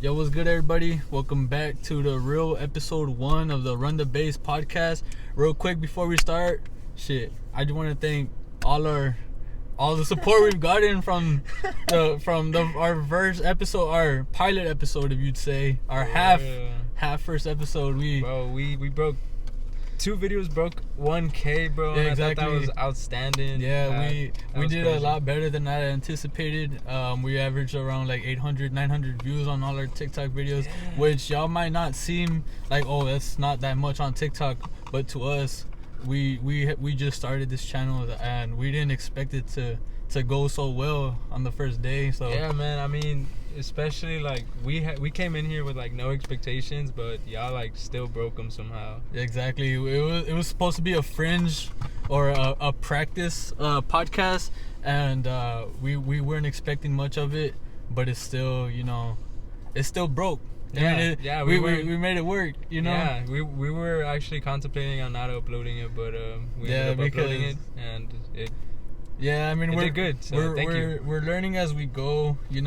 Yo, what's good, everybody? Welcome back to the real episode 1 of the Run the Base podcast. Real quick before we start, I just want to thank all the support we've gotten from our first episode, our pilot episode, if you'd say, our half first episode. We broke 2 videos, broke 1K, bro. Yeah, and exactly. I thought that was outstanding. Yeah, we did crazy. a lot better than I anticipated. We averaged around like 800, 900 views on all our TikTok videos, which y'all might not seem like, oh, that's not that much on TikTok, but to us, we just started this channel and we didn't expect it to go so well on the first day. So yeah, man. I mean, especially like we came in here with like no expectations, but y'all like still broke them somehow. Exactly. It was supposed to be a fringe or a practice podcast, and we weren't expecting much of it, but it's still, it's still broke. We made it work, Yeah, we were actually contemplating on not uploading it, but we ended up uploading it, and it. Yeah, I mean, we're good. So thank you. We're learning as we go, we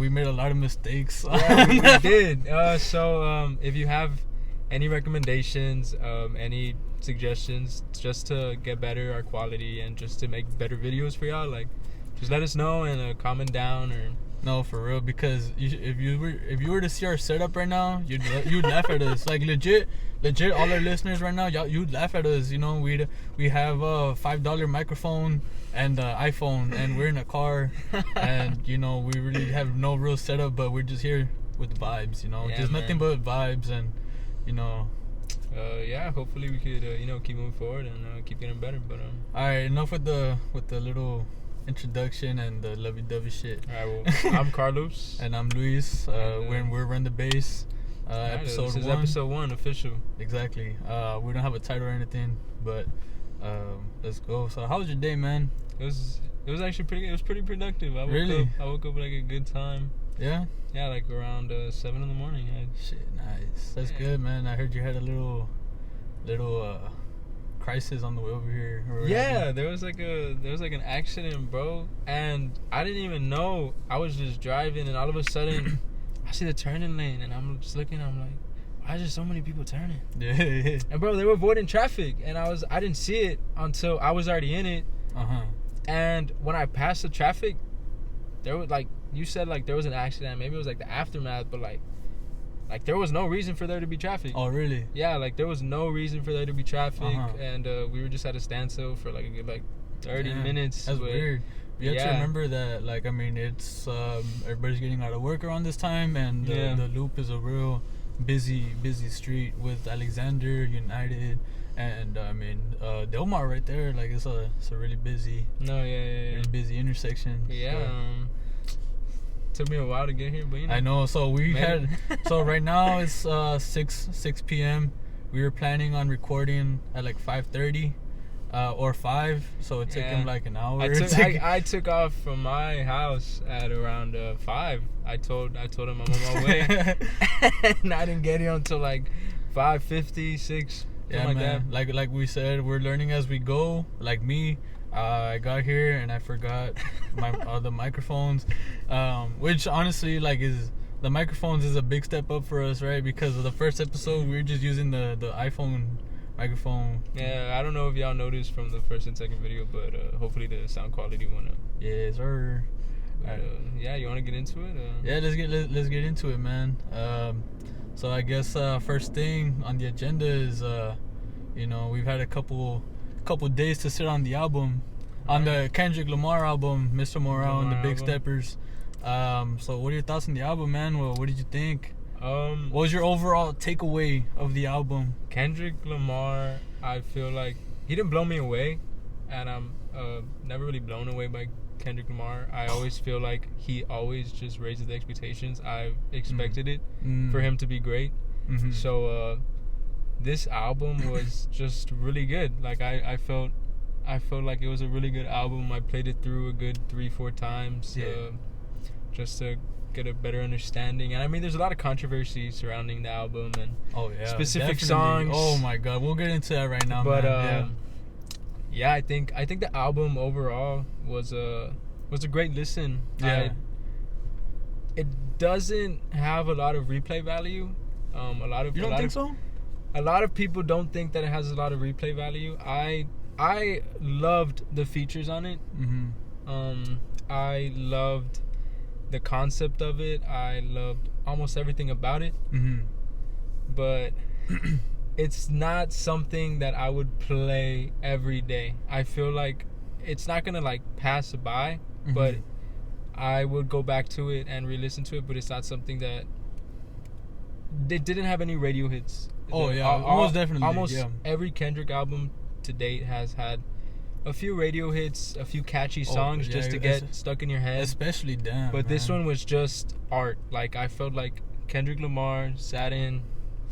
made a lot of mistakes. Yeah, we did. If you have any recommendations, any suggestions, just to get better our quality and just to make better videos for y'all, like, just let us know and comment down or. No, for real, because if you were to see our setup right now, you'd laugh at us. Like legit, all our listeners right now, you'd laugh at us. We have a $5 microphone and iPhone, and we're in a car, and we really have no real setup, but we're just here with vibes. Yeah, just nothing but vibes, and hopefully we could keep moving forward and keep getting better. But all right, enough with the little introduction and the lovey-dovey shit. Alright, well, I'm Carlos and I'm Luis. We're Run the Base, episode 1. This is episode 1 official. Exactly. We don't have a title or anything, but let's go. So how was your day, man? It was actually pretty. It was pretty productive. I woke up like a good time. Yeah. Yeah, like around 7 in the morning. Shit, nice. That's good, man. I heard you had a little crisis on the way over here. Yeah, there was like an accident, bro, and I didn't even know. I was just driving, and all of a sudden, I see the turning lane, and I'm just looking. I'm like, why is there so many people turning? Yeah. And bro, they were avoiding traffic, and I didn't see it until I was already in it. And when I passed the traffic, there was like you said, like there was an accident. Maybe it was like the aftermath, but like there was no reason for there to be traffic. Oh, really? Yeah, like there was no reason for there to be traffic, and we were just at a standstill for like a good 30 minutes. That's weird. You have to remember that, like, I mean, it's everybody's getting out of work around this time, and the Loop is a real busy street with Alexander, United, and I mean Del Mar right there. Like it's a really busy. Really busy intersection. Yeah. Took me a while to get here, but I know. So so right now it's 6 p.m. We were planning on recording at like 5:30 or 5, so it took him like an hour. I took off from my house at around 5. I told him I'm on my way, and I didn't get here until like 5:50, 6. Yeah, man. Like we said, we're learning as we go. Like me. I got here and I forgot the microphones, which honestly, like, the microphones is a big step up for us, right? Because of the first episode, we were just using the iPhone microphone. Yeah, I don't know if y'all noticed from the first and second video, but hopefully the sound quality went up. Yes, sir. Yeah, you want to get into it? Yeah, let's get into it, man. So I guess first thing on the agenda is we've had a couple days to sit on the album, on the Kendrick Lamar album, Mr. Morale and the Big Steppers. So what are your thoughts on the album, man? Well, what did you think? What was your overall takeaway of the album? Kendrick Lamar, I feel like he didn't blow me away, and I'm never really blown away by Kendrick Lamar. I always feel like he always just raises the expectations. I expected it for him to be great. So this album was just really good. Like I felt like it was a really good album. I played it through a good 3-4 times, just to get a better understanding. And I mean, there's a lot of controversy surrounding the album and specific songs. Oh my God, we'll get into that right now. But man. I think the album overall was a great listen. Yeah. it doesn't have a lot of replay value. You don't think so? A lot of people don't think that it has a lot of replay value. I loved the features on it. Mm-hmm. I loved the concept of it. I loved almost everything about it. Mm-hmm. But it's not something that I would play every day. I feel like it's not gonna like pass by, Mm-hmm. but I would go back to it and re-listen to it. But it's not something that they didn't have any radio hits. Oh yeah, almost definitely. Almost yeah. every Kendrick album to date has had a few radio hits, a few catchy songs just to get stuck in your head. Especially Damn. But this man. one was just art. Like I felt like Kendrick Lamar sat in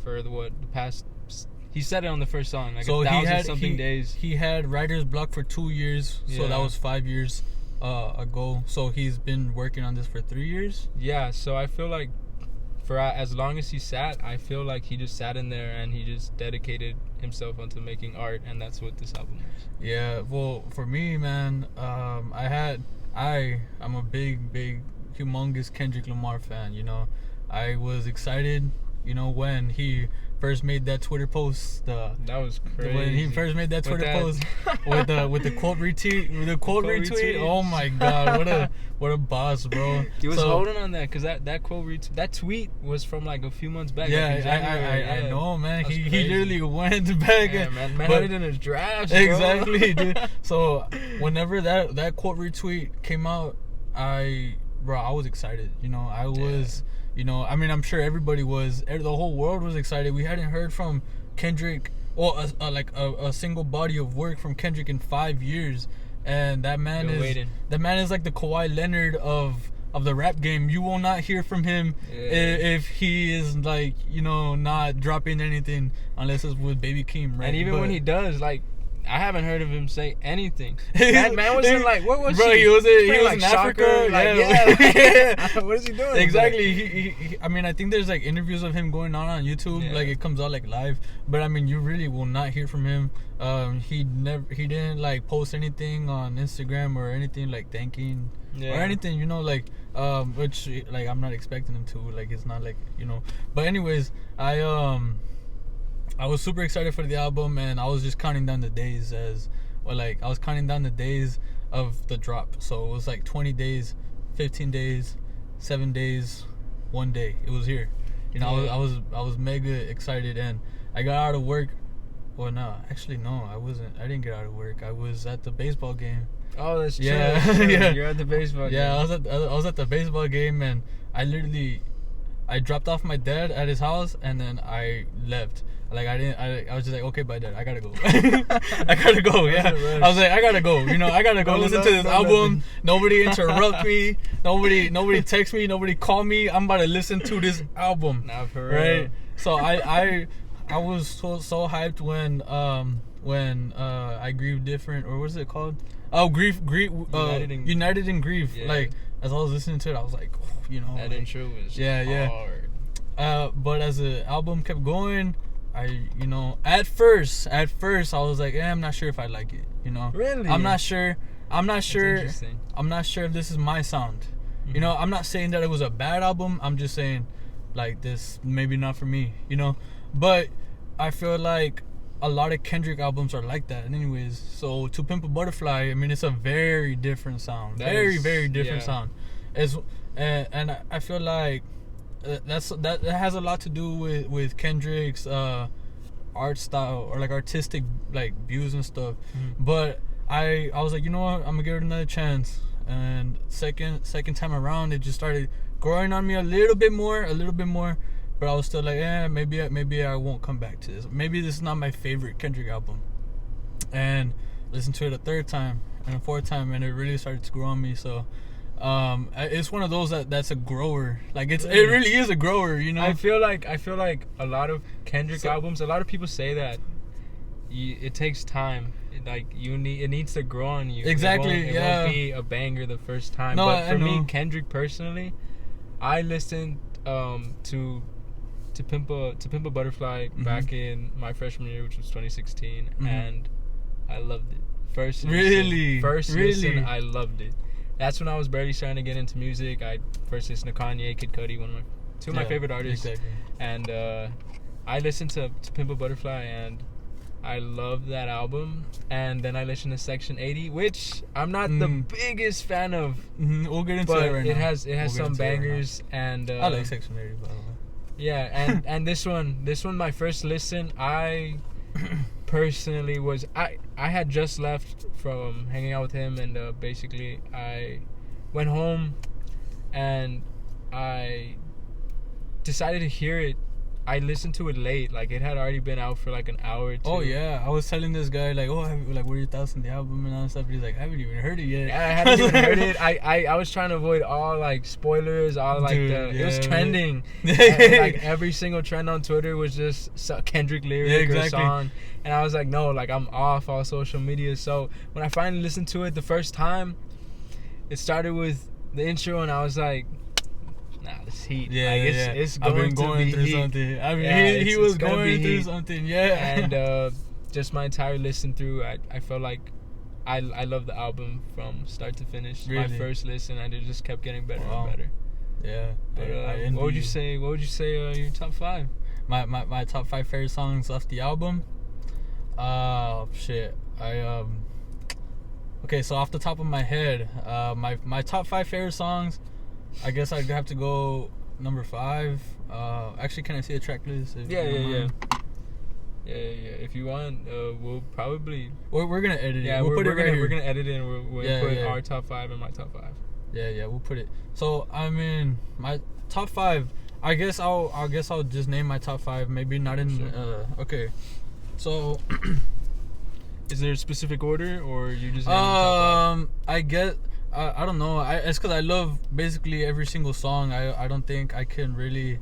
for the past. He said it on the first song, like so 1,000 something days. He had writer's block for 2 years, so that was 5 years ago. So he's been working on this for 3 years. Yeah, so I feel like for as long as he sat, I feel like he just sat in there and he just dedicated himself onto making art, and that's what this album is. Yeah, well, for me, man, I'm a big, humongous Kendrick Lamar fan. You know, I was excited, you know, when he first made that Twitter post. That was crazy. When he first made that Twitter post with the quote retweet. Oh my God, what a boss, bro. He was holding on that because that quote retweet, that tweet was from like a few months back. Yeah, like in January. I know, man. He crazy. literally went back. Yeah, man had it in his drafts. Exactly, dude. So whenever that quote retweet came out, I was excited. You know, I was. You know, I mean, I'm sure everybody was. The whole world was excited. We hadn't heard from Kendrick, or a single body of work from Kendrick in 5 years, and that man is like the Kawhi Leonard of the rap game. You will not hear from him if he is like, you know, not dropping anything unless it's with Baby Keem, right? And even when he does, like, I haven't heard of him say anything. That man was in like, what was he? He was like in Africa. What is he doing? Exactly. He I mean, I think there's like interviews of him going on YouTube. Yeah. Like it comes out like live. But I mean, you really will not hear from him. He didn't like post anything on Instagram or anything like thanking or anything. You know, like which like I'm not expecting him to. Like it's not like, you know. But anyways, I was super excited for the album, and I was just counting down the days I was counting down the days of the drop. So it was like 20 days, 15 days, 7 days, 1 day. It was here. You know, I was mega excited, and I got out of work. Well, no, actually, no, I wasn't. I didn't get out of work. I was at the baseball game. Oh, that's true. Yeah, that's true. yeah. You're at the baseball game. Yeah, I was at the baseball game, and I dropped off my dad at his house, and then I left. Like I was just like, okay, bye, Dad, I gotta go. I gotta go. Yeah, I was like, I gotta go. You know, I gotta go listen to this album. Nobody interrupt me. Nobody text me. Nobody call me. I'm about to listen to this album. Nah, for real. Right. So I was so hyped when I Grieve Different, or what is it called? Oh, Grief. United in Grief. Yeah. Like as I was listening to it, I was like, oh, you know, that intro was hard. But as the album kept going, you know, at first I was like, I'm not sure if I like it, you know. Really? I'm not sure I'm not sure if this is my sound. Mm-hmm. You know, I'm not saying that it was a bad album. I'm just saying like this maybe not for me, you know. But I feel like a lot of Kendrick albums are like that anyways. So To Pimp a Butterfly, I mean, it's a very different sound. Very different sound. And I feel like that has a lot to do with Kendrick's art style, or like artistic like views and stuff. Mm-hmm. But I was like, you know what, I'm gonna give it another chance. And second time around, it just started growing on me a little bit more. But I was still like, maybe I won't come back to this. Maybe this is not my favorite Kendrick album. And listened to it a third time and a fourth time, and it really started to grow on me. So it's one of those that's a grower. Like it really is a grower, you know. I feel like a lot of Kendrick albums, a lot of people say that it takes time. Like it needs to grow on you. Exactly. It won't be a banger the first time. No, but for me, Kendrick personally, I listened to Pimp a Butterfly back in my freshman year, which was 2016, and I loved it. First listen, I loved it. that's when I was barely starting to get into music. I first listened to Kanye, Kid Cudi, two of my favorite artists. Exactly. And I listened to Pimp a Butterfly, and I love that album. And then I listened to Section 80, which I'm not the biggest fan of. We'll get into but it right now. It has some bangers, and I like Section 80, by the way. Yeah, and this one, my first listen, I personally was I had just left from hanging out with him, and basically I went home and I decided to hear it. I listened to it late, like it had already been out for like an hour or two. Oh yeah, I was telling this guy like, what are your thoughts on the album and all that stuff? He's like, I haven't even heard it yet. Yeah, I hadn't even heard it. I was trying to avoid all like spoilers, all like it was trending. And, like every single trend on Twitter was just Kendrick lyric or song, and I was like, no, like I'm off all social media. So when I finally listened to it the first time, it started with the intro, and I was like, nah, this heat. Yeah, like, it's going to be through heat. something. I mean, he was going through something. Yeah. And just my entire listen through, I felt like I love the album from start to finish. Really? My first listen, and it just kept getting better and better. Yeah. But what would you say? What would you say your top 5? My top 5 favorite songs off the album. Shit. Okay, so off the top of my head, my top 5 favorite songs, I guess I'd have to go number 5. Actually, can I see a track list? Yeah. If you want, we'll probably we're gonna edit it. Yeah, we'll put it right here. We're gonna edit it, and we'll put our top 5 and my top 5. Yeah, we'll put it. So I mean, my top 5. I guess I'll just name my top 5. Maybe not in. Sure. Okay. So. Is there a specific order, or you just? I guess. I don't know. It's because I love basically every single song. I don't think I can really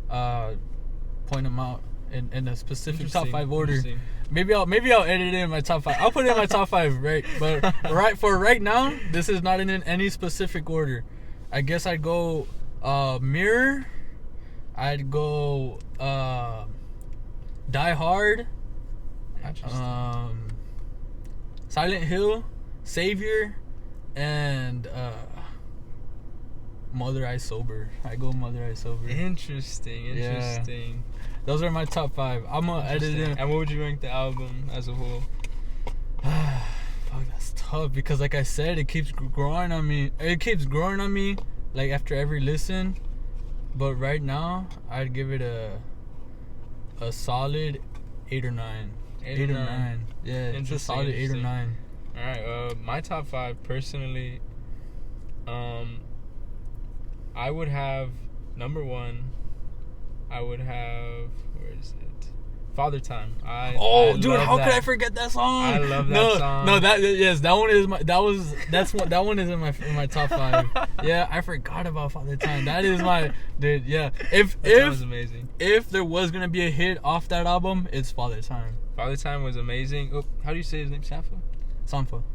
point them out in a specific top 5 order. Maybe I'll edit it in my top 5. I'll put it in my top 5, right? But right now, this is not in any specific order. I guess I'd go Mirror. I'd go Die Hard. Silent Hill, Savior, and Mother I Sober. I go Mother I Sober. Interesting. Yeah. Those are my top 5. I'm gonna edit it. And what would you rank the album as a whole? Fuck, that's tough because, like I said, it keeps growing on me. Like after every listen. But right now, I'd give it a solid 8 or 9. 8 or 9. Yeah, it's a solid 8 or 9. All right. My top 5 personally. I would have number 1. I would have, where is it? Father Time. Dude, how could I forget that song? I love that song. No, that one is that one is in my top 5. Yeah, I forgot about Father Time. That is my dude. Yeah, that was amazing. If there was gonna be a hit off that album, it's Father Time. Father Time was amazing. Oh, how do you say his name? Sanfa.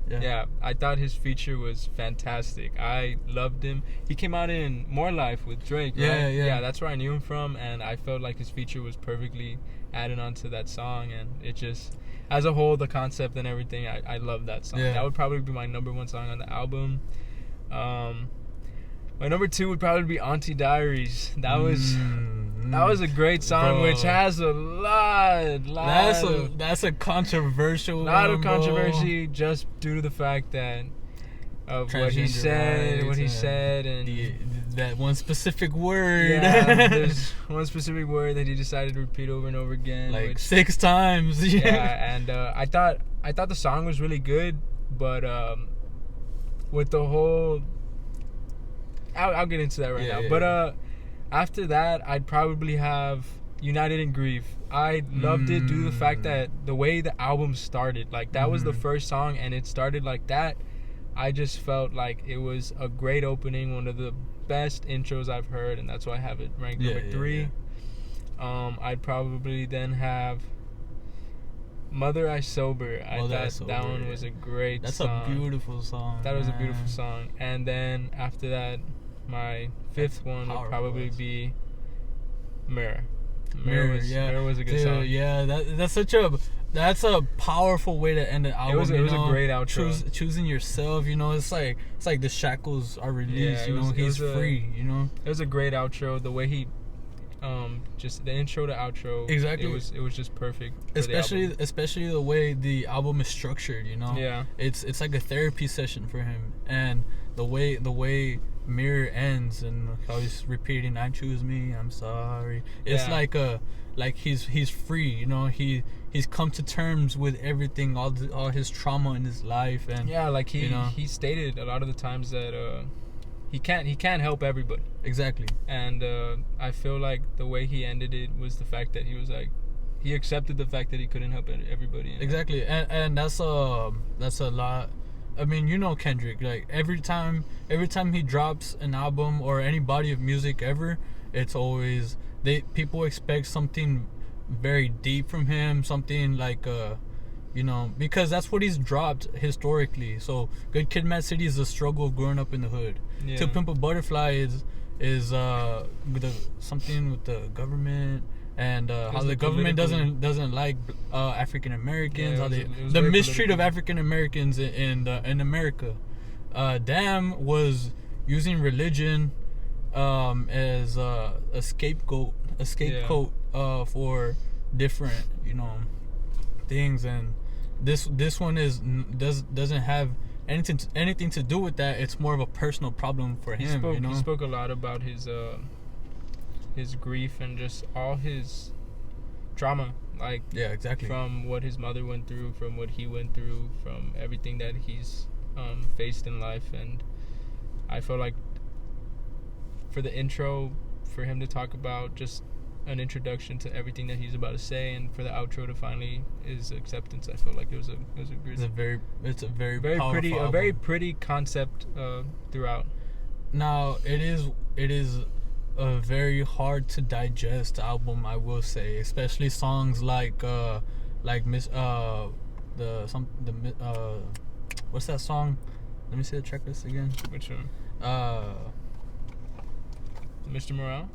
Yeah, I thought his feature was fantastic. I loved him. He came out in More Life with Drake, right? Yeah, that's where I knew him from, and I felt like his feature was perfectly added onto that song, and it just, as a whole, the concept and everything, I love that song. Yeah. That would probably be my number 1 song on the album. My number 2 would probably be Auntie Diaries. That was a great song, bro, which has a lot. That's a controversial. Lot of controversy, just due to the fact that of what he said, and that one specific word. Yeah, there's one specific word that he decided to repeat over and over again, like 6 times. Yeah, and I thought the song was really good, but with the whole, I'll get into that right now. But after that, I'd probably have United in Grief. I loved it due to the fact that the way the album started, like that was the first song, and it started like that. I just felt like it was a great opening, one of the best intros I've heard, and that's why I have it ranked number 3. I'd probably then have Mother I Sober. I thought that one was a great song. That's a beautiful song. That was a beautiful song. And then after that, my 5th one would probably be Mirror. Mirror, Mirror was a good dude, song. yeah, that's a powerful way to end an album. It was a great outro. Choosing yourself, you know, it's like the shackles are released, Yeah, he's free, you know. It was a great outro. The way he, just the intro to outro. Exactly. It was just perfect. For Especially the way the album is structured, you know. Yeah. It's like a therapy session for him, and the way Mirror ends and how he's repeating, "I choose me, I'm sorry." It's like he's free, you know. He's come to terms with everything, all his trauma in his life, and yeah, like he stated a lot of the times that he can't help everybody. Exactly. And I feel like the way he ended it was the fact that he was like, he accepted the fact that he couldn't help everybody. Exactly, and that's a lot. I mean, you know Kendrick, like every time he drops an album or any body of music ever, it's always people expect something very deep from him, something like you know, because that's what he's dropped historically. So Good Kid, Mad City is the struggle of growing up in the hood. Yeah. To Pimp a Butterfly is something with the government, and how the government doesn't like African Americans, how the mistreat of African Americans in America. Damn was using religion as a scapegoat for different, you know, things, and this one doesn't have anything to do with that. It's more of a personal problem for him. He spoke a lot about his grief and just all his trauma, like, yeah, exactly, from what his mother went through, from what he went through, from everything that he's faced in life. And I feel like for the intro, for him to talk about just an introduction to everything that he's about to say, and for the outro to finally is acceptance, I feel like it was a great, it's a very pretty album. A very pretty concept throughout. Now it is a very hard to digest album, I will say, especially songs like Miss what's that song? Let me see the track list again. Which one? Mr. Morale?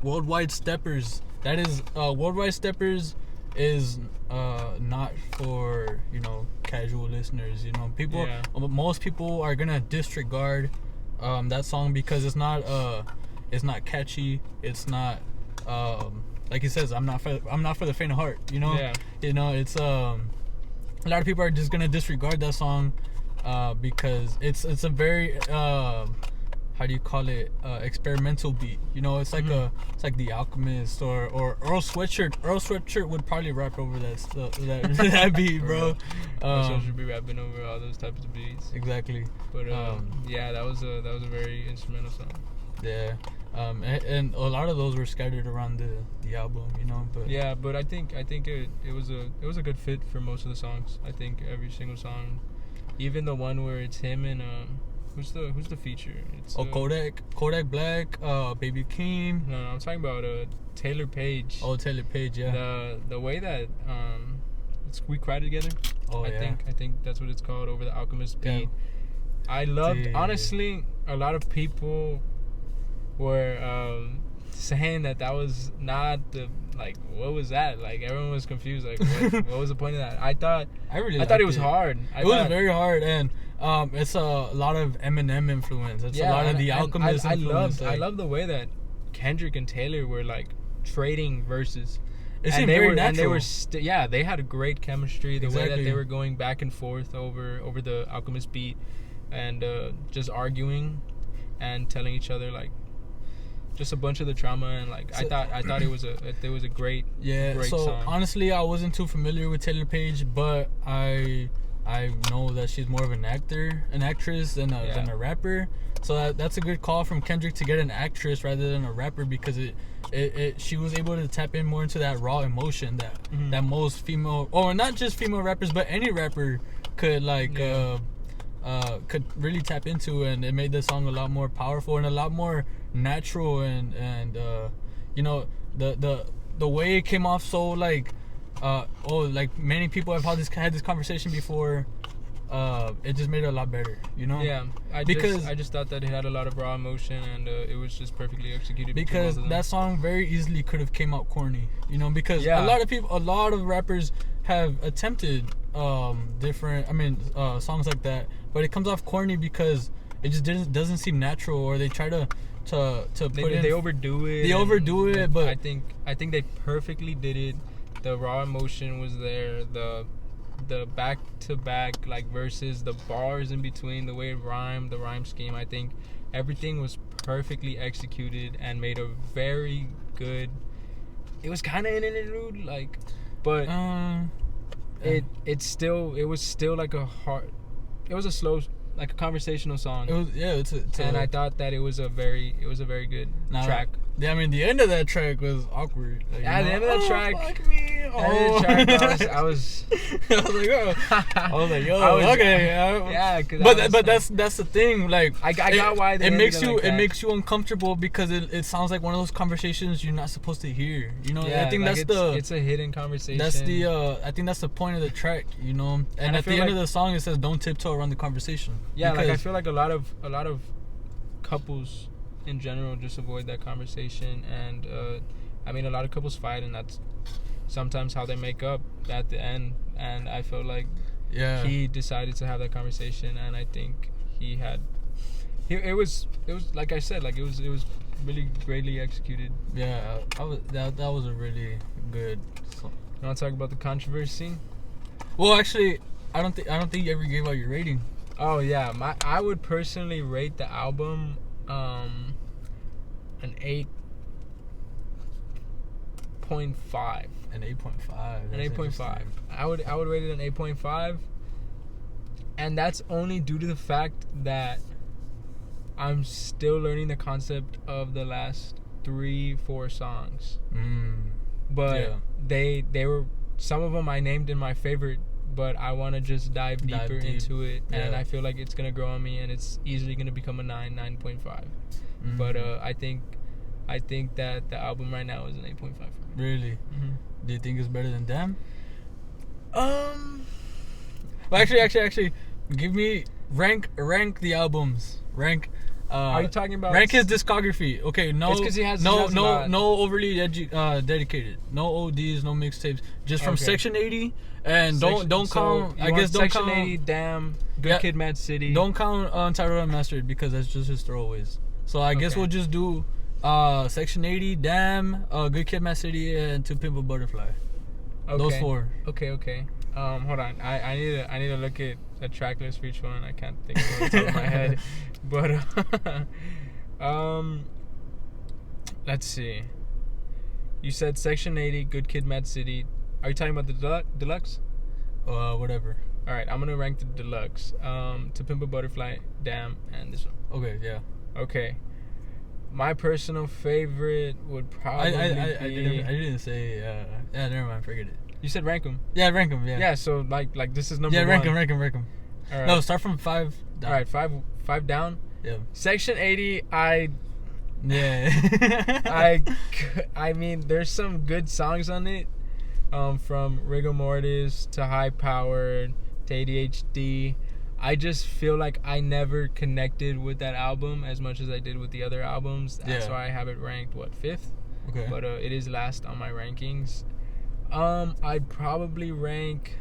Worldwide Steppers. That is Worldwide Steppers is not for, you know, casual listeners. You know, most people are gonna disregard that song because it's not catchy. It's not like he says, I'm not for the faint of heart. You know, yeah. You know, it's a lot of people are just gonna disregard that song because it's a very how do you call it, experimental beat. You know, it's like it's like The Alchemist or Earl Sweatshirt. Earl Sweatshirt would probably rap over that beat, bro. Earl should be rapping over all those types of beats. Exactly. But yeah, that was a very instrumental song. Yeah. And a lot of those were scattered around the album, you know. But yeah, but I think it was a good fit for most of the songs. I think every single song, even the one where it's him and who's the feature? It's Kodak Black, Baby Keem. No, I'm talking about Taylor Page. Oh, Taylor Page, yeah. The way that We Cry Together. Oh, I think that's what it's called, over the Alchemist beat. Yeah. I loved, honestly, a lot of people were saying that was not the, like, what was that? Like, everyone was confused. Like, what was the point of that? I thought it was hard. It was very hard, and it's a lot of Eminem influence. It's a lot of The Alchemist influence. I love the way that Kendrick and Taylor were, like, trading verses. It seemed very natural. And they were they had a great chemistry. The way that they were going back and forth over the Alchemist beat, and just arguing and telling each other, like, just a bunch of the trauma, and like I thought it was a great song. Honestly, I wasn't too familiar with Taylor Page, but I know that she's more of an actress than a rapper. So that's a good call from Kendrick to get an actress rather than a rapper, because she was able to tap in more into that raw emotion that most female, or not just female rappers, but any rapper could could really tap into, and it made the song a lot more powerful and a lot more natural, and you know, the way it came off so like like many people have had this conversation before. it just made it a lot better, you know. Yeah, I just thought that it had a lot of raw emotion, and it was just perfectly executed. Because that song very easily could have came out corny, you know, because Yeah. a lot of rappers have attempted different, songs like that, but it comes off corny because it just doesn't seem natural, or they try to they overdo it. They overdo it, but I think they perfectly did it. The raw emotion was there. The back to back like verses, the bars in between, the way it rhymed, the rhyme scheme. I think everything was perfectly executed and made a very good. It was kind of an interlude, like, but it was still like a hard. It was a slow, like a conversational song. It was and I thought that it was a very good track. Yeah, I mean the end of that track was awkward. Like, At the end of that track, fuck me. I was like, oh. I was like, yo, okay, yeah. But that's the thing. Like, I got why they it makes you like that. It makes you uncomfortable because it sounds like one of those conversations you're not supposed to hear. You know, Yeah, I think like that's it's a hidden conversation. That's the I think that's the point of the track. You know, and I at the feel end of like- the song it says don't tiptoe around the conversation. Yeah, like I Because- feel like a lot of couples in general just avoid that conversation, and a lot of couples fight, and that's sometimes how they make up at the end. And I feel like he decided to have that conversation, and I think it was like I said, like it was really greatly executed. Yeah, that was a really good song. You want to talk about the controversy? Well, actually, I don't think you ever gave out your rating. Oh yeah, I would personally rate the album an 8.5. An 8.5. An 8.5. I would rate it an 8.5, and that's only due to the fact that I'm still learning the concept of the last 3-4 songs. But Yeah. they were, some of them I named in my favorite, but I want to just dive deeper into it, and Yeah. I feel like it's gonna grow on me, and it's easily gonna become a 9.5. But I think that the album right now is an 8.5 for me. Really? Do you think it's better than Damn? Um, Well, actually, give me rank the albums. Rank. Are you talking about rank his discography? Okay, no, It's 'cause he has a no lot. overly dedicated. No ODs, no mixtapes. Just from Okay. Section 80, and don't count. I guess don't Section count. 80, Damn, Good Yeah. Kid, Mad City. Don't count Untitled Unmastered because that's just his throwaways. So I guess Okay. we'll just do Section 80, Damn, Good Kid, Mad City, and To Pimp a Butterfly. Okay. Those four. Okay. Hold on. I need to look at a track list for each one. I can't think of it off the top of my head. But let's see. You said Section 80, Good Kid, Mad City. Are you talking about the deluxe? Whatever. All right, I'm gonna rank the deluxe. To Pimp a Butterfly, Damn, and this one. Okay, yeah. Okay. My personal favorite would probably be. I didn't say. Yeah, never mind. Forget it. You said rank them. Yeah, rank them. Yeah. Yeah. So like this is number Yeah, one. rank them. All right. No, start from 5 down. All right, five down. Yeah. Section 80. Yeah. I mean, there's some good songs on it. From Rigor Mortis to High Powered to ADHD. I just feel like I never connected with that album as much as I did with the other albums. That's Yeah. why I have it ranked 5th. Okay. But it is last on my rankings. I'd probably rank.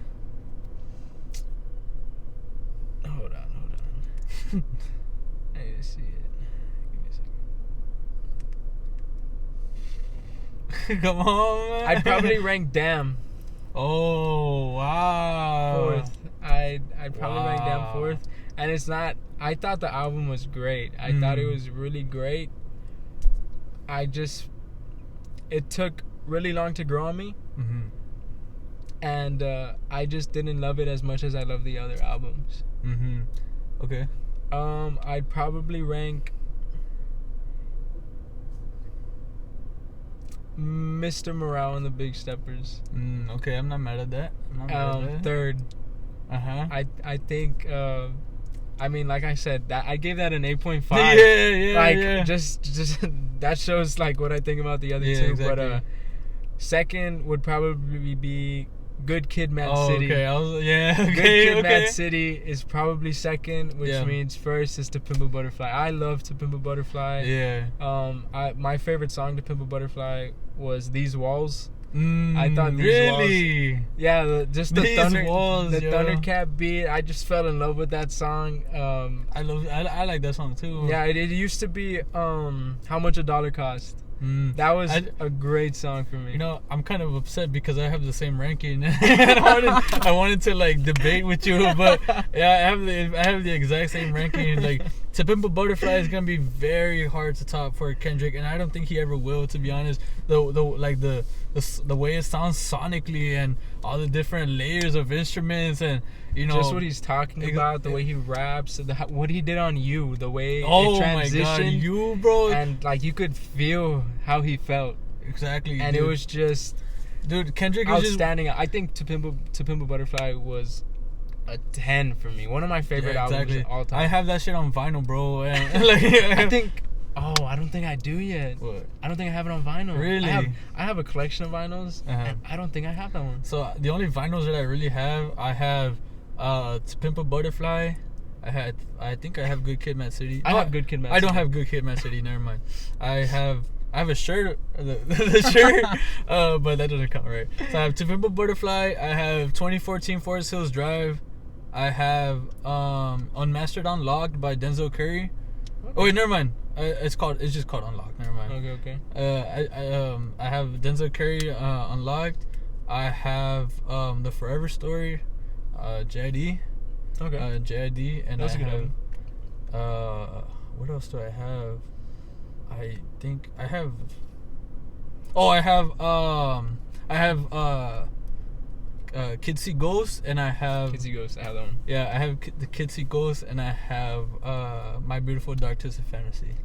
Hold on. I need to see it. Give me a second. Come on, man. I'd probably rank Damn Oh wow. 4th. I'd probably rank Damn Wow. 4th, and it's not. I thought the album was great. I thought it was really great. It took really long to grow on me, Mhm. and I just didn't love it as much as I love the other albums. Mhm. Okay. I'd probably rank Mr. Morale and the Big Steppers. Okay, I'm not mad at that. 3rd. Uh-huh. I think I mean, like I said, that I gave that an 8.5. Yeah, like yeah. just that shows like what I think about the other Yeah, two. exactly. But second would probably be Good Kid, Mad Oh, City. okay. Yeah. Good Okay. Kid, Okay. Mad City is probably second, which Yeah. means first is To Pimp a Butterfly. I love To Pimp a Butterfly. Yeah. My favorite song To Pimp a Butterfly was These Walls. Mm, I thought These really. Yeah, just the These Walls, yo. Thundercat beat. I just fell in love with that song. I like that song too. Yeah, it used to be How Much a Dollar Cost. That was a great song for me. You know, I'm kind of upset because I have the same ranking. I wanted to like debate with you, but yeah, I have the exact same ranking. Like, To Pimp a Butterfly is gonna be very hard to top for Kendrick, and I don't think he ever will. To be honest, the way it sounds sonically and all the different layers of instruments and just what he's talking about, the way he raps, what he did on You, the way it transitioned. My God, You, bro, and like you could feel how he felt. Exactly, and dude. It was just, dude, Kendrick outstanding. I think To Pimp a Butterfly was a 10 for me. One of my favorite albums of all time. I have that shit on vinyl, bro. And like, I don't think I do yet. What? I don't think I have it on vinyl. Really? I have a collection of vinyls, and I don't think I have that one. So the only vinyls that I really have, I have To Pimp a Butterfly. I think I have Good Kid, Mad City. I have Good Kid, Mad City. I don't have Good Kid, Mad City. Never mind. I have a shirt, the shirt, but that doesn't count, right? So I have To Pimp a Butterfly. I have 2014 Forest Hills Drive. I have Unmastered Unlocked by Denzel Curry. Okay. Oh wait, never mind. It's just called Unlocked. Never mind. Okay. I have Denzel Curry Unlocked. I have the Forever Story, JID. Okay. JID, and that's I a good have. album. What else do I have? I think I have. Oh, I have Kids See Ghosts, and I have Kids See Ghosts. I have that one. Yeah, I have the Kids See Ghosts, and I have My Beautiful Dark Twisted Fantasy.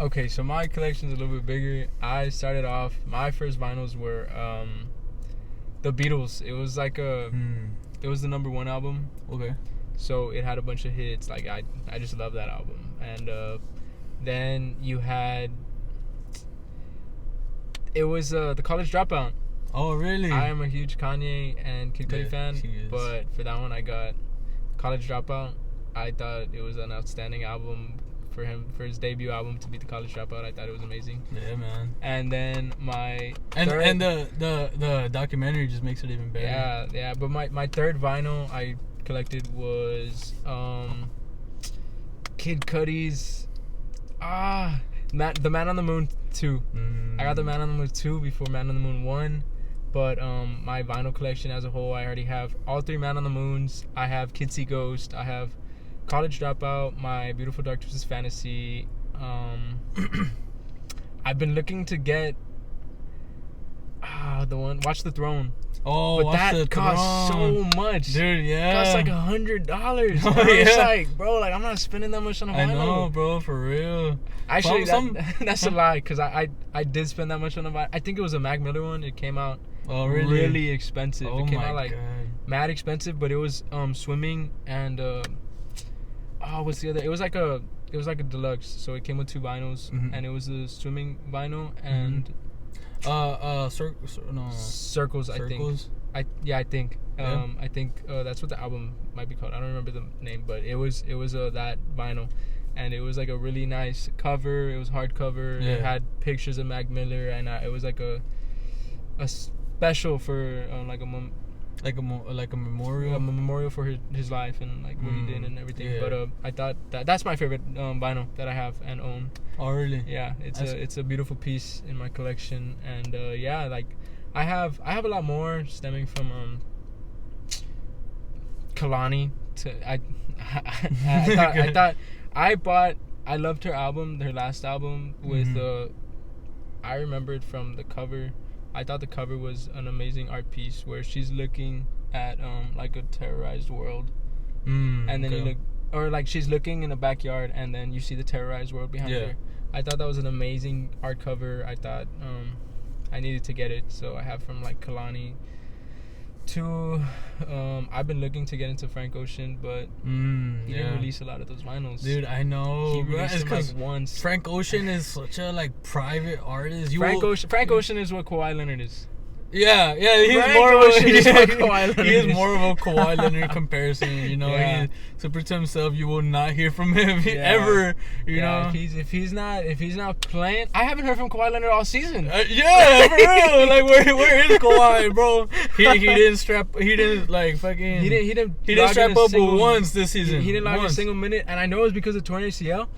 Okay, so my collection's a little bit bigger. I started off, my first vinyls were the Beatles. It was like it was the number 1 album. Okay. So it had a bunch of hits. Like I just love that album. And then you had, it was the College Dropout. Oh, really? I am a huge Kanye and Kid Cudi fan, but for that one I got College Dropout. I thought it was an outstanding album for him, for his debut album to be the College Dropout. I thought it was amazing. Yeah, man. And then my and the documentary just makes it even better. Yeah. But my third vinyl I collected was Kid Cudi's The Man on the Moon 2. I got the Man on the Moon 2 before Man on the Moon 1. But my vinyl collection as a whole, I already have all 3 Man on the Moons. I have Kids See Ghost. I have College Dropout, My Beautiful Dark Twisted Fantasy. I've been looking to get the one, Watch the Throne. Oh, but that costs so much, dude. Yeah, it costs like $100. Oh, It's like, bro, like I'm not spending that much on a vinyl. I know, bro, for real. Actually, that's a lie, because I did spend that much on a vinyl. I think it was a Mac Miller one. It came out really expensive. Oh, it came my out like God. mad expensive, but it was swimming and what's the other? It was like a deluxe. So it came with 2 vinyls, and it was a swimming vinyl and Circles. I think. I think. I think that's what the album might be called. I don't remember the name, but it was that vinyl, and it was like a really nice cover. It was hardcover. Yeah. It had pictures of Mac Miller, and it was like a special for like a memorial for his life and like what he did and everything. Yeah. But I thought that's my favorite vinyl that I have and own. Oh, really? Yeah, it's a beautiful piece in my collection, and like I have a lot more stemming from Kalani. I loved her album, her last album with I remembered from the cover. I thought the cover was an amazing art piece where she's looking at like a terrorized world, and then you look, or like she's looking in a backyard, and then you see the terrorized world behind her. I thought that was an amazing art cover. I thought I needed to get it, so I have from like Kalani to I've been looking to get into Frank Ocean, but he didn't release a lot of those vinyls. Dude, I know. He released them like once. Frank Ocean is such a like private artist. Frank Ocean is what Kawhi Leonard is. Yeah, he's Frank more of Ocean is what a Kawhi Leonard he is is. more of a Kawhi Leonard comparison. You know, Yeah. he's super to himself. You will not hear from him Yeah. ever. You know. if he's not playing, I haven't heard from Kawhi Leonard all season. Yeah, for real. Like where is Kawhi, bro? He didn't like fucking. He He log didn't in strap a up single- with once this season. He didn't log in a Once. single minute, and I know it's because of torn ACL,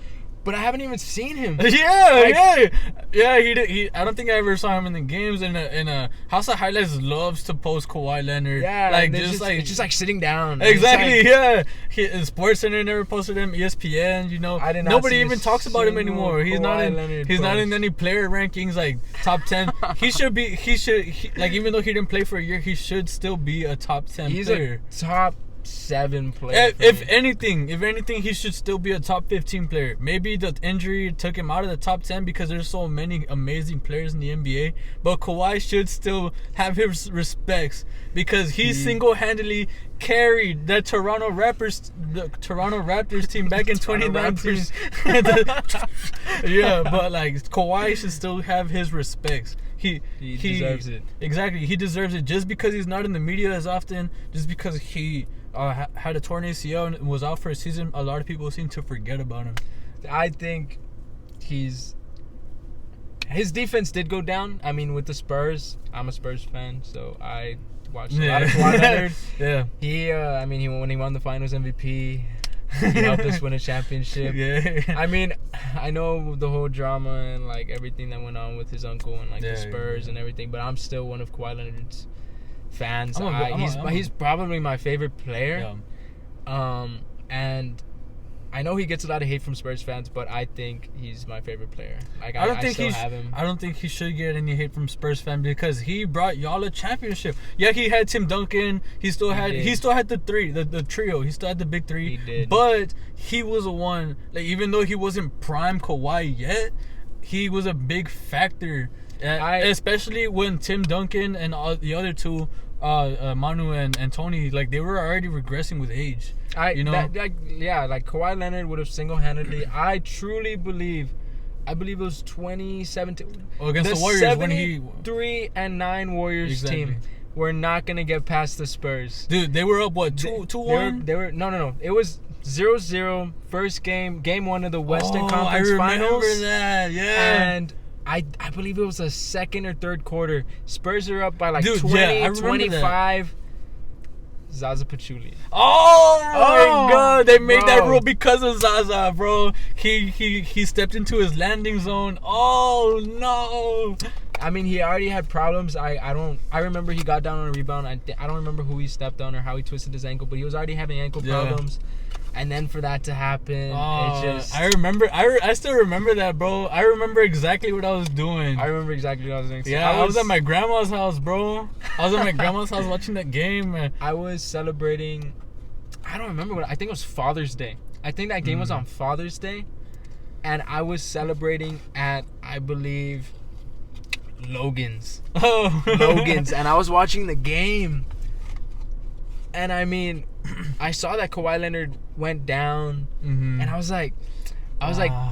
but I haven't even seen him. Yeah. He did. I don't think I ever saw him in the games. In a House of Highlights loves to post Kawhi Leonard. Yeah, like and it's just like sitting down. Exactly, It's yeah. Sports Center never posted him. ESPN, you know, I did not nobody see a even talks about him single anymore. He's not Kawhi in. Leonard He's not in post. any player rankings like top 10. He should be. Like even though he didn't play for a year, he should still be a top 10 He's player. a top 7 player. If for me. anything, he should still be a top 15 player. Maybe the injury took him out of the top 10 because there's so many amazing players in the NBA. But Kawhi should still have his respects because he single-handedly carried the Toronto Raptors team back in 2019. Yeah, but like Kawhi should still have his respects. He deserves it. Exactly, he deserves it. Just because he's not in the media as often, just because he had a torn ACL and was out for a season, a lot of people seem to forget about him. I think his defense did go down. I mean, with the Spurs, I'm a Spurs fan, so I watched a lot of Kawhi Leonard. Yeah. When he won the Finals MVP, he helped us win a championship. Yeah. I mean, I know the whole drama and like everything that went on with his uncle and like the Spurs and everything, but I'm still one of Kawhi Leonard's fans. He's probably my favorite player. Yeah. And I know he gets a lot of hate from Spurs fans, but I think he's my favorite player. Like I don't think still have him. I don't think he should get any hate from Spurs fans because he brought y'all a championship. Yeah, he had Tim Duncan. He still had the trio. He still had the big three. He did. But he was the one. Like even though he wasn't prime Kawhi yet, he was a big factor. Especially when Tim Duncan and all the other two, Manu and Tony, like they were already regressing with age. Like Kawhi Leonard would have single-handedly. I truly believe. I believe it was 2017 against the Warriors when he 3-9 Warriors team. We're not gonna get past the Spurs. Dude, they were up what 2-1? They were no. It was 0-0 first game 1 of the Western Conference I Finals. remember that. Yeah. And I believe it was the second or third quarter. Spurs are up by like 20, I remember 25. Zaza Pachulia. Oh my God! They made that bro. rule because of Zaza, bro. He stepped into his landing zone. Oh no! I mean, he already had problems. I remember he got down on a rebound. I don't remember who he stepped on or how he twisted his ankle, but he was already having ankle problems. And then for that to happen, it just... I remember. I still remember that, bro. I remember exactly what I was doing. I remember exactly what I was doing. Yeah, I was at my grandma's house, bro. I was at my grandma's house watching that game. I was celebrating... I don't remember what... I think it was Father's Day. I think that game was on Father's Day. And I was celebrating at, I believe, Logan's. Oh. Logan's. And I was watching the game. And I mean... I saw that Kawhi Leonard went down, and I was like,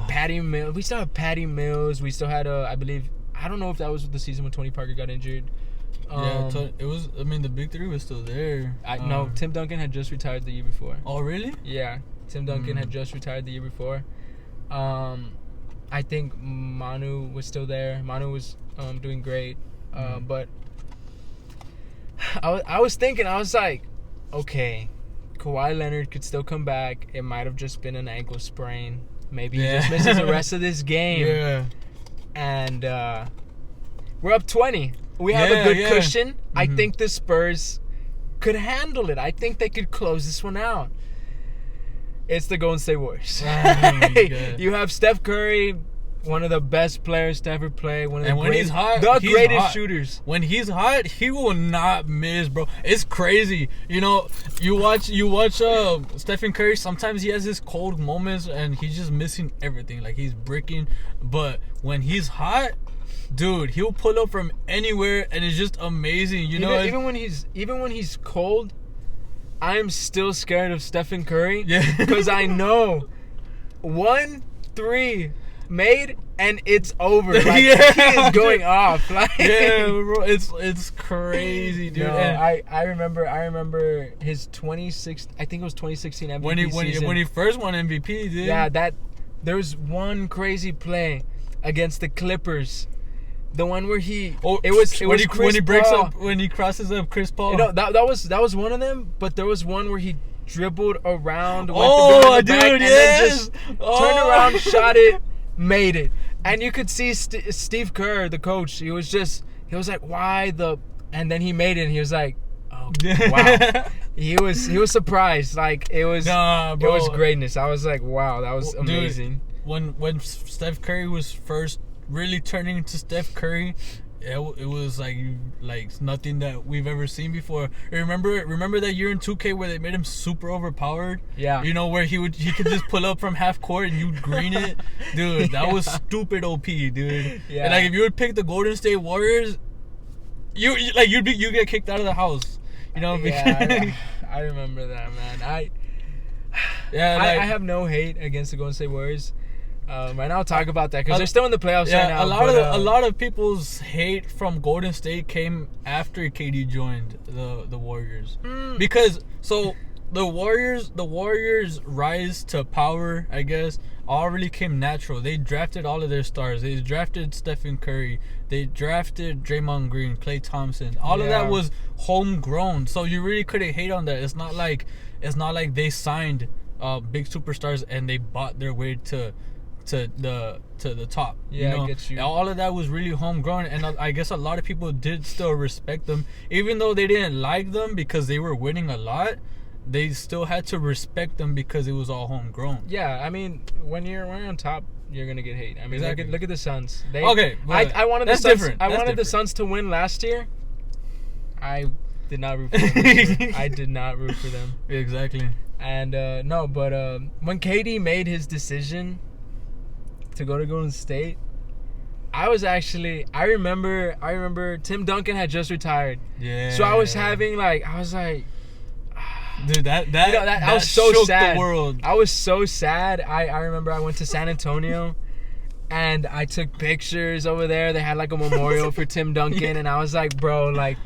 Patty Mills. We still have Patty Mills. We still had I believe, I don't know if that was the season when Tony Parker got injured. It was. I mean, the big three was still there. No, Tim Duncan had just retired the year before. Oh, really? Yeah, Tim Duncan had just retired the year before. I think Manu was still there. Manu was doing great, but I was thinking, I was like, okay, Kawhi Leonard could still come back. It might have just been an ankle sprain. Maybe he just misses the rest of this game. Yeah. And we're up 20. We have a good cushion. I think the Spurs could handle it. I think they could close this one out. It's the Golden State Warriors. You have Steph Curry, one of the best players to ever play. One of the he's hot, the greatest shooters. When he's hot, he will not miss, bro. It's crazy. You know, you watch Stephen Curry. Sometimes he has his cold moments and he's just missing everything. Like he's bricking. But when he's hot, dude, he'll pull up from anywhere and it's just amazing. Even when he's cold, I'm still scared of Stephen Curry. Yeah. Because I know 1-3. made, and it's over. Like, Yeah, he is going off. Like, Yeah, bro, it's crazy, dude. No, And I remember his 26. I think it was 2016 MVP when he first won MVP, dude. Yeah, there was one crazy play against the Clippers. The one where when he crosses up Chris Paul. You know, that was one of them, but there was one where he dribbled around, went Oh, the back, dude, and yes. then just turned around, shot it, made it. And you could see Steve Kerr, the coach, he was like, why the, and then he made it, and he was like, oh, wow. He was surprised. Like, it was, Nah, bro. it was greatness. I was like, wow, that was amazing. Dude, when Steph Curry was first really turning into Steph Curry, it was like nothing that we've ever seen before. Remember that year in 2K where they made him super overpowered? Yeah. You know, where he could just pull up from half court and you'd green it? Dude, that was stupid OP, dude. Yeah. And like if you would pick the Golden State Warriors, you get kicked out of the house. You know, Yeah, I remember that, man. I have no hate against the Golden State Warriors. Right now, I'll talk about that because they're still in the playoffs right now. A lot of people's hate from Golden State came after KD joined the Warriors, because the Warriors rise to power, I guess, all really came natural. They drafted all of their stars. They drafted Stephen Curry. They drafted Draymond Green, Klay Thompson. All of that was homegrown, so you really couldn't hate on that. It's not like they signed big superstars and they bought their way to the top. Yeah, you know? I get you. All of that was really homegrown, and I guess a lot of people did still respect them, even though they didn't like them because they were winning a lot. They still had to respect them because it was all homegrown. Yeah, I mean, when you're on top, you're gonna get hate. I mean, Exactly. look at the Suns. I wanted that's the Suns. different. I That's wanted the different. Suns to win last year. I did not root for them. I did not root for them. Exactly. And when KD made his decision to go to Golden State, I remember Tim Duncan had just retired. Yeah. So I was like, dude, that I was so shook sad. the world. I was so sad. I remember I went to San Antonio and I took pictures over there. They had like a memorial for Tim Duncan, and I was like, bro, like,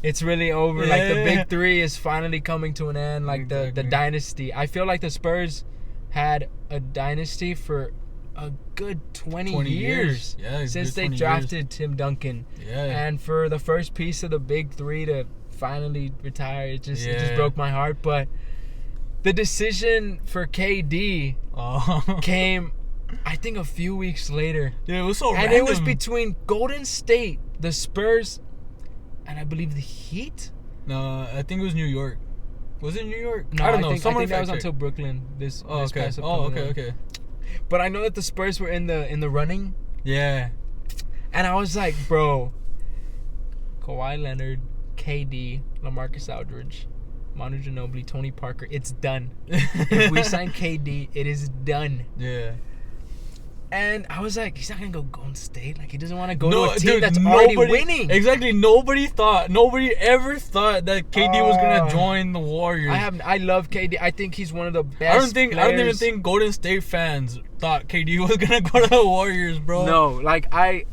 it's really over. Like, the big three is finally coming to an end. Like, the dynasty. I feel like the Spurs had a dynasty for a good 20 years. Yeah, since they drafted Tim Duncan. Yeah. And for the first piece of the big three to finally retire, it just broke my heart. But the decision for KD came, I think, a few weeks later. Yeah, it was so and random. it was between Golden State, the Spurs, and I believe the Heat. No, I think it was New York. Was it New York? No, I don't know. I think that was fact until Brooklyn. This past okay. But I know that the Spurs were in the running. Yeah. And I was like, bro, Kawhi Leonard, KD, LaMarcus Aldridge, Manu Ginobili, Tony Parker, it's done. If we sign KD, it is done. Yeah. And I was like, he's not going to go Golden State. Like, he doesn't want to go to a team that's already winning. Exactly. Nobody ever thought that KD was going to join the Warriors. I love KD. I think he's one of the best I don't even think Golden State fans thought KD was going to go to the Warriors, bro. No, like, I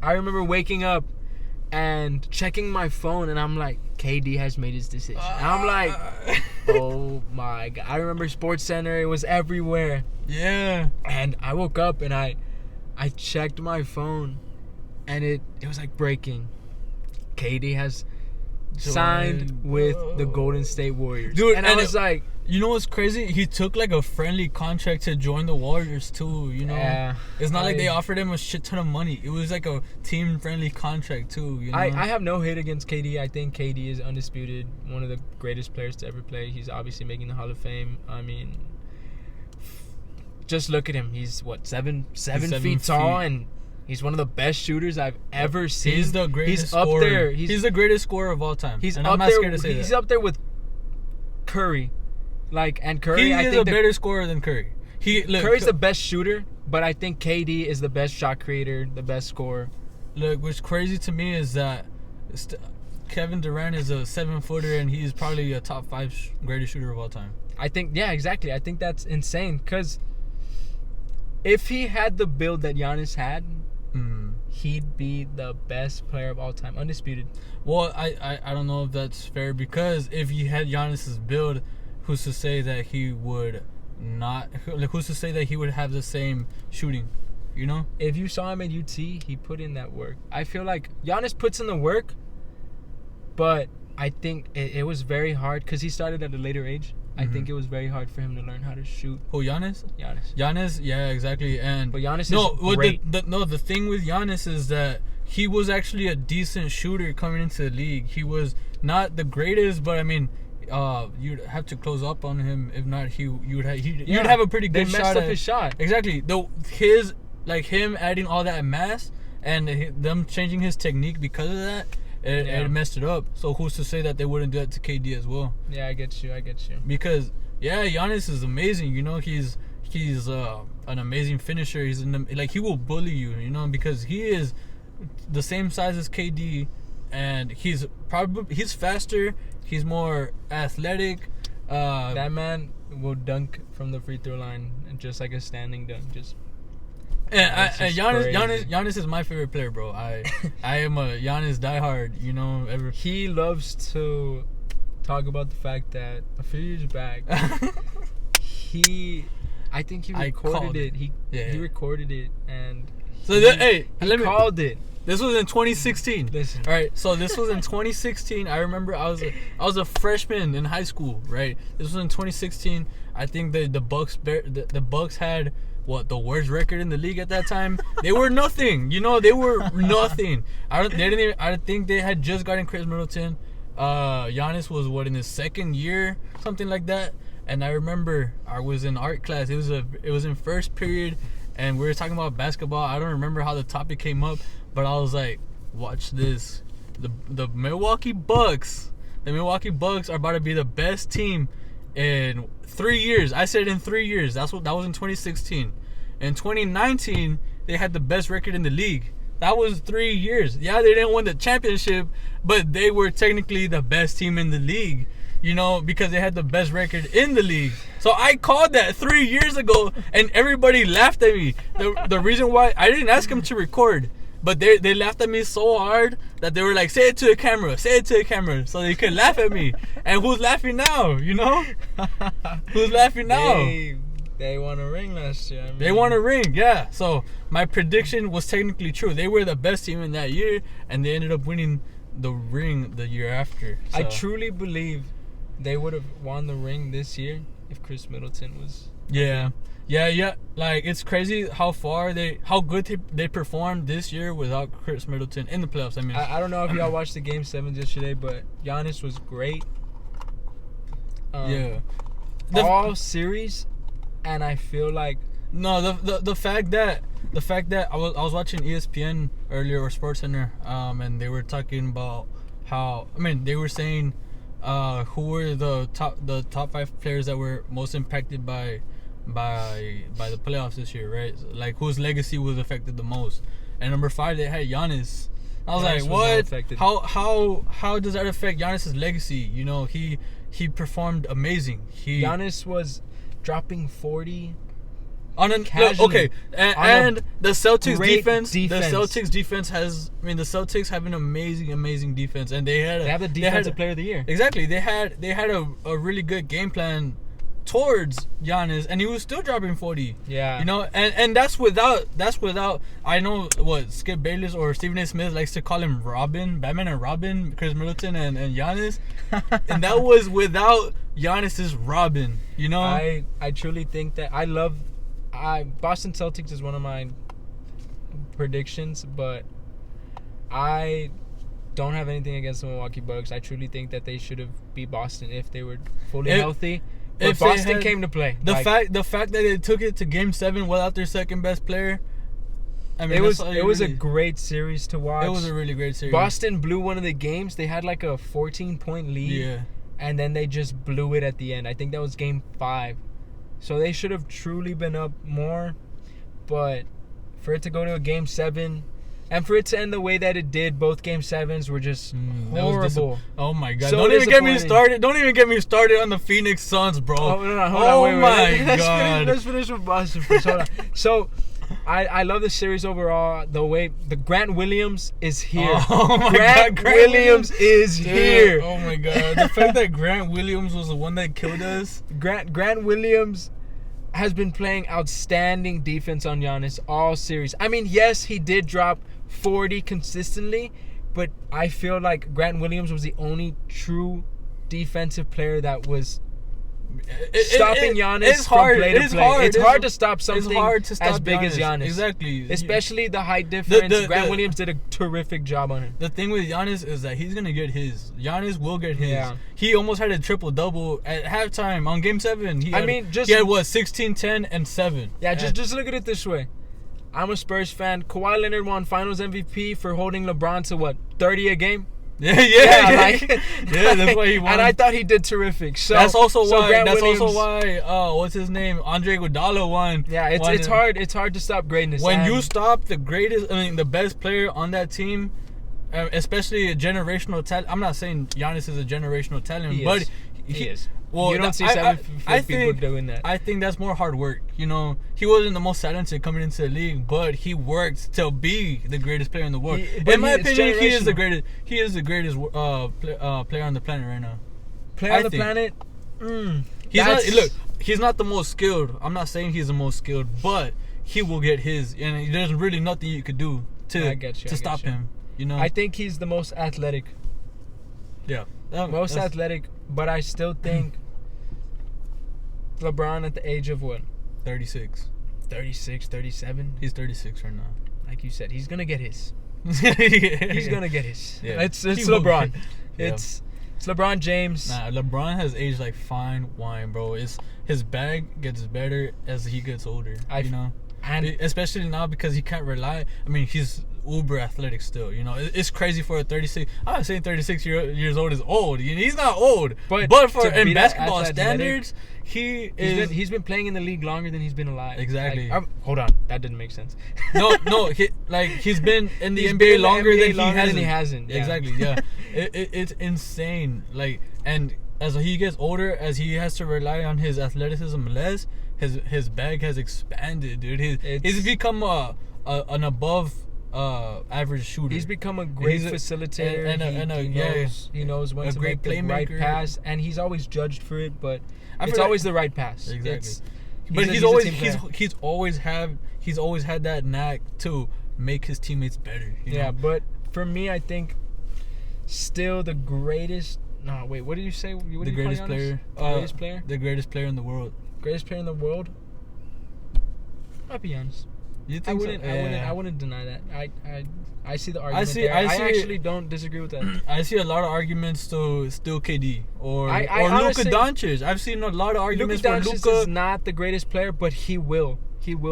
remember waking up and checking my phone, and I'm like, KD has made his decision. And I'm like, oh my God. I remember SportsCenter, it was everywhere. Yeah. And I woke up and I checked my phone, and it was like breaking. KD has signed with the Golden State Warriors. Dude, and I was like, you know what's crazy? He took like a friendly contract to join the Warriors too, you know? Yeah, it's not like they offered him a shit ton of money. It was like a team friendly contract too, you know? I have no hate against KD. I think KD is undisputed, one of the greatest players to ever play. He's obviously making the Hall of Fame. I mean, just look at him. He's what, seven feet tall, and he's one of the best shooters I've ever seen. He's the greatest scorer. Up there. He's the greatest scorer of all time. He's and up I'm not there. Scared to say he's that. up there with Curry. And Curry, he I is think a better scorer than Curry. Curry's the best shooter, but I think KD is the best shot creator, the best scorer. Look, what's crazy to me is that Kevin Durant is a 7-footer, and he's probably a top 5 greatest shooter of all time. I think, yeah, exactly. I think that's insane because If he had the build that Giannis had, Mm. he'd be the best player of all time, undisputed. Well, I don't know if that's fair, because if you had Giannis's build, who's to say that he would not? Like, who's to say that he would have the same shooting? You know? If you saw him at UT, he put in that work. I feel like Giannis puts in the work, but I think it was very hard because he started at a later age. I think it was very hard for him to learn how to shoot. Who, Giannis? Giannis, yeah, exactly. And But Giannis no, is great. The thing with Giannis is that he was actually a decent shooter coming into the league. He was not the greatest, but I mean, you'd have to close up on him. If not, you'd have a pretty good They shot. messed up his shot. Exactly. Him adding all that mass and them changing his technique because of that, it messed it up. So who's to say that they wouldn't do that to KD as well? Yeah, I get you. Because Giannis is amazing. You know, he's an amazing finisher. He will bully you. You know, because he is the same size as KD, and he's faster. He's more athletic. That man will dunk from the free throw line, just like a standing dunk. And crazy. Giannis is my favorite player, bro. I am a Giannis diehard. You know, He loves to talk about the fact that a few years back, I think he recorded it. He recorded it, and he called it. This was in 2016. Listen. All right, so this was in 2016. I remember I was a freshman in high school, right? This was in 2016. I think the Bucks had the worst record in the league at that time. They were nothing. You know, they were nothing. I think they had just gotten Chris Middleton. Giannis was in his second year, something like that. And I remember I was in art class. It was in first period, and we were talking about basketball. I don't remember how the topic came up, but I was like, watch this. The Milwaukee Bucks. The Milwaukee Bucks are about to be the best team in 3 years. I said in 3 years. That was in 2016. In 2019, they had the best record in the league. That was 3 years. Yeah, they didn't win the championship, but they were technically the best team in the league. You know, because they had the best record in the league. So I called that 3 years ago, and everybody laughed at me. The reason why I didn't ask them to record, but they laughed at me so hard that they were like, say it to the camera, so they could laugh at me. And who's laughing now? You know, who's laughing now? They won a ring last year. They won a ring, yeah. So my prediction was technically true. They were the best team in that year, and they ended up winning the ring the year after. So. I truly believe they would have won the ring this year if Chris Middleton was. Yeah. Like, it's crazy how good they performed this year without Chris Middleton in the playoffs. I mean, I don't know if y'all watched the Game 7 yesterday, but Giannis was great. All series, and I feel like the fact that I was watching ESPN earlier, or SportsCenter, and they were talking about they were saying who were the top 5 players that were most impacted by the playoffs this year, right? Like, whose legacy was affected the most. And number 5, they had Giannis. I was like, what? How does that affect Giannis's legacy? You know, he performed amazing. Giannis was dropping 40 on an casually, and the Celtics defense. The Celtics defense the Celtics have an amazing defense, and they have the defensive player of the year. Exactly, they had a really good game plan towards Giannis, and he was still dropping 40. Yeah, you know, and that's without. I know what Skip Bayless or Stephen A. Smith likes to call him Batman and Robin, Chris Middleton and Giannis, and that was without Giannis's Robin. You know, I truly think that Boston Celtics is one of my predictions, but I don't have anything against the Milwaukee Bucks. I truly think that they should have beat Boston if they were fully healthy. But Boston came to play. The fact that they took it to Game 7 without their second best player. I mean, it was a great series to watch. It was a really great series. Boston blew one of the games. They had like a 14-point lead. Yeah. And then they just blew it at the end. I think that was Game 5. So they should have truly been up more. But for it to go to a Game 7, And for it to end the way that it did, both Game 7s were just That was horrible. oh my god! So Don't even get me disappointing. started. Don't even get me started on the Phoenix Suns, bro. Oh, no, hold Oh on, wait. my god! Let's finish with Boston first. Hold on. So, I love the series overall. The way the Grant Williams is here. Oh my Grant god! Williams is Dude, here. Oh my god! The fact that Grant Williams was the one that killed us. Grant Williams has been playing outstanding defense on Giannis all series. I mean, yes, he did drop 40 consistently, but I feel like Grant Williams was the only true defensive player that was stopping Giannis from play to play. It's hard to stop something as big as Giannis. Exactly. Especially the height difference. Grant the- Williams did a terrific job on him. The thing with Giannis is that he's gonna get his. Giannis will get his. Yeah. He almost had a triple double at halftime on Game 7. He had what 16, 10, and 7. Yeah, just look at it this way. I'm a Spurs fan. Kawhi Leonard won Finals MVP for holding LeBron to what, 30 a game? Yeah, Yeah, that's why he won. And I thought he did terrific. So that's also so why. Grant That's Williams, also why. What's his name? Andre Iguodala won. Yeah, it's hard. It's hard to stop greatness. When And you stop the greatest, I mean, the best player on that team, especially a generational talent. I'm not saying Giannis is a generational talent, He but is. He is. Well, You don't see I 7 people doing that. I think that's more hard work. You know, he wasn't the most talented coming into the league, but he worked to be the greatest player in the world. In my opinion, he is the greatest. He is the greatest player on the planet right now. Player on the planet. He's not the most skilled. I'm not saying he's the most skilled, but he will get his, and there's really nothing you could do to stop him. You know, I think he's the most athletic. Yeah, Most athletic, but I still think LeBron at the age of what? 36. 36, 37? He's 36 right now. Like you said, he's going to get his. He's He's going to get his. Yeah. It's He will LeBron. get- Yeah. It's LeBron James. Nah, LeBron has aged like fine wine, bro. His bag gets better as he gets older. You know, And especially now because he can't rely. I mean, he's uber athletic still. You know, it's crazy for a 36. I'm not saying 36 years old is old. You know, he's not old, but for to be in that basketball athletic, standards, he's been playing in the league longer than he's been alive. Exactly. Like, hold on, that didn't make sense. no. He's been in the He's NBA been in the longer NBA than he hasn't. he hasn't. Yeah. Exactly. Yeah. It's insane. Like, and as he gets older, as he has to rely on his athleticism less, his bag has expanded, dude. He's become an above average shooter. He's become a great facilitator. He knows when to make the right pass, and he's always judged for it. But it's always the right pass. Exactly. He's always had that knack to make his teammates better. You know? But for me, I think still the greatest. No, wait. What did you say? What the greatest player. Greatest player. The greatest player in the world. Greatest player in the world. Might be Giannis. You think I wouldn't deny that. I see the argument. I actually don't disagree with that. I see a lot of arguments to still KD or Luka honestly, Doncic. I've seen a lot of arguments Luka for Doncic Luka. is not the greatest player, but he will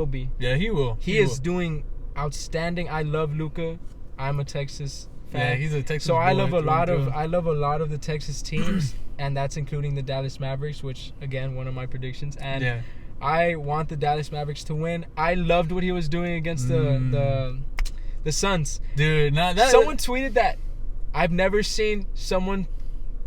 be. Yeah, he will. He is doing outstanding. I love Luka. I'm a Texas fan. Yeah, he's a Texas. So I love a lot of of the Texas teams, and that's including the Dallas Mavericks, which again one of my predictions. And yeah. I want the Dallas Mavericks to win. I loved what he was doing against the Suns. Dude, Someone tweeted that. I've never seen someone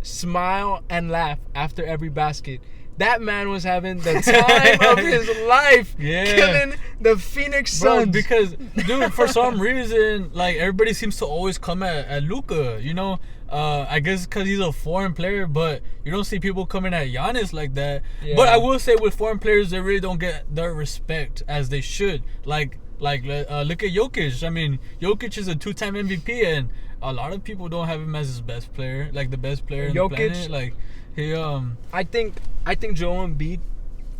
smile and laugh after every basket. That man was having the time of his life, killing the Phoenix Suns. Bro, because, dude, for some reason, like, everybody seems to always come at Luka, you know? I guess because he's a foreign player, but you don't see people coming at Giannis like that. Yeah. But I will say with foreign players, they really don't get their respect as they should. Like look at Jokic. I mean, Jokic is a 2-time MVP, and a lot of people don't have him as his best player, like the best player in the planet. Like, he I think Joel Embiid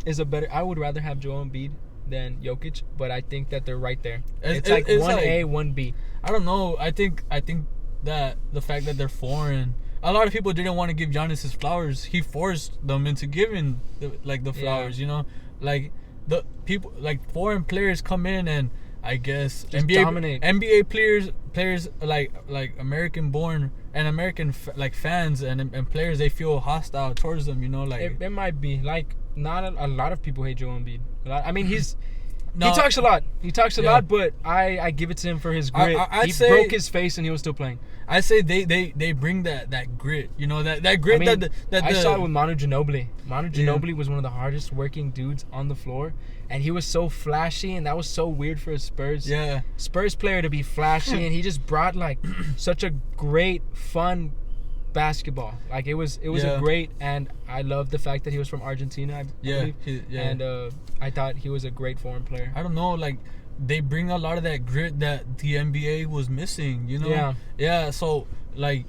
is a better. I would rather have Joel Embiid than Jokic, but I think that they're right there. It's like 1A, 1B. I don't know. I think that the fact that they're foreign, a lot of people didn't want to give Giannis his flowers. He forced them into giving the flowers. You know, like the people, like foreign players come in and I guess just dominate. NBA players like American born and American fans and players, they feel hostile towards them. You know, like it might be like not a lot of people hate Joel Embiid. I mean, he's No, he talks a lot. He talks a Yeah. lot, but I give it to him for his grit. I'd He say- broke his face and he was still playing. I say they bring that grit. You know that grit I mean, that I the, saw it with Manu Ginobili. Manu Yeah. Ginobili was one of the hardest working dudes on the floor, and he was so flashy, and that was so weird for a Spurs yeah. Spurs player to be flashy, and he just brought like such a great, fun basketball. Like it was Yeah. a great, and I love the fact that he was from Argentina. I Yeah, believe. yeah. And I thought he was a great foreign player. I don't know, like they bring a lot of that grit that the NBA was missing, you know? Yeah. Yeah, so like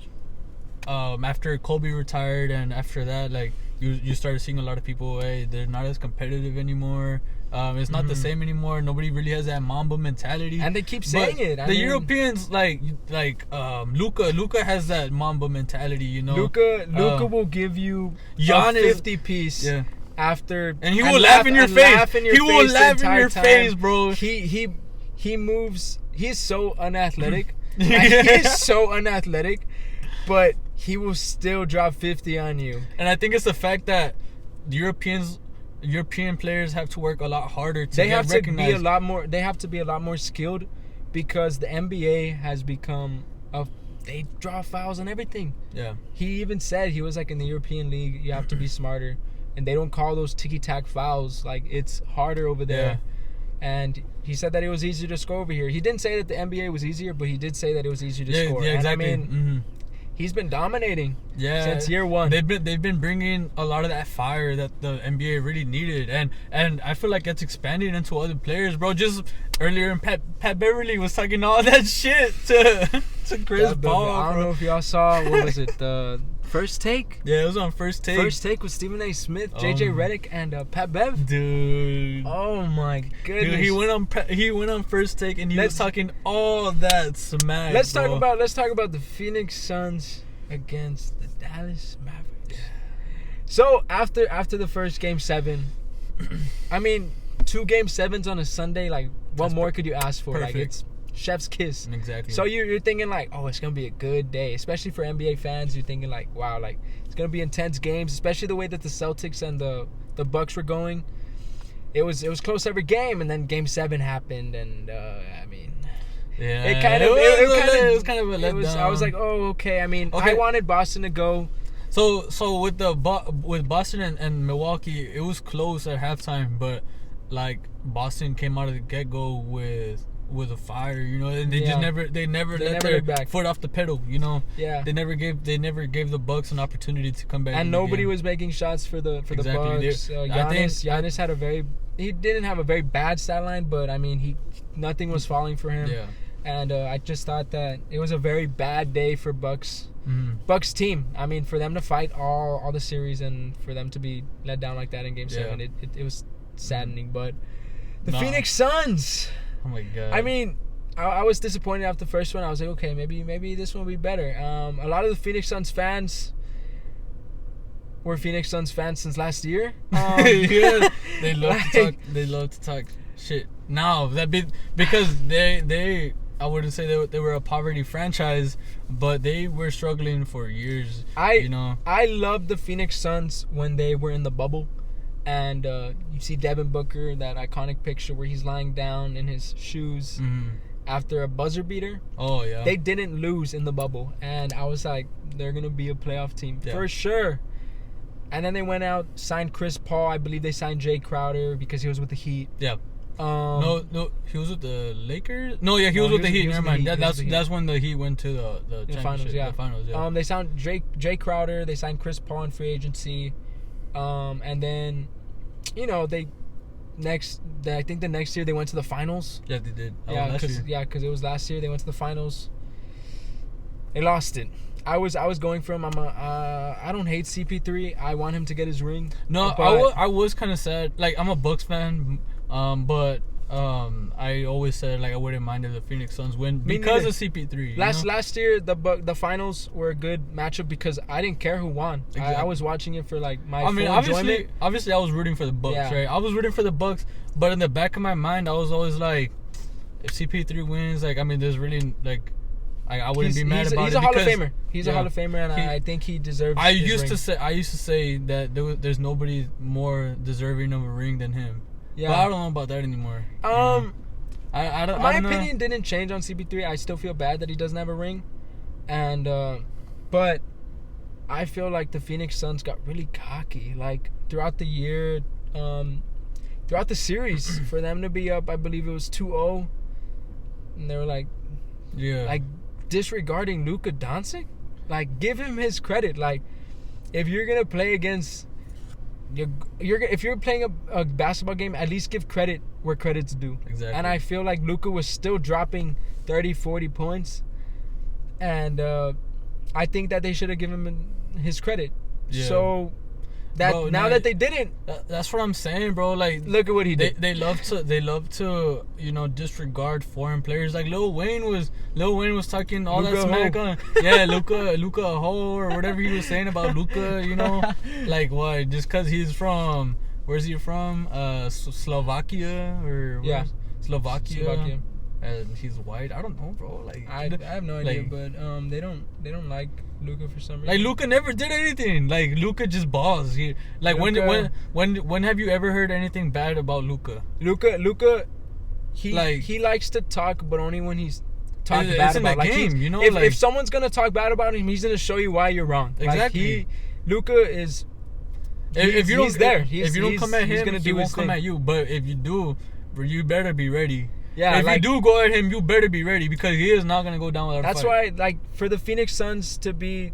after Kobe retired and after that, like you started seeing a lot of people, hey, they're not as competitive anymore. It's not the same anymore. Nobody really has that Mamba mentality. And they keep saying But it. I the mean, Europeans like Luka has that Mamba mentality, you know. Luka will give you Giannis- a 50 piece. Yeah. After And he will laugh in your face. He will the laugh in entire your time. face, bro. He moves. He's so unathletic. Yeah. He's so unathletic, but he will still drop 50 on you. And I think it's the fact that European players have to work a lot harder to They get have to recognized. be a lot more. They have to be a lot more skilled because the NBA has become they draw fouls and everything. Yeah. He even said he was like in the European League, you have to be smarter, and they don't call those ticky-tack fouls. Like it's harder over there. Yeah. And he said that it was easier to score over here. He didn't say that the NBA was easier, but he did say that it was easier to Yeah, score. yeah, exactly. And I mean, he's been dominating since year one. They've been bringing a lot of that fire that the NBA really needed, and I feel like it's expanding into other players, bro. Just earlier, Pat Beverly was talking all that shit to Chris Yeah, but Paul. I don't bro. know if y'all saw, what was it, the First Take? Yeah, it was on First Take. First Take with Stephen A. Smith, JJ Redick, and Pat Bev. Dude. Oh my goodness. Dude, he went on First Take and he was talking all that smack. Let's bro. talk about the Phoenix Suns against the Dallas Mavericks. So after the first Game 7, I mean, 2 Game 7s on a Sunday, like what That's more could you ask for? perfect. Like it's chef's kiss. Exactly. So you're thinking like, oh, it's gonna be a good day, especially for NBA fans. You're thinking like, wow, like it's gonna be intense games, especially the way that the Celtics and the Bucks were going. It was close every game, and then Game 7 happened, and I mean, yeah, it kind of it was kind of a letdown. I was like, oh, okay. I mean, Okay. I wanted Boston to go. So with with Boston and Milwaukee, it was close at halftime, but like Boston came out of the get go with a fire, you know, and they Yeah. never They let never their looked back. foot off the pedal, you know. Yeah. They never gave the Bucks an opportunity to come back. And in the nobody game. was making shots for the Exactly. Bucks. I think- Giannis had he didn't have a very bad stat line, but I mean nothing was falling for him. Yeah. And I just thought that it was a very bad day for Bucks team. I mean, for them to fight all the series and for them to be let down like that in Game 7, it was saddening. But the Nah. Phoenix Suns. Oh my god. I mean, I was disappointed after the first one. I was like, okay, maybe this one will be better. A lot of the Phoenix Suns fans were Phoenix Suns fans since last year. Yeah, they love to talk. like- They love to talk shit now. Because they I wouldn't say they were a poverty franchise, but they were struggling for years. You know. I loved the Phoenix Suns when they were in the bubble, and you see Devin Booker, that iconic picture where he's lying down in his shoes after a buzzer beater. Oh yeah. They didn't lose in the bubble, and I was like, they're gonna be a playoff team for sure. And then they went out, signed Chris Paul. I believe they signed Jay Crowder because he was with the Heat. Yeah. No, he was with the Lakers. No, yeah, he was with the Heat. Never mind. That's when the Heat went to the finals. Yeah, the finals. Yeah. They signed Jay Crowder. They signed Chris Paul in free agency. And then, you know, I think the next year they went to the finals. Yeah, they did. Because it was last year they went to the finals. They lost it. I was going for him. I don't hate CP3. I want him to get his ring. No, but I was kind of sad. Like, I'm a Bucks fan, but I always said like I wouldn't mind if the Phoenix Suns win because of CP3. Last year the finals were a good matchup because I didn't care who won. Exactly. I was watching it for like my I mean, full enjoyment. obviously, I was rooting for the Bucks, Yeah. right? I was rooting for the Bucks, but in the back of my mind, I was always like, if CP3 wins, like, I mean, there's really like, I wouldn't be mad about it. He's a Hall of Famer. He's a Hall of Famer, and He- I think he deserves. I his used ring. to say that there's nobody more deserving of a ring than him. Yeah. But I don't know about that anymore. you know? I don't. My I don't opinion didn't change on CP3. I still feel bad that he doesn't have a ring, and but I feel like the Phoenix Suns got really cocky. Like throughout the year, throughout the series, for them to be up, I believe it was 2-0, and they were like disregarding Luka Doncic. Like, give him his credit. Like, if you're gonna play against, if you're playing a basketball game, at least give credit where credit's due. Exactly. And I feel like Luka was still dropping 30, 40 points, and I think that they should have given him his credit. Yeah. So that Bro, now that they didn't, that's what I'm saying, bro. Like, look at what he did. They love to disregard foreign players. Like Lil Wayne was talking all Luka that smack Ho. on Luka a hoe or whatever he was saying about Luka. Like what? Just because he's from, where's he from? Slovakia or Yeah. Slovakia. And he's white. I don't know, bro. Like I have no idea, but they don't like Luka for some reason. Like Luka never did anything. Like Luka just balls. When have you ever heard anything bad about Luka? Luka, he likes to talk, but only when he's talking bad about. Like game, if someone's gonna talk bad about him, he's gonna show you why you're wrong. Exactly. Like Luka is. If you don't come at him, he won't come at you. But if you do, you better be ready. Yeah, if you do go at him, you better be ready because he is not gonna go down without a fight. That's why, like, for the Phoenix Suns to be,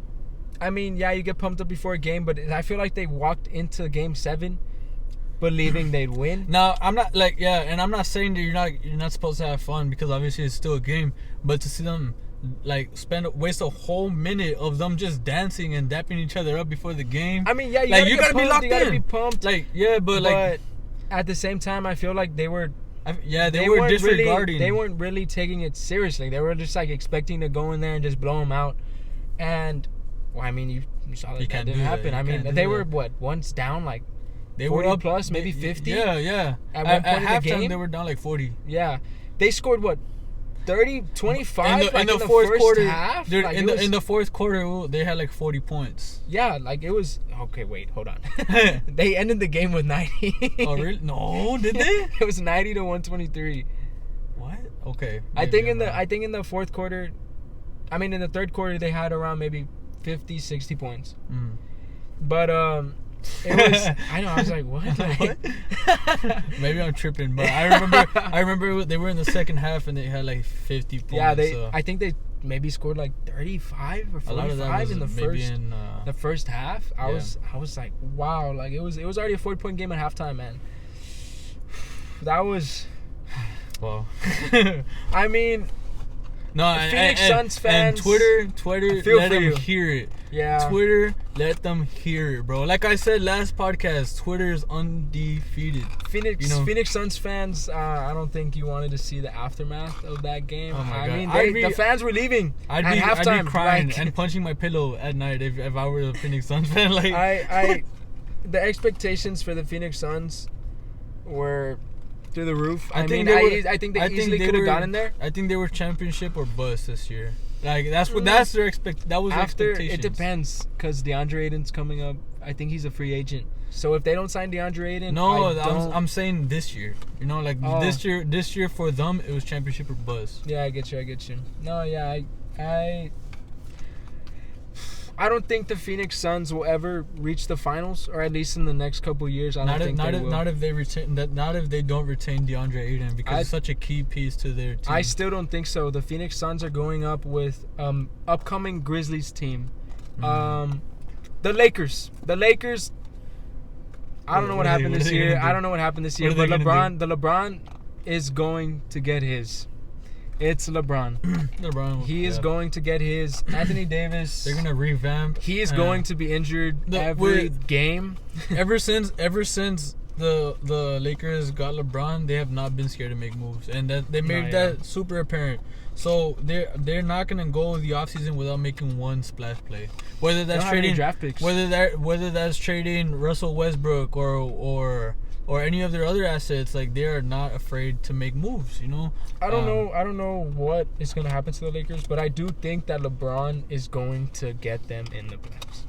I mean, yeah, you get pumped up before a game, but I feel like they walked into Game 7 believing they'd win. Now, I'm not and I'm not saying that you're not supposed to have fun because obviously it's still a game, but to see them like waste a whole minute of them just dancing and dapping each other up before the game. I mean, yeah, you gotta be locked in. You gotta be pumped. Like, yeah, but at the same time, I feel like they were. They were disregarding. They weren't really taking it seriously. They were just like expecting to go in there and just blow them out. And well, I mean, you saw that didn't happen. I mean, they were once down like they 40 were up plus, maybe 50. Yeah. At one point in the halftime, game, they were down like 40. Yeah, they scored 30, 25 in the fourth first quarter. Half. Dude, in the fourth quarter, they had like 40 points. Yeah, like it was. Okay, wait, hold on. They ended the game with 90. Oh really? No, did they? It was 90 to 123. What? Okay. I think in the fourth quarter, I mean in the third quarter they had around maybe 50, 60 points. But it was. I know. I was like, what? What? Maybe I'm tripping, but I remember they were in the second half and they had like 50 points. Yeah, I think they maybe scored like 35 or 45 in the first half. I was like, wow, like it was already a 40-point game at halftime, man. That was. Well, I mean. No, Phoenix Suns fans. And Twitter, let them hear it. Yeah. Twitter, let them hear it, bro. Like I said last podcast, Twitter is undefeated. Phoenix Suns fans, I don't think you wanted to see the aftermath of that game. Oh my God. I mean, the fans were leaving at halftime. I'd be crying and punching my pillow at night if I were a Phoenix Suns fan. Like, the expectations for the Phoenix Suns were through the roof. I think they easily could have gotten there. I think they were championship or bust this year. Like that was their expectations. It depends because DeAndre Ayton's coming up. I think he's a free agent. So if they don't sign DeAndre Ayton, I'm saying this year. This year for them it was championship or bust. Yeah, I get you. No, yeah, I don't think the Phoenix Suns will ever reach the finals, or at least in the next couple years. I don't think they will. Not if they don't retain DeAndre Ayton because it's such a key piece to their team. I still don't think so. The Phoenix Suns are going up with upcoming Grizzlies team, the Lakers. I don't know what happened this year. But LeBron is going to get his. It's LeBron. He is going to get his. Anthony Davis. They're gonna revamp. He is going to be injured every game. Ever since the Lakers got LeBron, they have not been scared to make moves, and that they made that super apparent. So they're not gonna go the offseason without making one splash play. Whether that's trading draft picks. Whether that's trading Russell Westbrook or any of their other assets, like they are not afraid to make moves. I don't know what is going to happen to the Lakers, but I do think that LeBron is going to get them in the playoffs.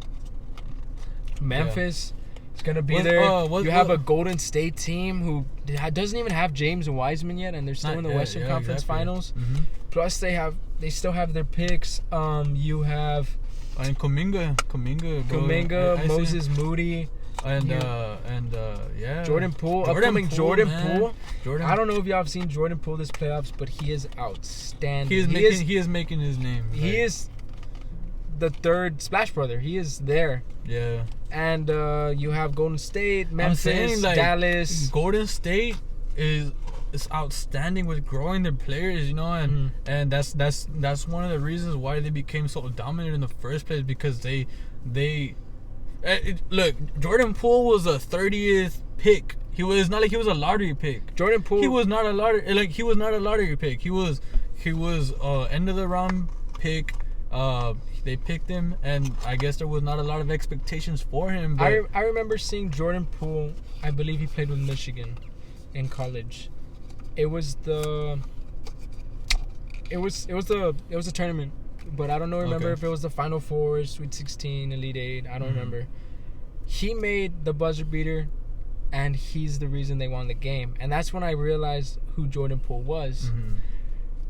Memphis It's gonna be What- there. what- You have what- a Golden State team who doesn't even have James Wiseman yet, and they're still Not in the yet, Western yeah, Conference exactly. Finals. Mhm. Plus, they still have their picks. You have And Kuminga, bro. Kuminga, I see- Moses Moody, and you- yeah, Jordan Poole, upcoming Jordan man. Poole. Jordan. I don't know if y'all have seen Jordan Poole this playoffs, but he is outstanding. He is making his name. He like, is the third Splash Brother. He is there. Yeah. And you have Golden State, Memphis, saying, like, Dallas. Golden State is outstanding with growing their players, you know, and and that's one of the reasons why they became so dominant in the first place, because they look, Jordan Poole was a 30th pick. He was not like he was a lottery pick. Jordan Poole. He was not a lottery pick. He was end of the round pick. They picked him, and I guess there was not a lot of expectations for him. But I remember seeing Jordan Poole. I believe he played with Michigan in college. It was a tournament, but I don't know. Remember Okay. if it was the Final Four, Sweet 16, Elite 8. I don't Mhm. remember. He made the buzzer beater, and he's the reason they won the game. And that's when I realized who Jordan Poole was. Mhm.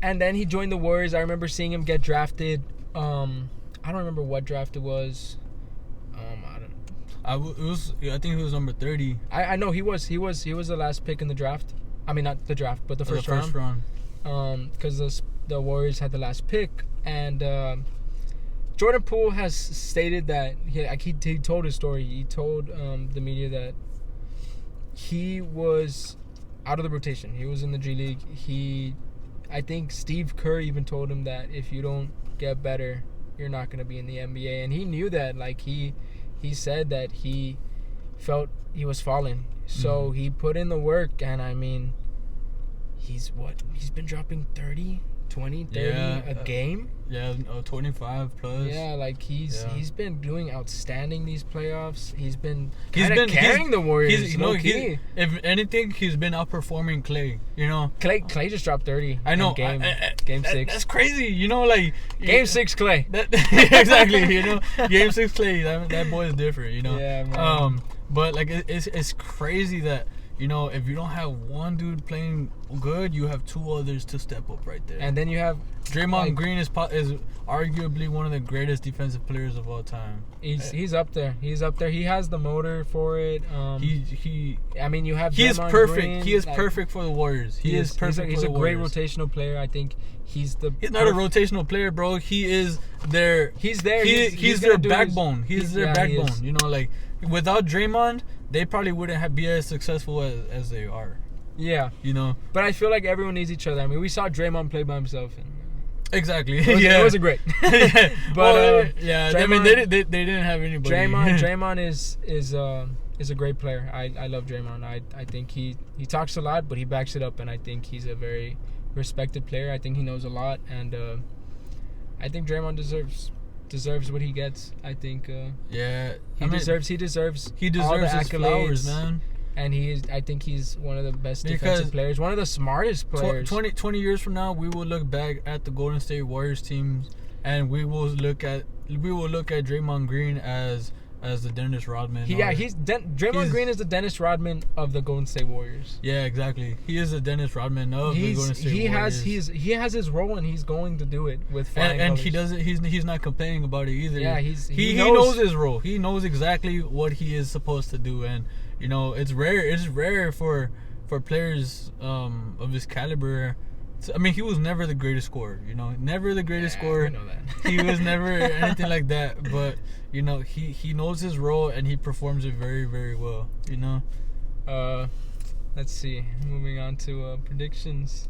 And then he joined the Warriors. I remember seeing him get drafted. I don't remember what draft it was. I think he was number 30. I know he was the last pick in the draft. I mean, not the draft, but the of the first round. Because the Warriors had the last pick, and Jordan Poole has stated that he told his story. He told the media that he was out of the rotation. He was in the G League. I think Steve Kerr even told him that if you don't get better, you're not going to be in the NBA, and he knew that. Like he said that he felt he was falling, so he put in the work, and I mean, he's been dropping 30 a game. Yeah, 25 plus. Yeah, like he's been doing outstanding these playoffs. He's been carrying the Warriors. Key. If anything, he's been outperforming Clay. You know, Clay just dropped 30. I know. In game 6. That's crazy. You know, like Game 6 Clay. Exactly. You know, Game 6 Clay. That boy is different. You know. Yeah, man. But like it's crazy that, you know, if you don't have one dude playing good, you have two others to step up right there. And then you have Draymond Green is arguably one of the greatest defensive players of all time. He's up there. He's up there. He has the motor for it. I mean, you have. He is Draymond perfect. Green, He is perfect for the Warriors. He is perfect. He's for a the great Warriors. rotational player. I think he's not a rotational player, bro. He is their. He's there. He's gonna their do backbone. He's their backbone. He is. You know, like without Draymond, they probably wouldn't be as successful as they are. Yeah. You know. But I feel like everyone needs each other. I mean, we saw Draymond play by himself. And exactly. it wasn't great. Yeah. But yeah, Draymond, I mean, they didn't have anybody. Draymond is a great player. I love Draymond. I think he talks a lot, but he backs it up, and I think he's a very respected player. I think he knows a lot, and I think Draymond deserves what he gets. I think he deserves all the his flowers, man. And I think he's one of the best defensive players, one of the smartest players. 20 years from now, we will look back at the Golden State Warriors teams, and we will look at Draymond Green as the Dennis Rodman. Draymond Green is the Dennis Rodman of the Golden State Warriors. Yeah, exactly. He is the Dennis Rodman of the Golden State Warriors. He has his role, and he's going to do it with flying and colors. he doesn't. He's not complaining about it either. Yeah, he knows his role. He knows exactly what he is supposed to do, and you know, it's rare. It's rare for players of his caliber. I mean, he was never the greatest scorer. You know, never the greatest scorer. I know that. He was never anything like that. But you know, he knows his role, and he performs it very, very well. You know. Let's see. Moving on to predictions.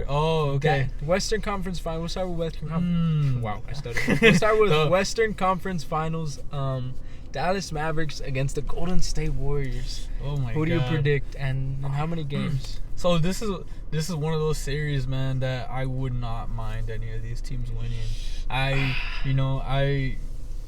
Oh, okay. Western Conference Finals. We'll start with Western Conference. Wow, I stuttered. We'll start with Western Conference Finals. Dallas Mavericks against the Golden State Warriors. Oh my God. Who do you predict, and how many games? So this is one of those series, man, that I would not mind any of these teams winning.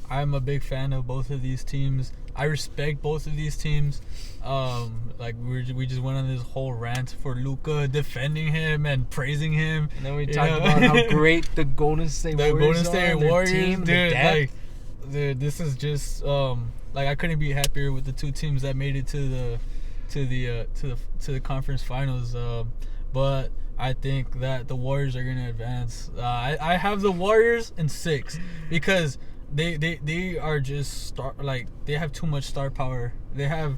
I'm a big fan of both of these teams. I respect both of these teams. Like we just went on this whole rant for Luka, defending him and praising him. And then we talked about how great the Golden State Warriors are. Team, dude. dude, this is just Like, I couldn't be happier with the two teams that made it to the conference finals. But I think that the Warriors are gonna advance. I have the Warriors in 6 because they are just they have too much star power. They have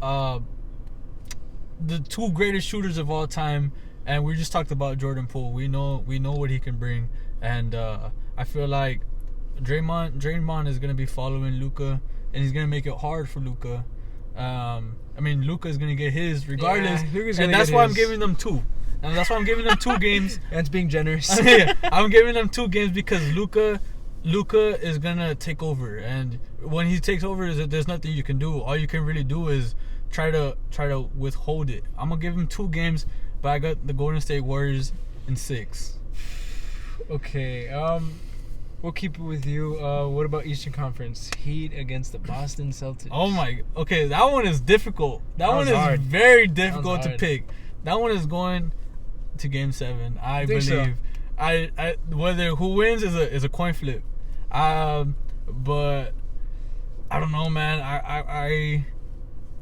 the two greatest shooters of all time, and we just talked about Jordan Poole. We know what he can bring, and I feel like Draymond is gonna be following Luka, and he's gonna make it hard for Luka. I mean, Luka is gonna get his regardless, and that's why I'm giving them 2. And that's why I'm giving them 2 games. That's being generous. I'm giving them 2 games because Luka is gonna take over, and when he takes over, there's nothing you can do. All you can really do is try to withhold it. I'm gonna give him 2 games, but I got the Golden State Warriors in 6. Okay, we'll keep it with you. What about Eastern Conference? Heat against the Boston Celtics. Oh my, okay, that one is difficult. That one is hard. very difficult to pick. That one is going to Game 7. I believe. So. I whether who wins is a coin flip. But I don't know, man.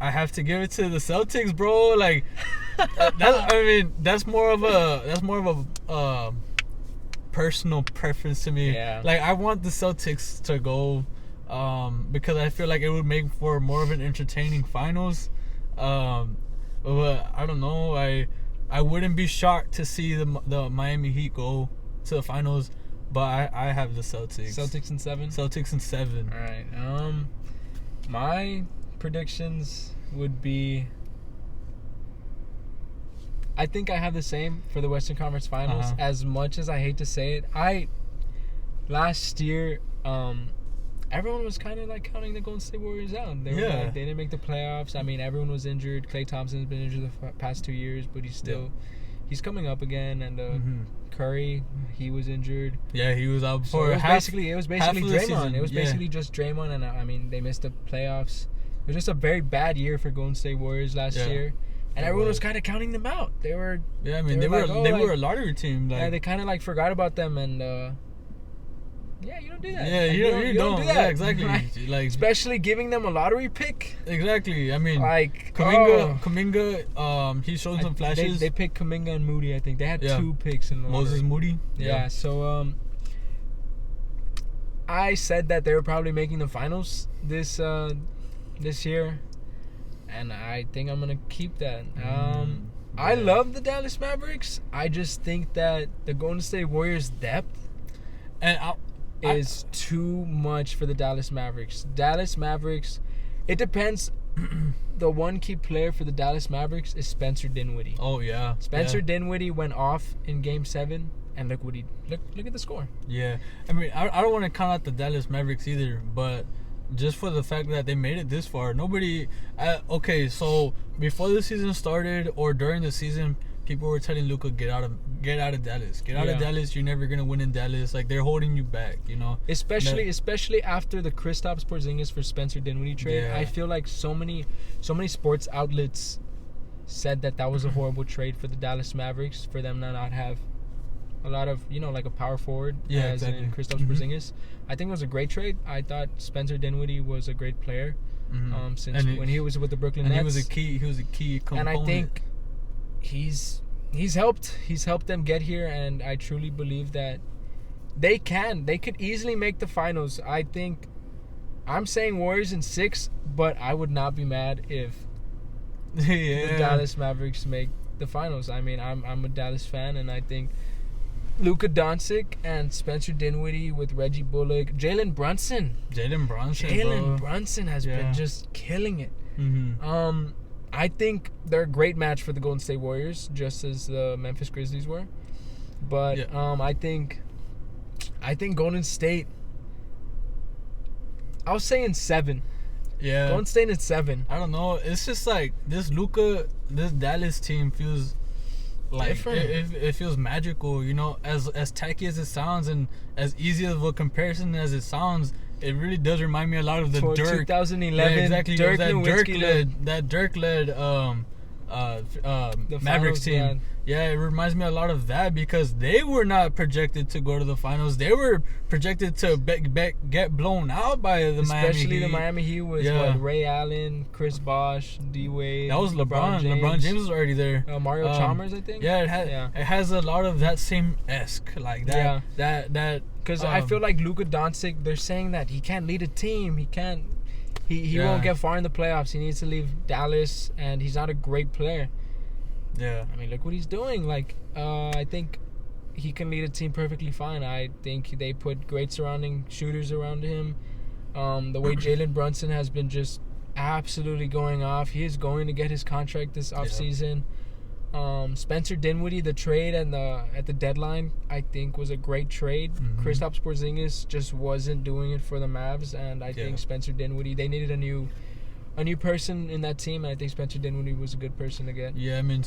I have to give it to the Celtics, bro. Like that's more of a personal preference to me. Yeah. Like, I want the Celtics to go because I feel like it would make for more of an entertaining finals. But I don't know. I wouldn't be shocked to see the Miami Heat go to the finals, but I have the Celtics. Celtics in 7? Celtics in 7. All right. My predictions would be, I think I have the same for the Western Conference Finals. Uh-huh. As much as I hate to say it, last year, everyone was kind of like counting the Golden State Warriors out. They didn't make the playoffs. I mean, everyone was injured. Klay Thompson's been injured the past 2 years, but he's coming up again. And Curry, he was injured. Yeah, he was out So for it was basically Draymond. season. It was basically just Draymond, and I mean, they missed the playoffs. It was just a very bad year for Golden State Warriors last year, and everyone was kind of counting them out. They were. Yeah, I mean, they were a lottery team. Like, yeah, they kind of like forgot about them, and yeah, you don't do that. Yeah, like, you don't do that. Yeah, exactly. Like, especially giving them a lottery pick. Exactly. I mean, like Kuminga, he showed some flashes. They picked Kuminga and Moody. I think they had 2 picks in the lottery. Moses Moody. Yeah. So I said that they were probably making the finals this year, and I think I'm gonna keep that. I love the Dallas Mavericks. I just think that the Golden State Warriors' depth is too much for the Dallas Mavericks. Dallas Mavericks, it depends. The one key player for the Dallas Mavericks is Spencer Dinwiddie. Oh yeah, Spencer Dinwiddie went off in Game 7, and look at the score. Yeah, I mean, I don't want to count out the Dallas Mavericks either, but just for the fact that they made it this far, nobody. Okay, so before the season started or during the season, people were telling Luka, get out of Dallas. Get out of Dallas. You're never gonna win in Dallas. Like, they're holding you back, you know. Especially after the Kristaps Porzingis for Spencer Dinwiddie trade. Yeah. I feel like so many sports outlets said that was a horrible trade for the Dallas Mavericks, for them to not have a lot of, like a power forward as in Kristaps Porzingis. I think it was a great trade. I thought Spencer Dinwiddie was a great player since when he was with the Brooklyn Nets. He was a key component. And I think he's helped them get here, and I truly believe that they could easily make the finals. I think I'm saying Warriors in 6, but I would not be mad if the Dallas Mavericks make the finals. I mean, I'm a Dallas fan, and I think Luka Doncic and Spencer Dinwiddie with Reggie Bullock, Jalen Brunson has been just killing it. I think they're a great match for the Golden State Warriors, just as the Memphis Grizzlies were. But I think Golden State, I was saying 7. Yeah. Golden State at 7. I don't know. It's just like this Dallas team feels like it feels magical, you know, as tacky as it sounds and as easy of a comparison as it sounds. It really does remind me a lot of the Dirk 2011. Yeah, exactly. Dirk Nowitzki Dirk led The Mavericks finals, team. Yeah, it reminds me a lot of that because they were not projected to go to the finals. They were projected to get blown out by the Miami Heat. Especially the Miami Heat was what, Ray Allen, Chris Bosh, D Wade. That was LeBron. LeBron James was already there. Mario Chalmers, I think. Yeah, it has a lot of that same esque like that. Yeah. That because I feel like Luka Doncic. They're saying that he can't lead a team. He can't. He won't get far in the playoffs. He needs to leave Dallas, and he's not a great player. Yeah. I mean, look what he's doing. Like, I think he can lead a team perfectly fine. I think they put great surrounding shooters around him. The way Jalen Brunson has been just absolutely going off. He is going to get his contract this offseason. Spencer Dinwiddie, the trade and at the deadline, I think was a great trade. Mm-hmm. Kristaps Porzingis just wasn't doing it for the Mavs, and I think Spencer Dinwiddie, they needed a new person in that team, and I think Spencer Dinwiddie was a good person to get. Yeah, I mean,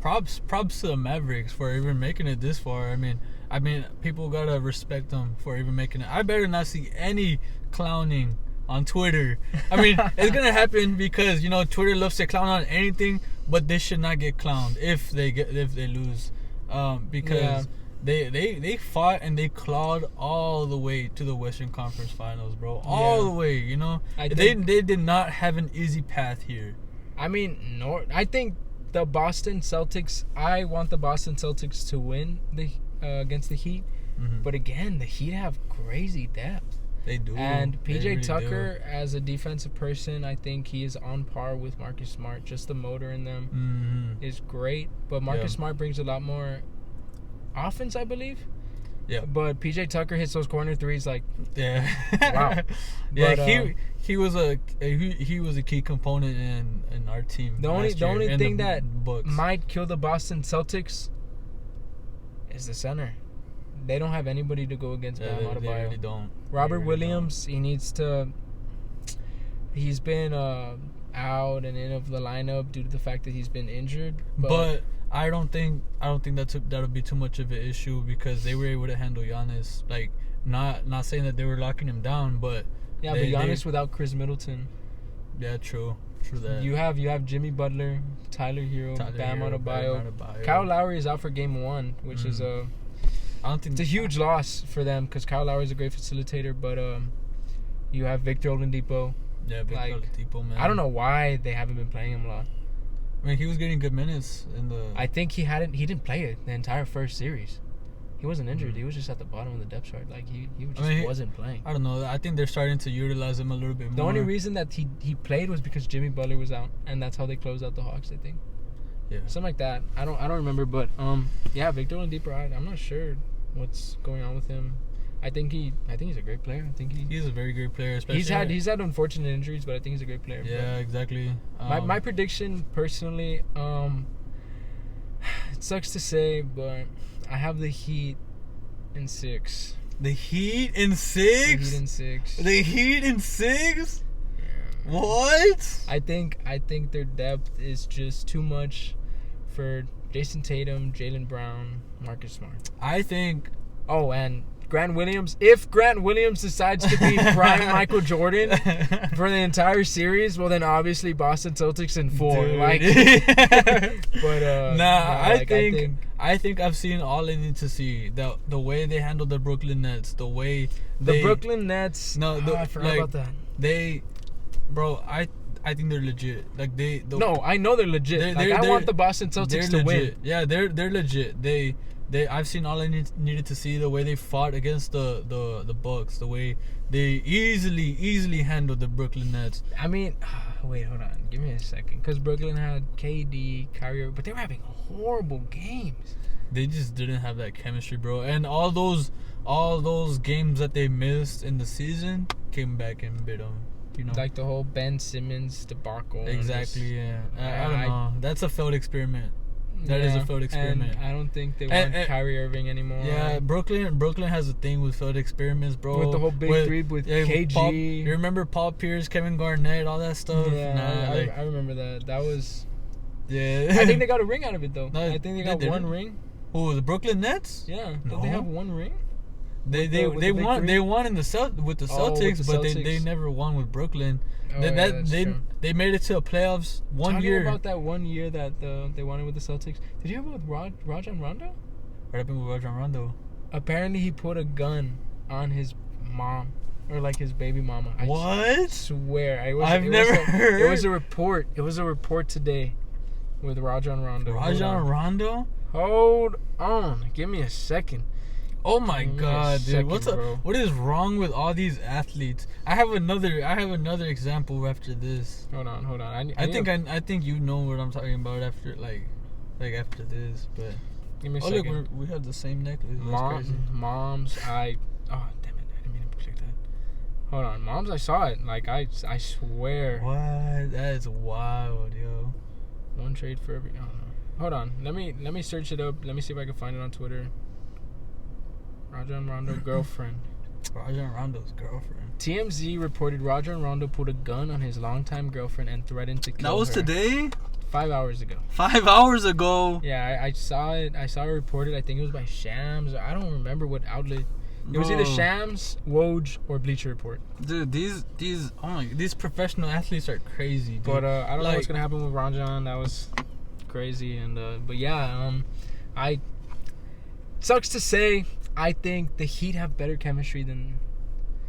props to the Mavericks for even making it this far. I mean, people gotta respect them for even making it. I better not see any clowning on Twitter. I mean, it's gonna happen because Twitter loves to clown on anything, but they should not get clowned if they lose, because they fought and they clawed all the way to the Western Conference Finals, bro. All the way, they did not have an easy path here. I mean, I think the Boston Celtics. I want the Boston Celtics to win against the Heat, but again, the Heat have crazy depth. They do. And PJ really Tucker, as a defensive person, I think he is on par with Marcus Smart. Just the motor in them is great. But Marcus Smart brings a lot more offense, I believe. Yeah. But PJ Tucker hits those corner threes like, wow. Yeah, but, he was a key component in our team. The only thing that Bucks might kill the Boston Celtics is the center. They don't have anybody to go against Bam Adebayo. They really don't. Robert Williams, he's been out and in of the lineup due to the fact that he's been injured. But I don't think that'll be too much of an issue because they were able to handle Giannis. Like, not saying that they were locking him down, but but Giannis without Chris Middleton. Yeah, true that. You have Jimmy Butler, Tyler Hero, Bam Adebayo. Kyle Lowry is out for Game 1, which is it's a huge loss for them because Kyle Lowry is a great facilitator, but you have Victor Oladipo. Yeah, Victor Oladipo, man. I don't know why they haven't been playing him a lot. I mean, he was getting good minutes in the. I think he didn't play it the entire first series. He wasn't injured. He was just at the bottom of the depth chart. Like he wasn't playing. I don't know. I think they're starting to utilize him a little bit more. The only reason that he played was because Jimmy Butler was out, and that's how they closed out the Hawks, I think. Yeah. Something like that. I don't remember, but Victor Oladipo. I'm not sure what's going on with him. I think he's a great player. I think he's a very great player. Especially he's had unfortunate injuries, but I think he's a great player. Yeah, exactly. My prediction personally, it sucks to say, but I have the Heat in 6. The Heat in 6? The Heat in 6? Yeah. What? I think their depth is just too much for Jason Tatum, Jaylen Brown, Marcus Smart. I think. Oh, and Grant Williams. If Grant Williams decides to be prime Michael Jordan for the entire series, well, then obviously Boston Celtics in 4. Dude. Like, but I think I've seen all I need to see. The way they handle the Brooklyn Nets, the way the Brooklyn Nets. I forgot about that. I think they're legit. Like No, I know they're legit. I want the Boston Celtics to win. Yeah, they're legit. I've seen all I needed to see. The way they fought against the Bucks, the way they easily handled the Brooklyn Nets. I mean, wait, hold on, give me a second, because Brooklyn had KD, Kyrie, but they were having horrible games. They just didn't have that chemistry, bro. And all those games that they missed in the season came back and bit them. Like the whole Ben Simmons debacle. Exactly. Yeah. I don't know. That's a failed experiment. That is a failed experiment. And I don't think they want Kyrie Irving anymore. Yeah, Brooklyn has a thing with failed experiments, bro. With the whole big three with KG. You remember Paul Pierce, Kevin Garnett, all that stuff? Yeah, I remember that. That was... Yeah. I think they got a ring out of it, though. No, I think they got one ring. Who, the Brooklyn Nets? Yeah. Did they have one ring? They With the big won three? they won in the with the Oh, with Celtics, the but Celtics. they never won with Brooklyn. Oh, yeah, that's true. They made it to the playoffs one Talking year. about that 1 year that they won it with the Celtics. Did you hear about Rajon Rondo? What happened with Rajon Rondo? Apparently, he put a gun on his mom or like his baby mama. I What? swear, I've never heard. It was a report. It was a report today with Rajon Rondo. Rajon Rondo? Hold on, give me a second. Oh my Give me a god, dude! second, bro. What is wrong with all these athletes? I have another example after this. Hold on. I think you know what I'm talking about after like after this, but Give me a oh look, second. we have the same necklace. That's crazy. Moms, oh damn it, I didn't mean to click that. Hold on, moms, I saw it. Like I swear. What? That is wild, yo. One trade for every. I don't know. Hold on, let me search it up. Let me see if I can find it on Twitter. Rajon Rondo girlfriend. Rajon Rondo's girlfriend. TMZ reported Rajon Rondo put a gun on his longtime girlfriend and threatened to kill her. That was today? 5 hours ago. 5 hours ago. Yeah, I saw it. I saw it reported. I think it was by Shams. I don't remember what outlet. It was either Bro. Shams, Woj, or Bleacher Report. Dude, these these professional athletes are crazy, dude. But I don't know what's Like- gonna happen with Rajon. That was crazy. And but yeah, I sucks to say. I think the Heat have better chemistry than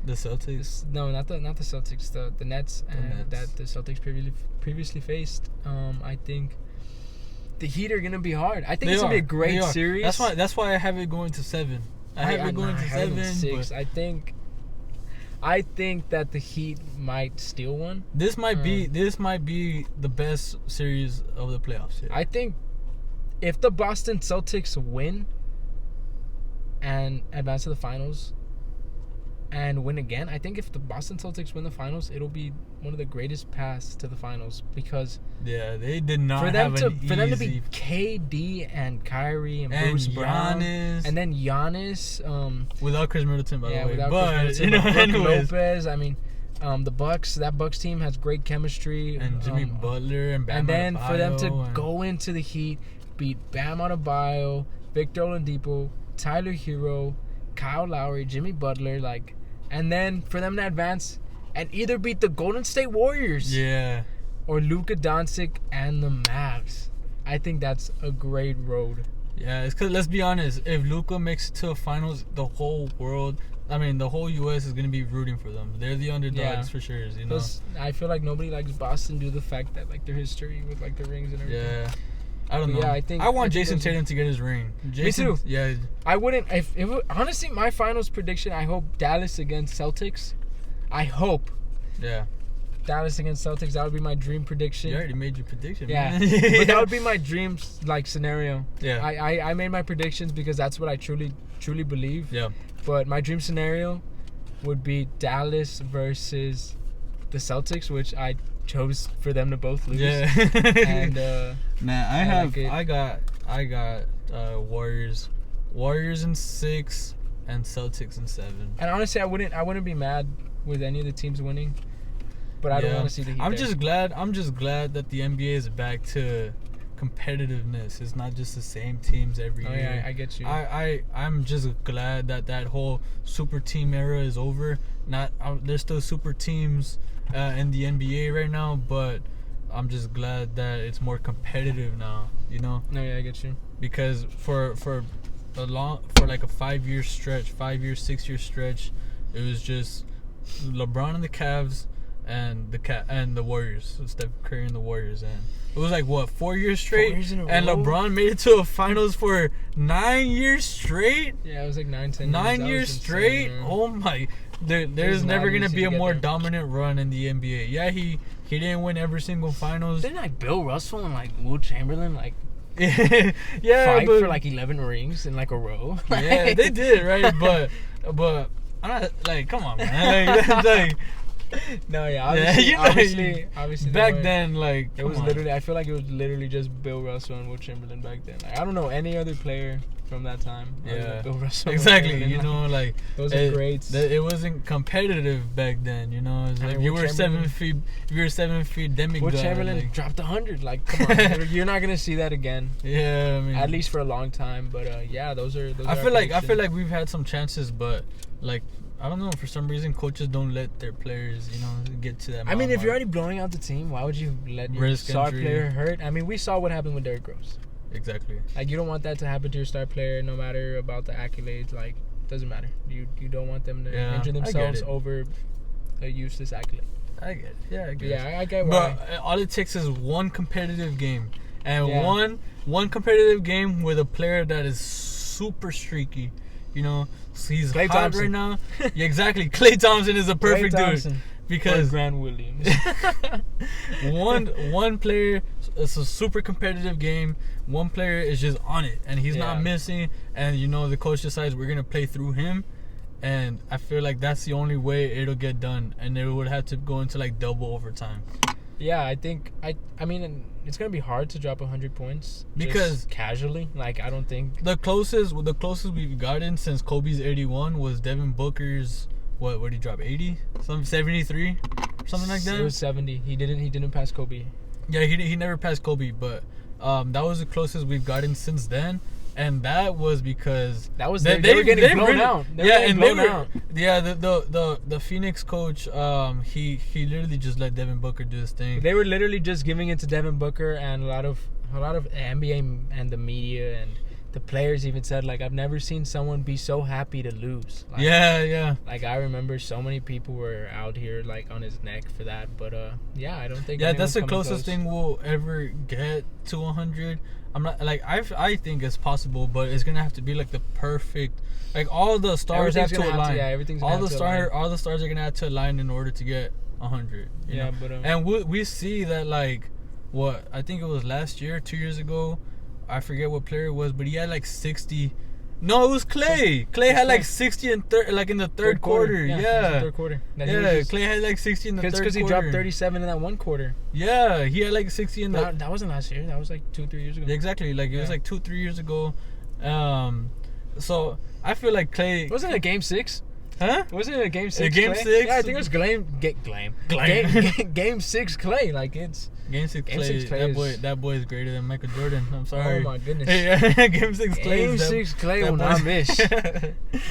The Celtics. no, not the Celtics, the Nets, Nets. that the Celtics previously faced. I think the Heat are gonna be hard. I think it's gonna be a great series. That's why I have it going to 7. I have it going to 7. 6. But I think that the Heat might steal one. this might be the best series of the playoffs. Yeah. I think if the Boston Celtics win and advance to the finals and win again, I think if the Boston Celtics win the finals, it'll be one of the greatest paths to the finals because Yeah, they did not for them have to an for them to easy- be KD and Kyrie and and Bruce Brown Giannis, and then Giannis, without Chris Middleton, by the way. without But Chris you know, Middleton, Brook anyways, Lopez. I mean, the Bucks. That Bucks team has great chemistry. and Jimmy Butler and Bam and then for them to Adebayo and- go into the Heat, beat Bam Adebayo, Victor Oladipo, Tyler Hero, Kyle Lowry, Jimmy Butler, and then for them to advance and either beat the Golden State Warriors Yeah. or Luka Doncic and the Mavs. I think that's a great road. Yeah, it's because let's be honest. If Luka makes it to a finals, the whole U.S. is gonna be rooting for them. They're the underdogs Yeah. for sure. You know. Plus, I feel like nobody likes Boston due to the fact that their history with the rings and everything. Yeah. I don't But know. yeah, I want I think Jason those- Tatum to get his ring. Jason, too. Yeah. I wouldn't if honestly my finals prediction. I hope Dallas against Celtics. I hope Yeah. Dallas against Celtics. That would be my dream prediction. You already made your prediction. Yeah, Man. but that would be my dream scenario. Yeah. I made my predictions because that's what I truly believe. Yeah. But my dream scenario would be Dallas versus the Celtics, which I chose for them to both lose. Yeah. And Man, I like I got Warriors in 6 and Celtics in 7. and honestly, I wouldn't be mad with any of the teams winning. But I don't want to see the Heat. I'm there. just glad that the NBA is back to competitiveness. It's not just the same teams every Oh year. yeah, I get you. I'm just glad that whole super team era is over. There's still super teams in the NBA right now, but I'm just glad that it's more competitive now. You know, No, yeah, I get you. because for like a 5-year stretch, 6-year stretch, it was just LeBron and the Cavs and the Warriors. So Steph Curry and the Warriors, and it was like what 4 years straight, 4 years in a and row? LeBron made it to a finals for 9 years straight. Yeah, it was like 9-10 years. 9 That years was insane, straight. man. Oh my! There's It's never not gonna easy be to a get more there. dominant run in the NBA. Yeah, he didn't win every single finals. Didn't Bill Russell and Will Chamberlain Yeah, fight but for 11 rings in a row? yeah, they did, right? But I'm not come on, man. Like, No, yeah, Yeah, obviously, obviously back no, then, it was literally. I feel like it was literally just Bill Russell and Will Chamberlain back then. I don't know any other player from that time. Yeah, Bill Russell, exactly. Chamberlain, You know, like those are greats. It wasn't competitive back then. You know, it's I like mean, you Will were Chamberlain- 7 feet. If you were 7 feet demigod. Will Chamberlain like, dropped 100. Like, come on, you're not gonna see that again. yeah, I mean, At least for a long time. But yeah, those are. I feel like we've had some chances, but like I don't know, for some reason coaches don't let their players, you know, get to that. I mean, mile if you're mark. already blowing out the team, why would you let your Risk star injury. player hurt? I mean, we saw what happened with Derrick Rose. Exactly. Like, you don't want that to happen to your star player, no matter about the accolades. Like, doesn't matter. You don't want them to Yeah, injure I get themselves it. over a useless accolade. I get it. Yeah, I get it. Yeah, I get why. But all it takes is one competitive game, and Yeah. one competitive game with a player that is super streaky. You know, so he's Klay hot Thompson. right now. Yeah, exactly. Klay Thompson is a perfect Klay dude Thompson or because Grant Williams. one player, it's a super competitive game. One player is just on it, and he's not Yeah. missing. And you know, the coach decides we're gonna play through him. And I feel like that's the only way it'll get done, and it would have to go into like double overtime. Yeah, I think I mean it's gonna be hard to drop 100 points Because- just casually. Like, I don't think. The closest we've gotten since Kobe's 81 was Devin Booker's what did he drop, 80? Some 73? Something like that? It was 70. He didn't pass Kobe. Yeah, he never passed Kobe, but that was the closest we've gotten since then. And that was because That was they were getting blown out. They were getting blown out. Yeah, the Phoenix coach, he literally just let Devin Booker do his thing. They were literally just giving it to Devin Booker, and a lot of NBA and the media and the players even said, like, I've never seen someone be so happy to lose. Like, Yeah. Like, I remember so many people were out here like on his neck for that, but yeah, I don't think. Yeah, that's the anyone's coming closest close. thing we'll ever get to 100. I'm not like I think it's possible, but it's gonna have to be like the perfect, like all the stars have Everything's to gonna have to- align. yeah, everything's gonna all have the to align. all the stars are gonna have to align in order to get 100. you Yeah, know? but And we see that, like, what I think it was last year, 2 years ago, I forget what player it was, but he had like 60. No, it was Clay. Clay had like 60 in like in the third quarter. Yeah, it was Yeah. the third quarter. That he was Yeah, just- Clay had like 60 in the third quarter. because he dropped 37 in that one quarter. Yeah, he had like 60 in the. That wasn't last year. That was like 2-3 years ago. Yeah, exactly. Like it was Yeah. like 2-3 years ago. So I feel like Clay. Wasn't it a game 6? Huh? Wasn't it a game 6? game Clay? 6? Yeah, I think it was game 6 Clay. Like, it's. Game 6 Game Clay. 6 Clay That boy is greater than Michael Jordan. I'm sorry. Oh my goodness. Hey, Game 6 Clay. Game 6 Clay will not miss.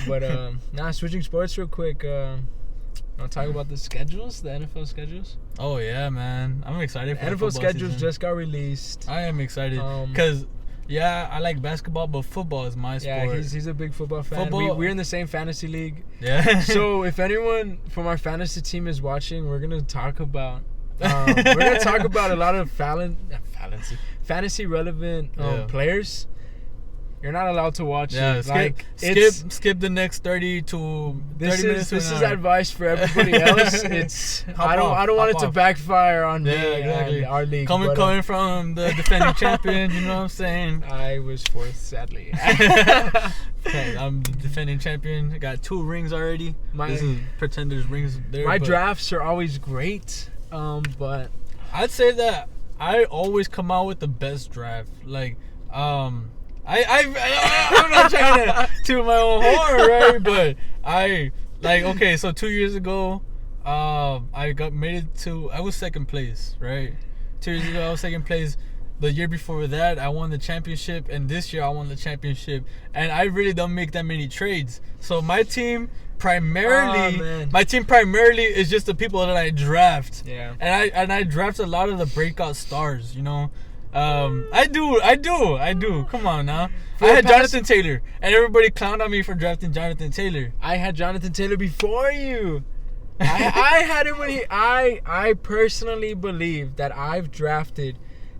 But switching sports real quick. I'll talk about the schedules, the NFL schedules. Oh yeah, man. I'm excited for the NFL football schedules season. just got released. I am excited Um, because I like basketball, but football is my sport. Yeah, he's a big football fan. Football- We're in the same fantasy league. Yeah. So if anyone from our fantasy team is watching, we're gonna talk about a lot of fantasy relevant Yeah. players. You're not allowed to watch yeah, it. skip, Like, it's- skip the next 30 to 30 This minutes. is to an hour. advice for everybody else. It's Hop I don't want it off. to backfire on me Yeah, exactly. and our league. Coming but, coming from the defending champion, you know what I'm saying? I was fourth, sadly. Okay, I'm the defending champion. I got 2 rings already. My- This is pretend there's rings there. My but drafts are always great, but I'd say that I always come out with the best draft. Like, I'm not trying to toot my own horn, right? But okay. So 2 years ago, I was second place, right? 2 years ago, I was second place. The year before that, I won the championship, and this year I won the championship. And I really don't make that many trades. So my team primarily is just the people that I draft. yeah. And I draft a lot of the breakout stars, you know. I do. Come on now. I had Jonathan Taylor, and everybody clowned on me for drafting Jonathan Taylor. I had Jonathan Taylor before you. I had him when I personally believe that I've drafted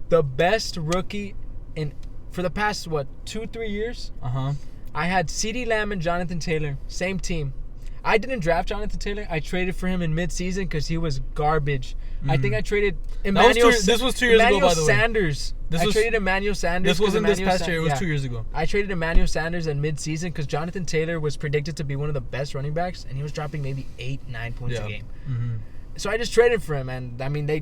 the best rookie for the past 2-3 years. I had CeeDee Lamb and Jonathan Taylor, same team. I didn't draft Jonathan Taylor. I traded for him in mid-season because he was garbage. I think I traded Emmanuel. This was 2 years ago, by the way. Sanders. I traded Emmanuel Sanders. This wasn't this past year. It was yeah. 2 years ago. I traded Emmanuel Sanders in mid-season because Jonathan Taylor was predicted to be one of the best running backs, and he was dropping maybe 8-9 points a game. Mm-hmm. So I just traded for him, and I mean they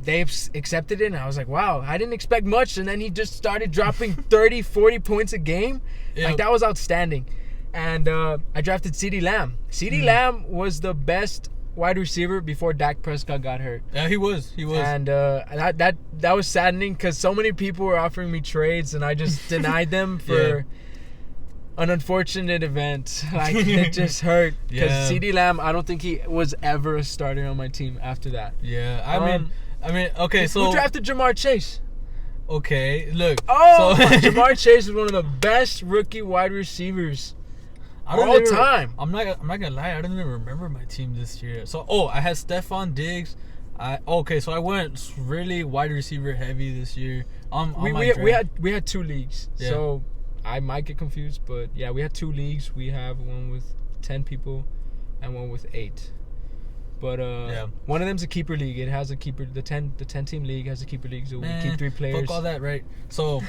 they accepted it, and I was like, wow, I didn't expect much. And then he just started dropping 30, 40 points a game. Yeah. Like, that was outstanding. And I drafted CeeDee Lamb. CeeDee Lamb was the best wide receiver before Dak Prescott got hurt. Yeah, he was. And that was saddening because so many people were offering me trades, and I just denied them for an unfortunate event. Like, it just hurt. Because CeeDee Lamb, I don't think he was ever a starter on my team after that. Yeah, I mean, okay, so who drafted Jamar Chase? Okay, look. Oh, so, Jamar Chase is one of the best rookie wide receivers all time. I'm not gonna lie, I don't even remember my team this year. So I had Stephon Diggs. So I went really wide receiver heavy this year. We had 2 leagues, Yeah. so I might get confused, but yeah, we had 2 leagues. We have one with 10 people and one with 8. But one of them's a keeper league. It has a keeper. The 10 team league has a keeper league, so we keep 3 players. Fuck all that, right? So,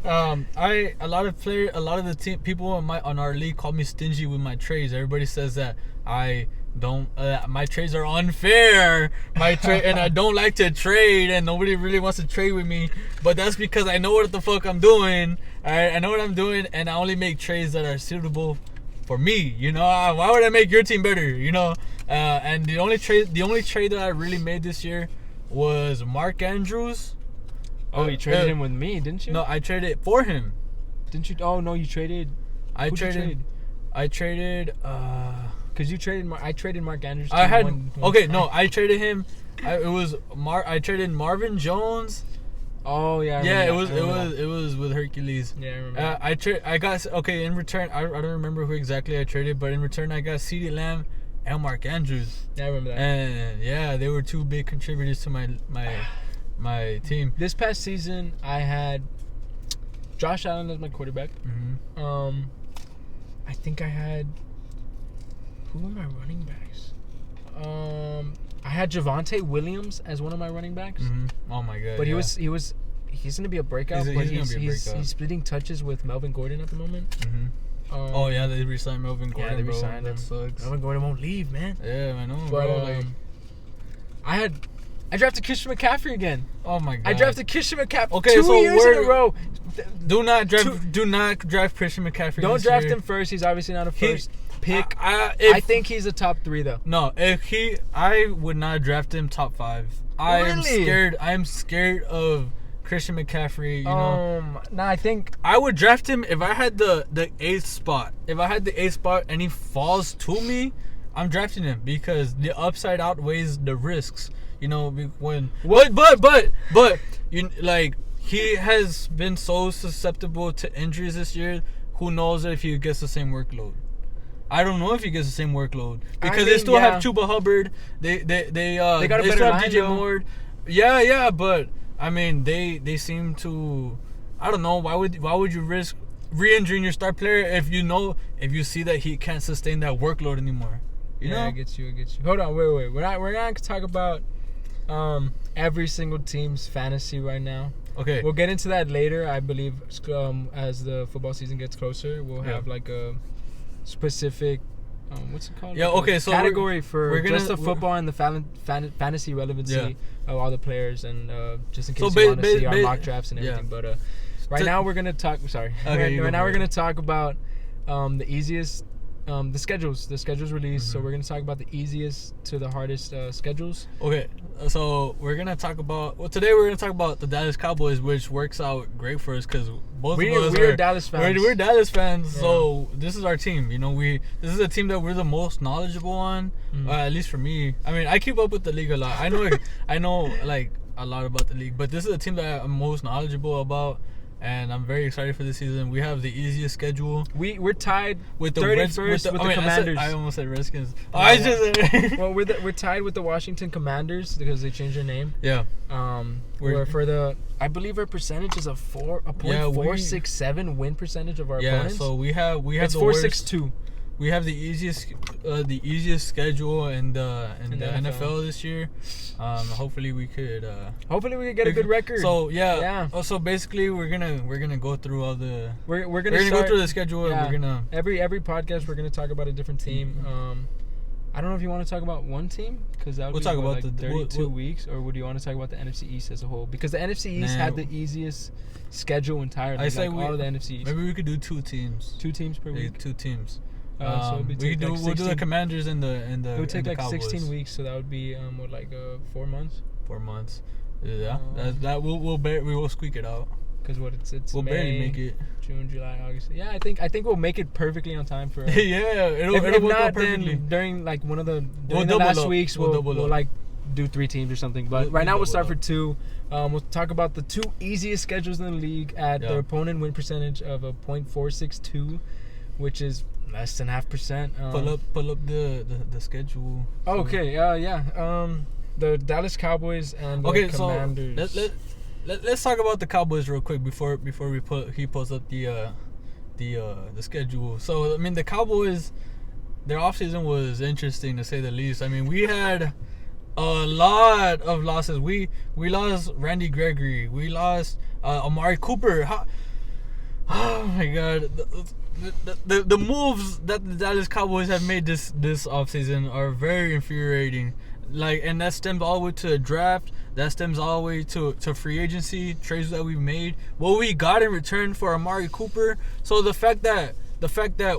a lot of the team people on our league call me stingy with my trades. Everybody says that I don't. My trades are unfair. And I don't like to trade, and nobody really wants to trade with me. But that's because I know what the fuck I'm doing. I know what I'm doing, and I only make trades that are suitable for me. You know, why would I make your team better? You know. And the only trade that I really made this year was Mark Andrews. Oh, you traded him with me, didn't you? No, I traded for him. Didn't you? Oh no, you traded. I traded. Cause you traded. I traded Mark Andrews. I traded him. I traded Marvin Jones. Oh yeah. It was with Hercules. Yeah, I remember. In return, I don't remember who exactly I traded, but in return I got CeeDee Lamb and Mark Andrews. Yeah, I remember that. And they were 2 big contributors to my team. This past season, I had Josh Allen as my quarterback. Mm-hmm. I think I had, who were my running backs? I had Javonte Williams as one of my running backs. Mm-hmm. Oh my god! But he's gonna be a breakout. He's splitting touches with Melvin Gordon at the moment. Mm-hmm. They re-signed Melvin Gordon. Yeah, they re-signed him. That sucks. Melvin Gordon won't leave, man. Yeah, I know. But bro, I drafted Christian McCaffrey again. Oh my god! I drafted Christian McCaffrey 2 years in a row. Do not draft Christian McCaffrey. Don't draft him first. He's obviously not a first pick. I think he's a top 3 though. No, I would not draft him top 5. I am scared of Christian McCaffrey. You know. No, I think I would draft him if I had the 8th spot. If I had the 8th spot and he falls to me, I'm drafting him because the upside outweighs the risks. You know, but he has been so susceptible to injuries this year. Who knows if he gets the same workload? I don't know if he gets the same workload because they still have Chuba Hubbard. They still have DJ Moore. Yeah, but I mean they seem to. I don't know why would you risk re-injuring your star player if you see that he can't sustain that workload anymore? You know? I get you. Hold on, wait. We're not gonna talk about every single team's fantasy right now. Okay. We'll get into that later. I believe as the football season gets closer, we'll have like a specific what's it called? Yeah. Okay. So category for just the football and the fantasy relevancy of all the players, and just in case you want to see our mock drafts and everything. Yeah. But right now we're gonna talk. Sorry. Okay. Right now we're gonna talk about the easiest. The schedules released, so we're going to talk about the easiest to the hardest schedules. Okay, so we're going to talk about, today we're going to talk about the Dallas Cowboys, which works out great for us because both of us are Dallas fans. We're Dallas fans, so this is our team. You know, this is a team that we're the most knowledgeable on, at least for me. I mean, I keep up with the league a lot. I know like a lot about the league, but this is a team that I'm most knowledgeable about. And I'm very excited for this season. We have the easiest schedule. We're tied with the 31st with the Commanders. I almost said Redskins. Well, we're tied with the Washington Commanders because they changed their name. Yeah. We're for the, I believe our percentage is a 4.467 win percentage of our opponents. Yeah. So we have it's 4.62. We have the easiest schedule in the NFL this year. Hopefully we could get a good record. So yeah. So basically we're gonna go through all the we're gonna go through the schedule. Yeah. And we're gonna every podcast we're gonna talk about a different team. I don't know if you want to talk about one team because that would We'll be talk about like the- 32 we'll- weeks, or would you want to talk about the NFC East as a whole? Because the NFC East Nah. had the easiest schedule entirely. I say like we- all of the NFC East. Maybe we could do 2 teams. 2 teams per Yeah, week. 2 teams. So it'd be we take, like, we'll do the 16 Commanders and the It would take and the like Cowboys. 16 weeks, so that would be 4 months. 4 months. Yeah, Um, that we will squeak it out. Because it's We'll May, barely make it. June, July, August. Yeah, I think we'll make it perfectly on time for. Yeah, it'll if work out not, perfectly. then during like one of the We'll during the double last up. weeks We'll we'll double up. like do 3 teams or something. But We'll right now we'll double start for up. 2. We'll talk about the 2 easiest schedules in the league at Yeah. their opponent win percentage of a .462, which is less than 0.5%. Pull up the schedule. Okay. Yeah. The Dallas Cowboys and the Commanders. So let's talk about the Cowboys real quick before he pulls up the schedule. So I mean the Cowboys, their offseason was interesting to say the least. I mean we had a lot of losses. We lost Randy Gregory. We lost Amari Cooper. Oh my God. The moves that the Dallas Cowboys have made this offseason are very infuriating. Like, and that stems all the way to the draft. That stems all the way to free agency trades that we made. What we got in return for Amari Cooper. So the fact that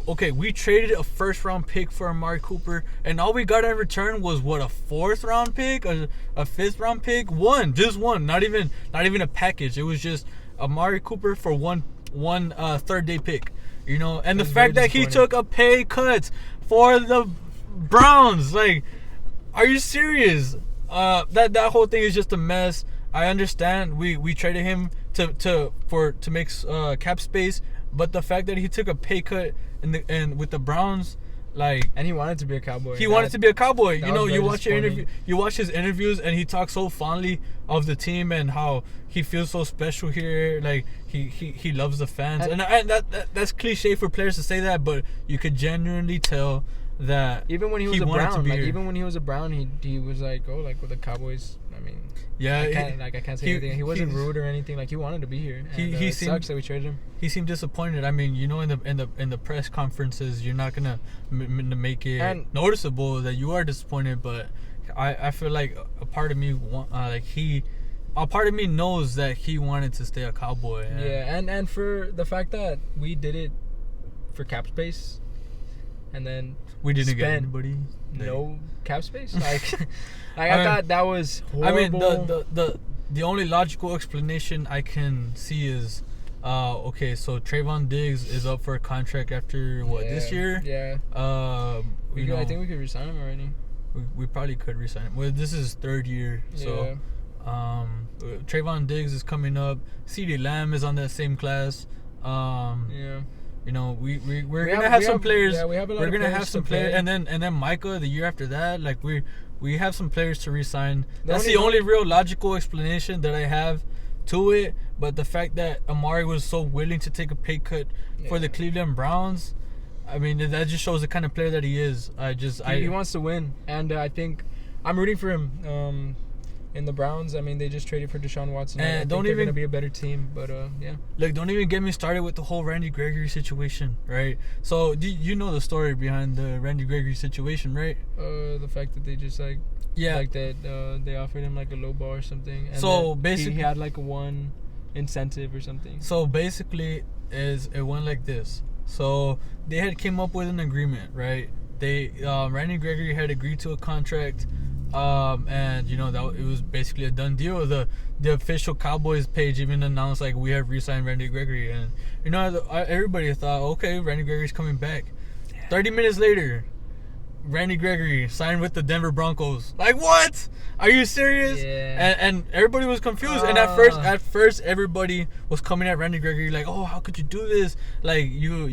okay, we traded a 1st round pick for Amari Cooper, and all we got in return was what, a 4th round pick, a 5th round pick, just one, not even a package. It was just Amari Cooper for one 3rd day pick. You know, and the fact that he took a pay cut for the Browns, like, are you serious? That whole thing is just a mess. I understand we traded him to make cap space, but the fact that he took a pay cut and with the Browns, like, and he wanted to be a Cowboy. He wanted to be a Cowboy. That You know, was you very watch your disappointing. you watch his interviews, and he talks so fondly of the team and how he feels so special here. Like he loves the fans, and that's cliche for players to say that, but you could genuinely tell that Even when he was a wanted to Brown, be like here. even when he was a Brown, he was like, oh, like with the Cowboys. I mean, Yeah, I can't say anything. He wasn't rude or anything. Like he wanted to be here. And, he it seemed- sucks that we traded him. He seemed disappointed. I mean, you know, in the press conferences, you're not gonna make it And- noticeable that you are disappointed. But I feel like a part of me a part of me knows that he wanted to stay a Cowboy. Yeah, and for the fact that we did it for cap space, and then we didn't get spent anybody. no cap space. Like, I I mean- thought that was horrible. I mean, the only logical explanation I can see is, okay, so Trayvon Diggs is up for a contract after this year. Yeah. I think we could resign him already. we probably could resign him. Well, this is his 3rd year, so Trayvon Diggs is coming up. CeeDee Lamb is on that same class. Yeah. You know, we're We gonna have- have we some have- players. yeah, we have a lot we're of gonna have players some to players, play. and then Micah the year after that. Like we have some players to resign. That's only- the only real logical explanation that I have to it. But the fact that Amari was so willing to take a pay cut for the Yeah. Cleveland Browns, I mean, that just shows the kind of player that he is. He wants to win, and I think I'm rooting for him. In the Browns, I mean, they just traded for Deshaun Watson. And I think don't they're even- gonna be a better team, but yeah. Look, don't even get me started with the whole Randy Gregory situation, right? So, you know the story behind the Randy Gregory situation, right? The fact that they just like that they offered him like a low bar or something. And So, then basically- he had like one incentive or something. So basically, it went like this. So they had came up with an agreement, right? Randy Gregory had agreed to a contract, and you know that it was basically a done deal. The official Cowboys page even announced like we have re-signed Randy Gregory, and you know everybody thought, okay, Randy Gregory's coming back. 30 minutes later, Randy Gregory signed with the Denver Broncos. Like, what? Are you serious? Yeah. And everybody was confused. And at first, everybody was coming at Randy Gregory like, "Oh, how could you do this? Like, you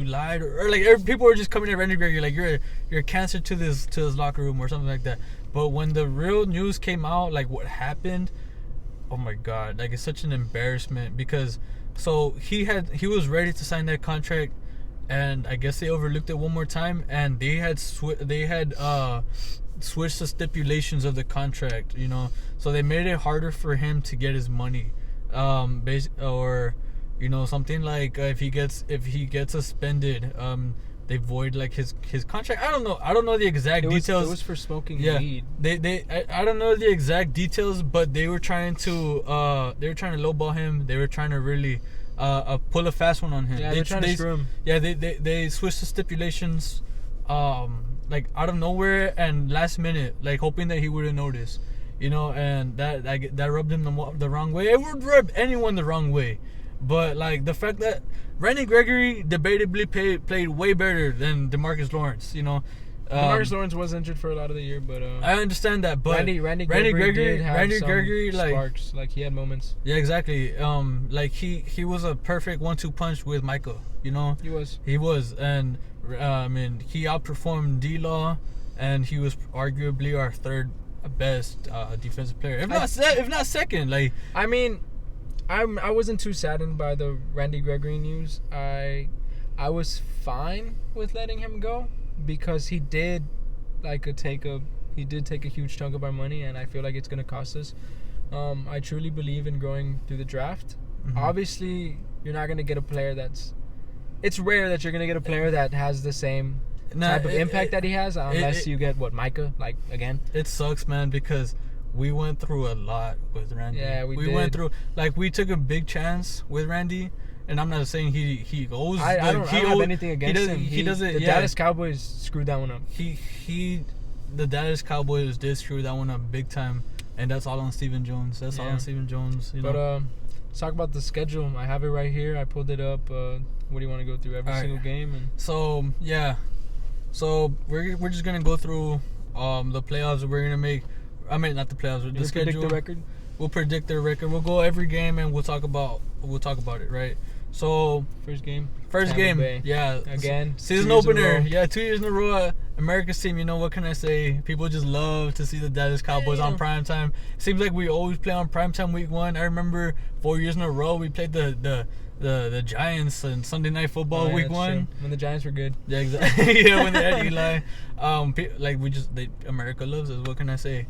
lied," or like people were just coming at Randy Gregory like you're a cancer to his locker room or something like that. But when the real news came out, like what happened, oh my God, like it's such an embarrassment because so he was ready to sign that contract. And I guess they overlooked it one more time, and they had switched the stipulations of the contract, you know. So they made it harder for him to get his money, or you know something like if he gets suspended, they void like his contract. I don't know the exact details. It was for smoking Yeah, weed. I don't know the exact details, but they were trying to lowball him. They were trying to really pull a fast one on him. Yeah, they're trying to screw him. Yeah, they switched the stipulations like out of nowhere and last minute, like hoping that he wouldn't notice, you know, and that rubbed him the wrong way. It would rub anyone the wrong way, but like the fact that Randy Gregory debatably played way better than DeMarcus Lawrence, you know. DeMarcus Lawrence was injured for a lot of the year, but I understand that, but Randy Gregory did have some like sparks, like he had moments. Yeah, exactly. Like he was a perfect 1-2 punch with Micah, you know. He was, and I mean, he outperformed D-Law, and he was arguably our third best defensive player, if not second. Like, I mean, I wasn't too saddened by the Randy Gregory news. I was fine with letting him go because he did take a huge chunk of our money, and I feel like it's gonna cost us. I truly believe in growing through the draft. Mm-hmm. Obviously, you're not gonna get a player it's rare that you're gonna get a player that has the same type of impact that he has, unless you get Micah, like, again. It sucks, man, because we went through a lot with Randy. Yeah, we went through, like, we took a big chance with Randy, and I'm not saying he owes. I don't have anything against him. He doesn't. The Dallas Cowboys screwed that one up. The Dallas Cowboys did screw that one up big time, and that's all on Stephen Jones. All on Stephen Jones. You know. But let's talk about the schedule. I have it right here. I pulled it up. What do you want to go through every single game? And so yeah, so we're just gonna go through the playoffs. We're gonna make. I mean, not the playoffs. The schedule. Predict the record. We'll predict the record. We'll go every game and we'll talk about it, right? So first game. Bay. Yeah. Again. Season opener. Yeah, 2 years in a row. America's team. You know, what can I say? People just love to see the Dallas Cowboys on primetime. Seems like we always play on primetime week 1. I remember 4 years in a row we played the Giants in Sunday Night Football week 1. True. When the Giants were good. Yeah, exactly. Yeah, when they had Eli. America loves us. What can I say?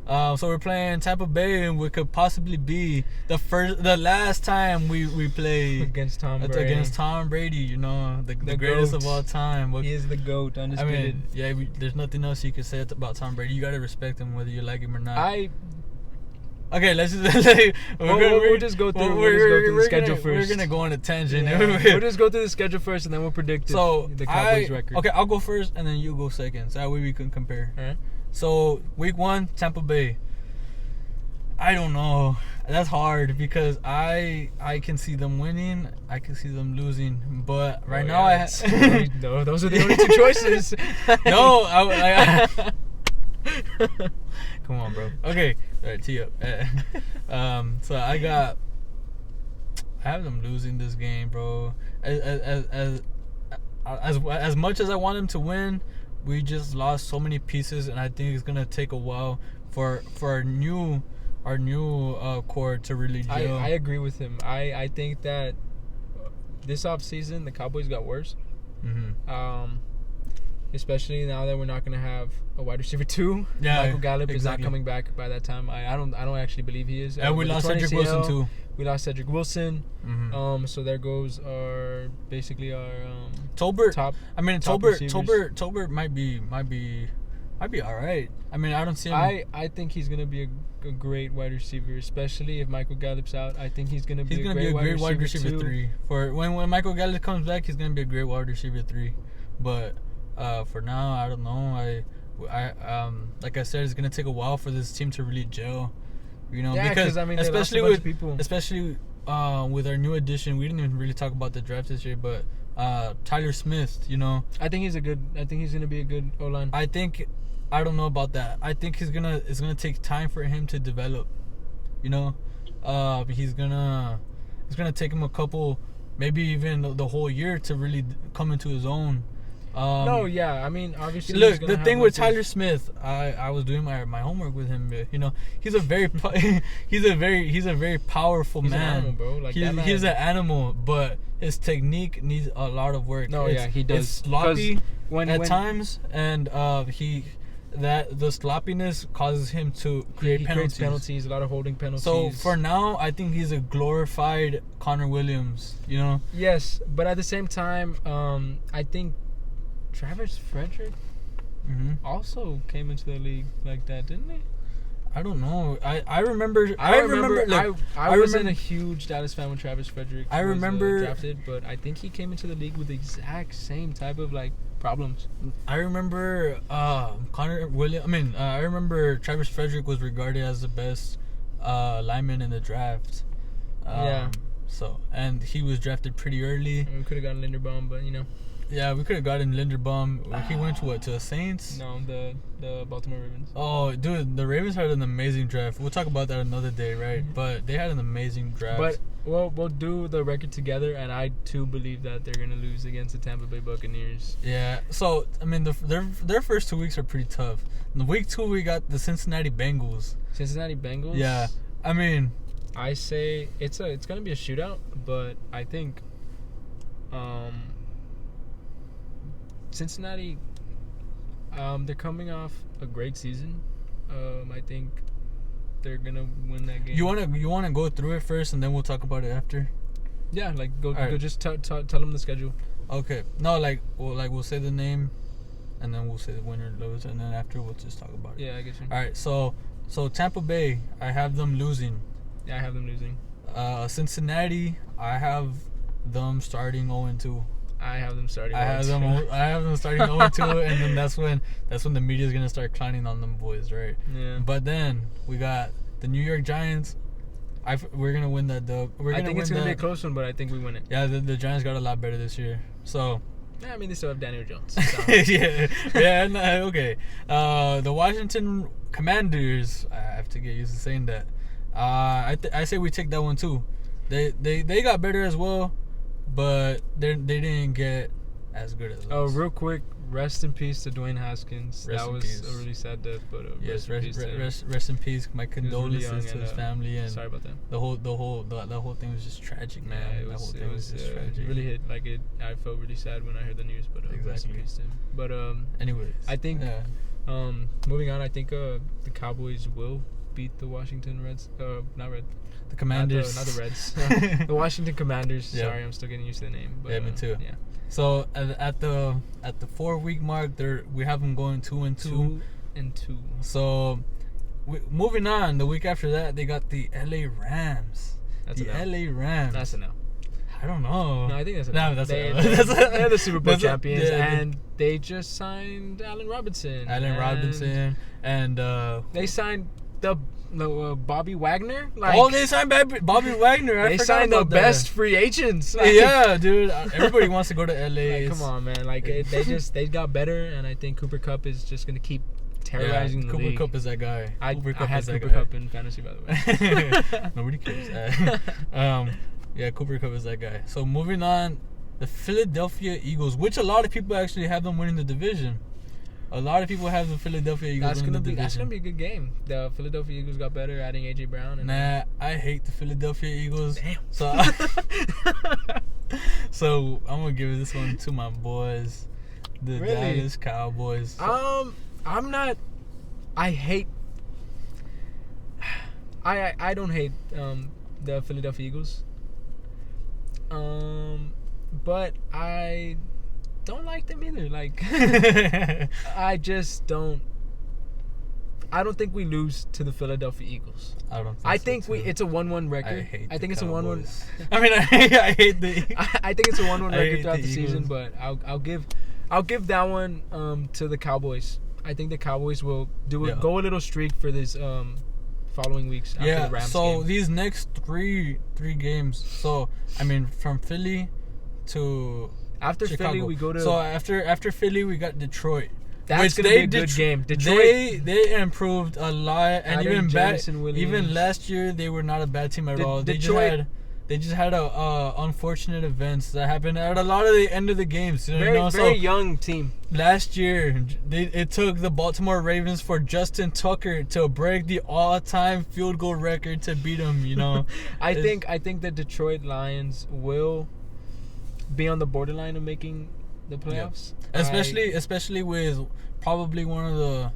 So we're playing Tampa Bay, and we could possibly be the last time we play against Tom Brady. You know, the greatest of all time. He is the GOAT, undisputed. I mean, there's nothing else you can say about Tom Brady. You gotta respect him whether you like him or not. Okay, let's just we'll just go through the schedule first. We're gonna go on a tangent. Yeah. We'll just go through the schedule first, and then we'll predict the Cowboys record. Okay, I'll go first, and then you go second. So that way we can compare. All right. So week 1, Tampa Bay. I don't know. That's hard because I can see them winning. I can see them losing. But right now no, those are the only 2 choices. No, come on, bro. Okay, all right, tee up. So I have them losing this game, bro. As much as I want them to win, we just lost so many pieces, and I think it's gonna take a while for our new core to really gel. I agree with him. I think that this offseason the Cowboys got worse. Mm-hmm. Especially now that we're not going to have a wide receiver 2. Yeah, Michael Gallup is not coming back by that time. I don't actually believe he is. And we lost Cedric Wilson too. We lost Cedric Wilson. Mm-hmm. So there goes our Tolbert. Top. I mean, Tolbert might be all right. I mean, I don't see him. I think he's gonna be a great wide receiver, especially if Michael Gallup's out. I think he's gonna be a great wide receiver 3. For when Michael Gallup comes back, he's gonna be a great wide receiver 3. But for now, I don't know. I like I said, it's gonna take a while for this team to really gel. You know, because I mean, especially with people. Especially with our new addition, we didn't even really talk about the draft this year, but Tyler Smith, you know, I think he's gonna be a good O-line. I don't know about that. I think it's gonna take time for him to develop. You know, it's gonna take him a couple, maybe even the whole year to really come into his own. I mean, obviously. Look, the thing with Tyler Smith, I was doing my homework with him. You know, he's a very he's a very powerful man. An animal, bro. Like he's an animal, but his technique needs a lot of work. He does. It's sloppy at times, and that the sloppiness causes him to create He penalties. creates penalties, a lot of holding penalties. So for now, I think he's a glorified Connor Williams. You know. yes, but at the same time, I think Travis Frederick Mm-hmm. also came into the league like that, didn't he? I don't know. I remember. Look, I I wasn't remember- a huge Dallas fan when Travis Frederick I was remember- drafted, but I think he came into the league with the exact same type of like problems. I remember Connor Williams. I remember Travis Frederick was regarded as the best lineman in the draft. Yeah. So and he was drafted pretty early. I mean, we could have gotten Linderbaum, but you know, Yeah, we could have gotten Linderbaum. He went to what? To the Saints? no, the Baltimore Ravens. Oh, dude, the Ravens had an amazing draft. We'll talk about that another day, right? But they had an amazing draft. But we'll do the record together, and I too believe that they're gonna lose against the Tampa Bay Buccaneers. yeah, so I mean, their first 2 weeks are pretty tough. In week 2, we got the Cincinnati Bengals. Cincinnati Bengals. Yeah, I mean, I say it's gonna be a shootout, but I think Cincinnati, they're coming off a great season. I think they're gonna win that game. you wanna go through it first, and then we'll talk about it after. Yeah, like go Alright. just tell them the schedule. Okay. No, we'll say the name, and then we'll say the winner lose, and then after we'll just talk about it. Yeah, I get you. All right. So Tampa Bay, I have them losing. Yeah, I have them losing. Cincinnati, I have them starting 0-2. I have them starting. I have them starting 0-2, and then that's when the media is gonna start clowning on them boys, right? Yeah. But then we got the New York Giants. We're gonna win that dub. I think it's gonna be a close one, but I think we win it. Yeah, the Giants got a lot better this year. So Yeah, I mean they still have Daniel Jones. yeah, no, okay. The Washington Commanders. I have to get used to saying that. I say we take that one too. They got better as well, but they didn't get as good as us. Oh, real quick, rest in peace to Dwayne Haskins. Rest That in was peace. a really sad death, but yes, rest in peace to him. rest in peace. My He was really condolences young to and, his family, and Sorry about that. the whole thing was just tragic, man. Yeah, That whole thing was just it tragic. really hit. Like it, I felt really sad when I heard the news, but rest in Exactly. peace to him. But Anyways, I think yeah. moving on, I think the Cowboys will beat the Washington Reds. Not Red. The Commanders. Not the Reds. The Washington Commanders. Yeah. Sorry, I'm still getting used to the name. But, Yeah, me too. Yeah. So at the 4-week mark, we have them going 2-2. 2-2. So moving on, the week after that, they got the LA Rams. That's the a no. LA Rams. That's a no. I don't know. No, I think that's a No, no. that's a they, no. they're the Super Bowl That's a- champions, yeah, and they just signed Allen Robinson. Allen and Robinson and They signed the Bobby Wagner. they signed Bobby Wagner. I They forgot signed the about that. best free agents. Like, Yeah, dude. Everybody wants to go to LA. like, come on, man. Like they got better, and I think Cooper Kupp is just gonna keep terrorizing the Cooper league. Kupp is that guy. I Cooper had is that Cooper guy. Kupp in fantasy, by the way. Nobody cares. Yeah, Cooper Kupp is that guy. So moving on, the Philadelphia Eagles, which a lot of people actually have them winning the division. A lot of people have the Philadelphia Eagles winning the division. That's gonna be a good game. The Philadelphia Eagles got better, adding AJ Brown. And Nah, I hate the Philadelphia Eagles. Damn. So, so I'm gonna give this one to my boys, the Really? Dallas Cowboys. I'm not. I hate. I don't hate the Philadelphia Eagles. But I don't like them either. Like I just don't. I don't think we lose to the Philadelphia Eagles. I Think so, too. it's a 1-1 record. I hate. I think the it's a 1-1. Cowboys. I mean, I hate the. I think it's a 1-1 I record hate throughout the the season, Eagles. but I'll give that one to the Cowboys. I think the Cowboys will go a little streak for this following weeks after Yeah. the Rams So game. these next three games. So I mean, from Philly to After Chicago. Philly, we go to. So after Philly, we got Detroit. that's which gonna be a good game. Detroit. They improved a lot, and Adding even Jameson Williams. even last year they were not a bad team at all. Detroit- They just had unfortunate events that happened at a lot of the end of the games. You know? very So young team. last year, it took the Baltimore Ravens for Justin Tucker to break the all-time field goal record to beat him. You know, I think the Detroit Lions will be on the borderline of making the playoffs. especially with probably one of the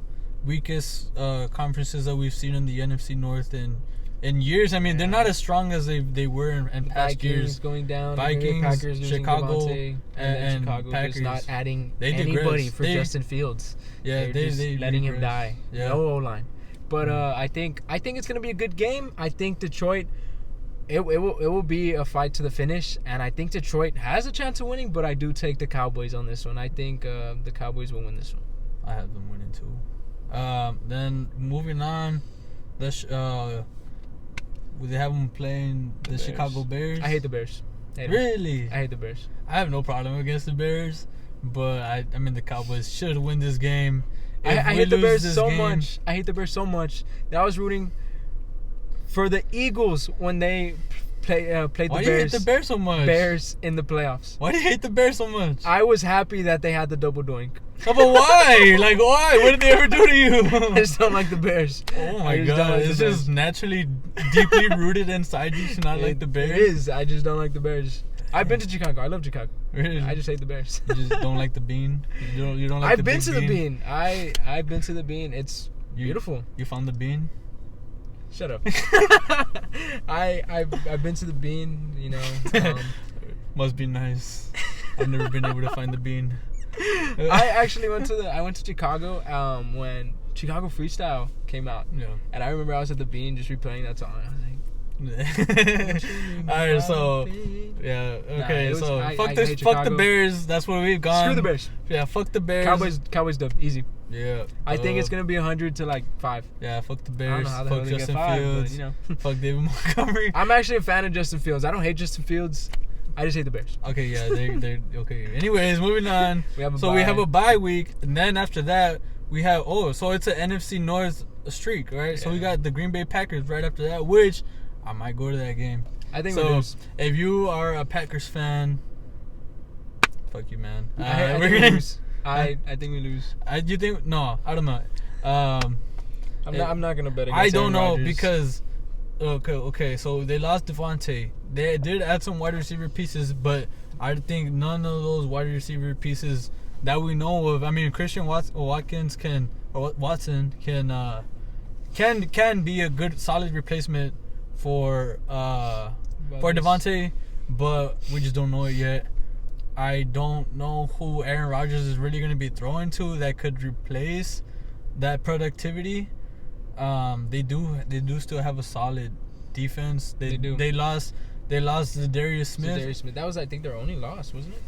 weakest conferences that we've seen in the NFC North in years. I mean, they're not as strong as they were in past years. Going down. Vikings, Packers losing Chicago, Devontae, and Chicago Packers. just not adding They anybody digress. for Justin Fields. Yeah, They're just letting him regress. die. Yeah. No O-line. But I think it's gonna be a good game. I think Detroit. It will be a fight to the finish, and I think Detroit has a chance of winning. But I do take the Cowboys on this one. I think the Cowboys will win this one. I have them winning too. Then moving on, they have them playing the Bears. Chicago Bears. I hate the Bears. Hate 'em. Really? I hate the Bears. I have no problem against the Bears, but I mean the Cowboys should win this game. I If we hate the lose Bears this so game- much. I hate the Bears so much that I was rooting for the Eagles when they played Why the do you hate Bears. the Bears so much? Bears in the playoffs. Why do you hate the Bears so much? I was happy that they had the double doink. No, but why? Like why? What did they ever do to you? I just don't like the Bears. Oh my I just don't god! like the It's Bears. just naturally deeply rooted inside you to not like the Bears. It is. I just don't like the Bears. I've been to Chicago. I love Chicago. Really? I just hate the Bears. You just don't like the bean. You don't like I've the been big to the bean. I've been to the bean. It's beautiful. You found the bean. Shut up. I've been to the bean. You know. Must be nice. I've never been able to find the bean. I actually went to Chicago when Chicago Freestyle came out, Yeah. and I remember I was at the Bean just replaying that song. I was like, Alright, so yeah, okay, it was- so I fuck hate this, fuck the Chicago. Bears. That's where we've gone. Screw the Bears. Yeah, fuck the Bears. Cowboys dub easy. Yeah. I think it's gonna be 100 to like 5. Yeah, fuck the I don't Bears. know how the hell Fuck they get Justin 5, but Fields. you know. Fuck David Montgomery. I'm actually a fan of Justin Fields. I don't hate Justin Fields. I just hate the Bears. Okay, yeah, they're okay. Anyways, moving on. We have a So we bye. have a bye week, and then after that we have so it's an NFC North streak, right? So we Yeah. got the Green Bay Packers right after that, which I might go to that game. I think we So lose. if you are a Packers fan, fuck you, man. I we're think we gonna. lose. I think we lose. You think? No, I don't know. I'm not gonna bet against I don't Aaron know Rodgers. because okay. So they lost Devontae. They did add some wide receiver pieces, but I think none of those wide receiver pieces that we know of. I mean, Christian Watson can be a good solid replacement for Devontae, but we just don't know it yet. I don't know who Aaron Rodgers is really going to be throwing to that could replace that productivity. They do still have a solid defense. They do. They lost Darius Smith. Darius Smith. That was, I think, their only loss, wasn't it?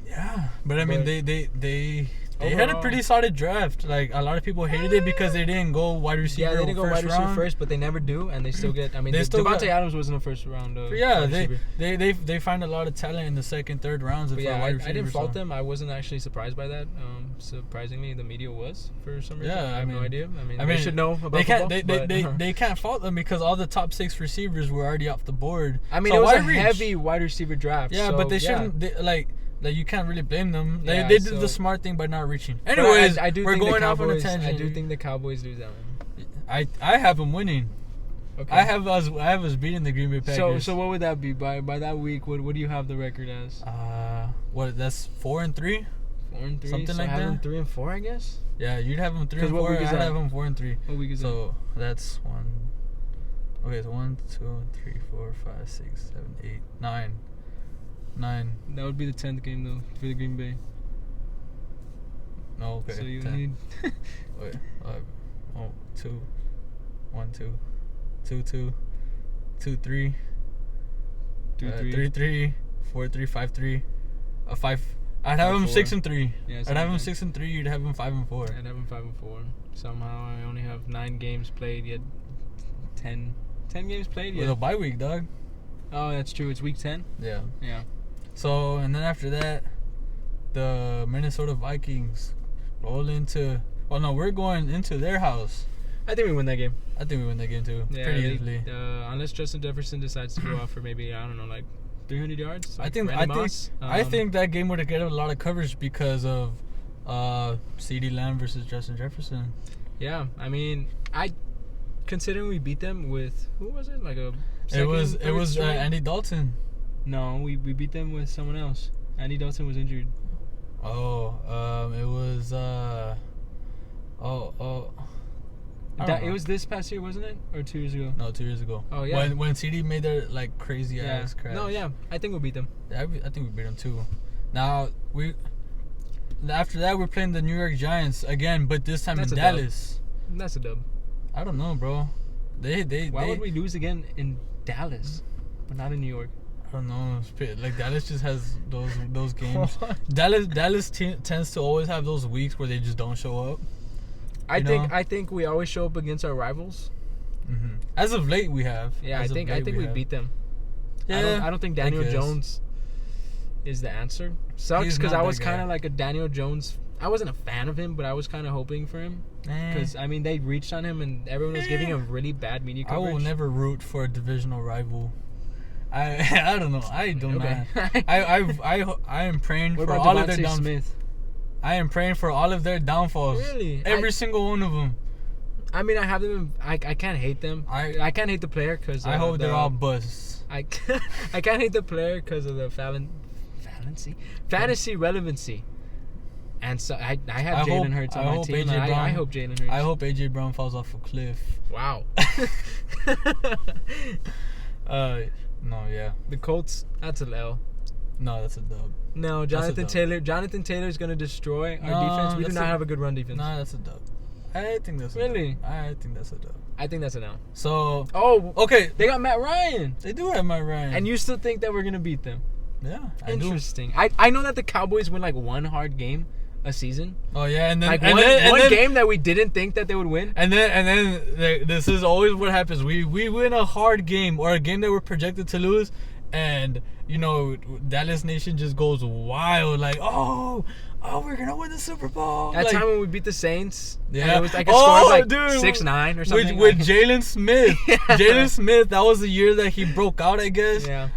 Yeah, but I mean But they had a overall- pretty solid draft. Like a lot of people hated it because they didn't go wide receiver. Yeah, they didn't go wide receiver round. first, but they never do, and they still get. I mean, They still Devontae got- Adams wasn't a first round. Yeah, wide receiver. they find a lot of talent in the second, third rounds. But for yeah, wide I receiver, didn't fault so. them. I wasn't actually surprised by that. Surprisingly, the media was for some reason. Yeah, I have no mean- idea. I mean, I they mean, should know about They can't. football. They can't fault them because all the top 6 receivers were already off the board. I mean, So it was why a reach? heavy wide receiver draft. Yeah, so, but they yeah. shouldn't. Like you can't really blame them. They Yeah, did so- the smart thing by not reaching. But Anyways, I do we're think going the off on a Cowboys, tangent. I do think the Cowboys lose that one. I have them winning. Okay. I have us beating the Green Bay Packers. So what would that be by that week? What do you have the record as? What? That's 4-3. 4-3. something so like have them that? 3-4, I guess. Yeah, you'd have them 3 'Cause and what 4. week is I'd that? have them 4-3. What week is that? So that's 1. Okay, so 1, 2, 3, 4, 5, 6, 7, 8, 9. 9. That would be the 10th game though for the Green Bay. No, okay. So you 10. need. Wait, 2, 1, 2, 2, 2, 2, 3, 3, 3, 4, 3, 5, 3, 5. I'd have them 6 and 3. Yeah, I'd have them same 6 and 3. You'd have them 5 and 4. I'd have them 5-4. Somehow I only have 9 games played yet. 10 games played With yet. a bye week, dog. Oh, that's true. It's week 10. Yeah. Yeah. So and then after that, the Minnesota Vikings roll into. Well, no, we're going into their house. I think we win that game. I think we win that game too, Yeah, pretty they- easily. Unless Justin Jefferson decides to go out for maybe, I don't know, like 300 yards. I like think Randy Moss. I think that game would have get a lot of coverage because of CeeDee Lamb versus Justin Jefferson. Yeah, I mean, considering we beat them with who was it? Like a It second, was third string? Andy Dalton. No, we beat them with someone else. Andy Dalton was injured. Oh, it was I don't know. It was this past year, wasn't it? Or 2 years ago? No, 2 years ago. Oh, yeah. When CD made their like crazy ass crash. No, yeah. I think we'll beat them. Yeah, I think we beat them too. Now after that we're playing the New York Giants again, but this time That's in a dub. Dallas. That's a dub. I don't know, bro. Why would we lose again in Dallas, but not in New York? I don't know. Like Dallas just has those games. Dallas tends to always have those weeks where they just don't show up. I think we always show up against our rivals. Mm-hmm. As of late, we have. Yeah, I think we beat them. Yeah, I don't think Daniel Jones is the answer. Sucks because I was kind of like a Daniel Jones. I wasn't a fan of him, but I was kind of hoping for him. Because, I mean, they reached on him and everyone was giving him really bad media coverage. I will never root for a divisional rival. I don't know. I don't know. I am praying for all of their downfalls. I am praying for all of their downfalls. Really? Every single one of them. I mean, I have them. I can't hate them. I can't hate the player because I hope they're all busts. I can't hate the player because of the fantasy relevancy. And so I have Jalen Hurts on my team. I hope Jalen Hurts. I hope AJ Brown falls off a cliff. Wow. No, yeah. The Colts. That's an L. No, that's a dub. No, Jonathan Taylor is gonna destroy our defense. We do not have a good run defense. No, that's a dub. I think that's a really. Dub. I think that's a dub. I think that's an L. So. Oh, okay. They got Matt Ryan. They do have Matt Ryan. And you still think that we're gonna beat them? Yeah. Interesting. I know that the Cowboys win like one hard game a season. Oh yeah, and then like one game that we didn't think that they would win. And then this is always what happens. We win a hard game or a game that we're projected to lose, and you know Dallas Nation just goes wild like oh we're gonna win the Super Bowl. That like, time when we beat the Saints, yeah, it was like a score of like 6-9 or something. With Jalen Smith. Yeah. Jalen Smith, that was the year that he broke out, I guess. Yeah.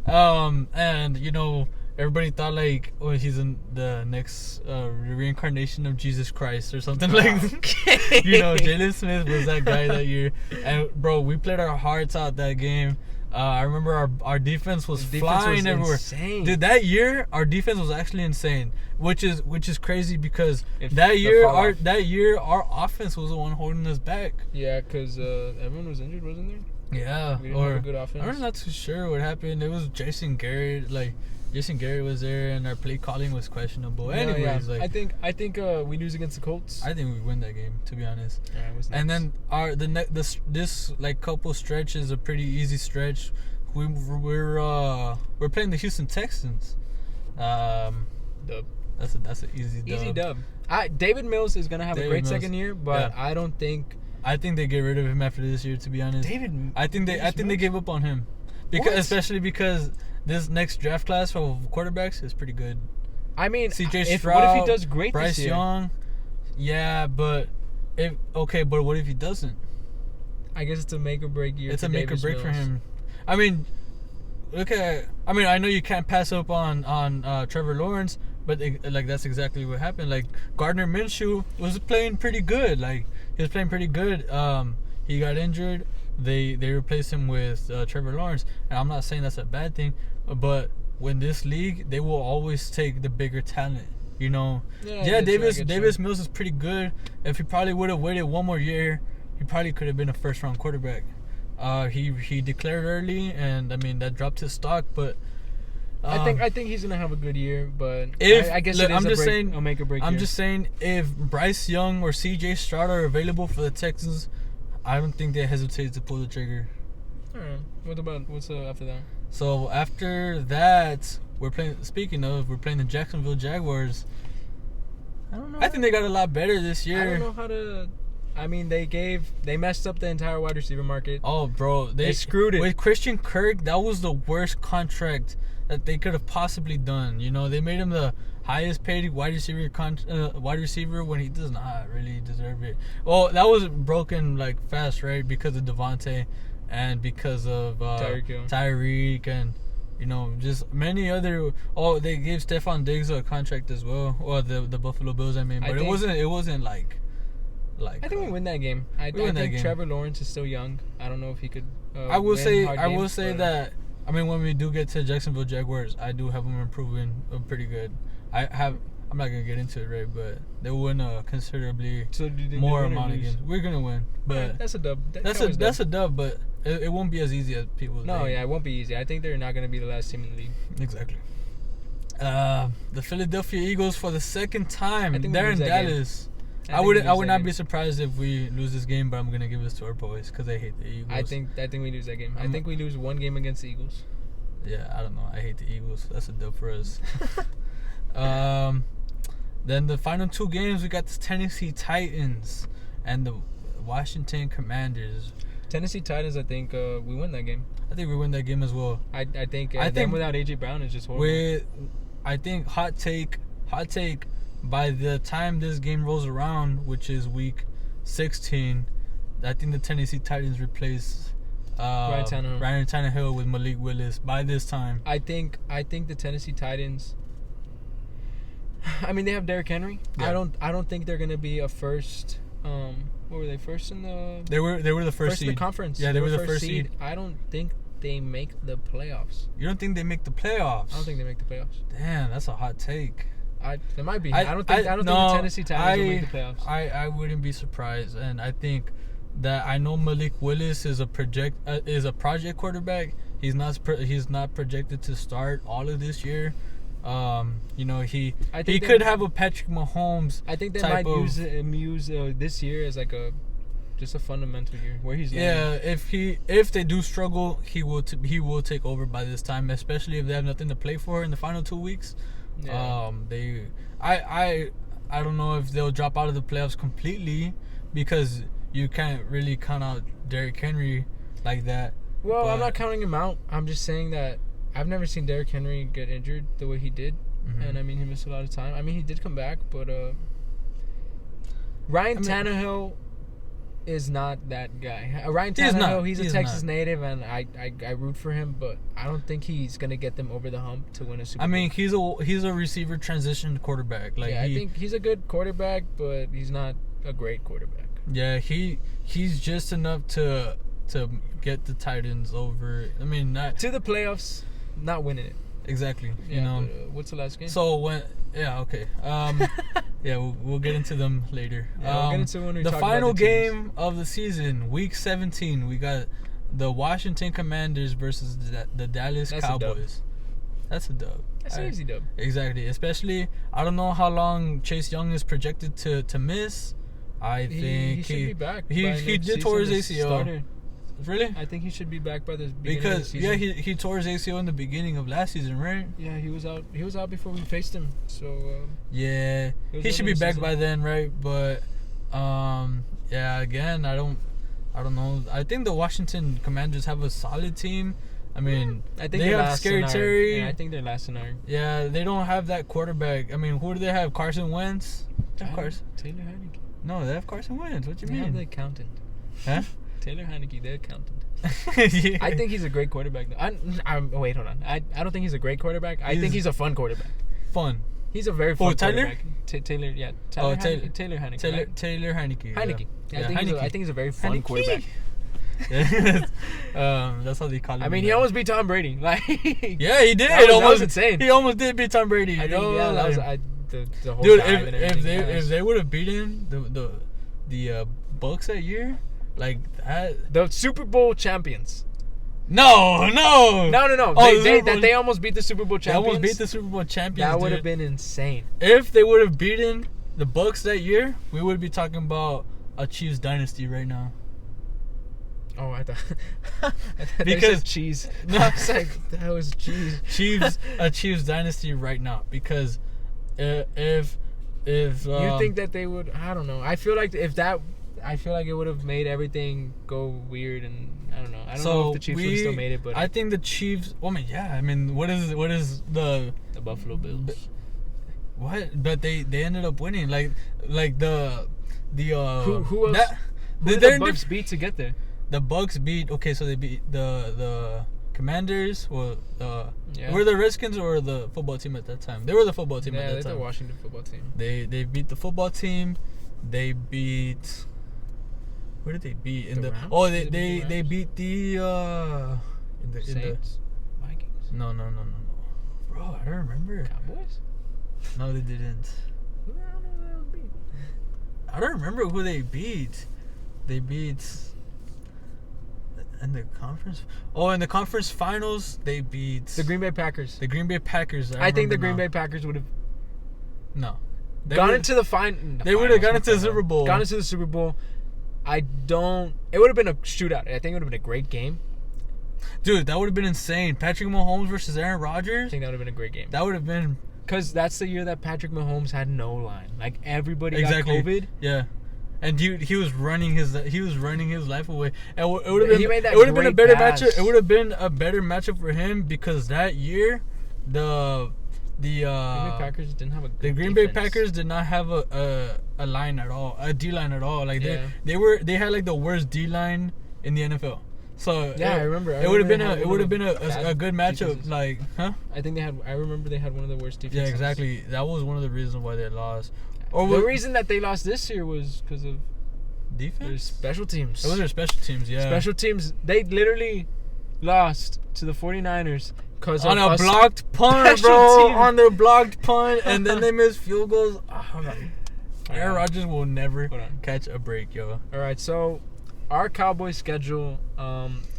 And you know. Everybody thought like, oh, he's in the next reincarnation of Jesus Christ or something like that. You know, Jalen Smith was that guy that year. And bro, we played our hearts out that game. I remember our defense was flying everywhere. Insane. Dude, that year our defense was actually insane, which is crazy because that year our offense was the one holding us back. Yeah, because everyone was injured, wasn't there? Yeah, we didn't have a good offense. I'm not too sure what happened. It was Jason Garrett, Jason Garrett was there, and our play calling was questionable. Anyways, I think we lose against the Colts. I think we win that game, to be honest. Yeah, it was nice. And then this like couple stretch is a pretty easy stretch. We're playing the Houston Texans. Dub. That's an easy dub. Easy dub. David Mills is gonna have a great second year, but yeah. I think they get rid of him after this year, to be honest. I think they gave up on him especially because this next draft class of quarterbacks is pretty good. I mean, CJ Stroud, what if he does great Bryce this year? Young, yeah, but but what if he doesn't? I guess it's a make or break year. It's a make or break for him. I mean, I know you can't pass up on Trevor Lawrence, but that's exactly what happened. Like Gardner Minshew was playing pretty good. Like he was playing pretty good. He got injured. They replaced him with Trevor Lawrence, and I'm not saying that's a bad thing, but in this league, they will always take the bigger talent. You know, Davis Mills is pretty good. If he probably would have waited one more year, he probably could have been a first-round quarterback. He declared early, and I mean that dropped his stock. But I think he's gonna have a good year. But I guess it is a make or break. I'm just saying, if Bryce Young or CJ Stroud are available for the Texans, I don't think they hesitate to pull the trigger. All right. What's after that? So after that, we're playing the Jacksonville Jaguars. I don't know. I think they got a lot better this year. I don't know how to. I mean, they messed up the entire wide receiver market. Oh, bro, they screwed it. With Christian Kirk, that was the worst contract that they could have possibly done. You know, they made him the highest paid wide receiver when he does not really deserve it. Well, that was broken like fast, right? Because of Devontae and because of Tyreek and you know just many other. Oh, they gave Stephon Diggs a contract as well. Well, the Buffalo Bills, but it wasn't like. I think we win that game. I think Trevor Lawrence is still young. I don't know if he could. I will say that. I mean, when we do get to Jacksonville Jaguars, I do have them improving pretty good. I I'm not gonna get into it, right? But they will win a considerably So do they more win or amount of lose? games. We're gonna win, but That's a dub. that's a dub. But it won't be as easy as people No, think. yeah, it won't be easy. I think they're not gonna be the last team in the league. Exactly. The Philadelphia Eagles for the second time. I think we They're in lose that game. Dallas. I I think would we lose that not game. be surprised if we lose this game, but I'm gonna give this to our boys because I hate the Eagles. I think we lose that game. I think we lose one game against the Eagles. Yeah, I don't know. I hate the Eagles. That's a dub for us. Then the final two games, we got the Tennessee Titans and the Washington Commanders. Tennessee Titans, I think we win that game. I think we win that game as well. I think I them think without AJ Brown is just horrible. I think hot take. By the time this game rolls around, which is week 16, I think the Tennessee Titans replace Ryan Tannehill with Malik Willis by this time. I think the Tennessee Titans. I mean, they have Derrick Henry. Yeah. I don't think they're gonna be a first. What were they, first in the? They were the first in seed. the conference. Yeah, they were the first seed. I don't think they make the playoffs. You don't think they make the playoffs? I don't think they make the playoffs. Damn, that's a hot take. It might be. I don't think the Tennessee Titans will make the playoffs. I wouldn't be surprised, and I think that I know Malik Willis is a project quarterback. He's not projected to start all of this year. He could have a Patrick Mahomes. I think they might use this year as like just a fundamental year where he's learning. Yeah. If they do struggle, he will take over by this time, especially if they have nothing to play for in the final 2 weeks. Yeah. I don't know if they'll drop out of the playoffs completely because you can't really count out Derrick Henry like that. Well, I'm not counting him out. I'm just saying that I've never seen Derrick Henry get injured the way he did. Mm-hmm. And I mean, he missed a lot of time. I mean, he did come back, but Ryan Tannehill is not that guy. Ryan Tannehill, he's a Texas native, and I root for him, but I don't think he's gonna get them over the hump to win a Super Bowl. I mean, he's a receiver transition quarterback. I think he's a good quarterback, but he's not a great quarterback. Yeah, he's just enough to get the Titans over. I mean, not to the playoffs, not winning it. Exactly. Yeah, but, what's the last game? So okay. Yeah, we'll get into them later. Yeah, we'll get into when we the talk final about the game of the season, week 17. We got the Washington Commanders versus the Dallas Cowboys. That's a dub. That's an easy dub. Exactly. Especially, I don't know how long Chase Young is projected to miss. I think he should be back. He did tore his ACL. Starter. Really? I think he should be back by the beginning of the season. He tore his ACL in the beginning of last season, right? Yeah, he was out. He was out before we faced him. So yeah, he should be back by then, right? But yeah, again, I don't know. I think the Washington Commanders have a solid team. I mean, I think they have Scary Terry. Yeah, I think they're last in our. Yeah, they don't have that quarterback. I mean, who do they have? Carson Wentz. Taylor Heineke. No, they have Carson Wentz. What do you mean? They have the accountant. Huh? Taylor Heineke, the accountant. Yeah. I think he's a great quarterback. Wait, hold on. I don't think he's a great quarterback. I think he's a fun quarterback. Fun. He's a very fun Tyler? quarterback. Taylor Heineke. Taylor Heineke. Heineke. Yeah. I think he's a very fun quarterback. That's how they call him. I mean, he almost beat Tom Brady. Like, yeah, he did. That was insane. He almost did beat Tom Brady. I think, that was the whole dude. drive and everything. If they would have beaten the Bucks that year, like that, the Super Bowl champions. No. They almost beat the Super Bowl champions. They almost beat the Super Bowl champions. That would have been insane. If they would have beaten the Bucks that year, we would be talking about a Chiefs dynasty right now. Oh, I thought because cheese. No, I was like, that was cheese. A Chiefs dynasty right now because if you think that they would, I don't know. I feel like it would have made everything go weird, and I don't know. I don't know if the Chiefs would have still made it, but I think the Chiefs. Oh man, yeah. I mean, what is the Buffalo Bills? What? But they ended up winning. Like the who else? Who did the Bucks beat to get there? The Bucks beat. Okay, so they beat the Commanders. Or yeah. Were the Redskins or the football team at that time? They were the football team at that time. Yeah, they're the Washington football team. They beat the football team. They beat. Where did they beat? In the Rams? Oh, they beat the Saints, Vikings. No. Bro, I don't remember. Cowboys. No, they didn't. I don't know who they beat. I don't remember who they beat. They beat in the conference. Oh, in the conference finals, they beat The Green Bay Packers. the Green Bay Packers. I think the remember Green now. Bay Packers would have No, they gone would- into the final. They would have gone into the Super Bowl. Gone into the Super Bowl. I don't. It would have been a shootout. I think it would have been a great game. Dude, that would have been insane. Patrick Mahomes versus Aaron I Rodgers. think that would have been a great game. That would have been Because that's the year that Patrick Mahomes had no line. Like everybody exactly. got COVID. Yeah. And he was running his life away. And it would have been He made that it would have been a great better pass. matchup. It would have been a better matchup for him because that year the Green Bay Packers didn't have a good the Green Bay defense. Packers did not have a line at all, a D line at all. Like Yeah. they had like the worst D line in the NFL. So Yeah, I remember. It would have been they had a good matchup. defenses. Like, huh? I think they had. I remember they had one of the worst defenses. Yeah, exactly. That was one of the reasons why they lost. Or The was reason that they lost this year was because of their defense. special teams. It was their special teams. Yeah. Special teams. They literally lost to the 49ers because On of a us blocked punt, special bro. team. On their blocked punt, and then they missed field goals. Aaron Yeah. Rodgers will never Hold on. catch a break, yo. All right, so our Cowboys schedule.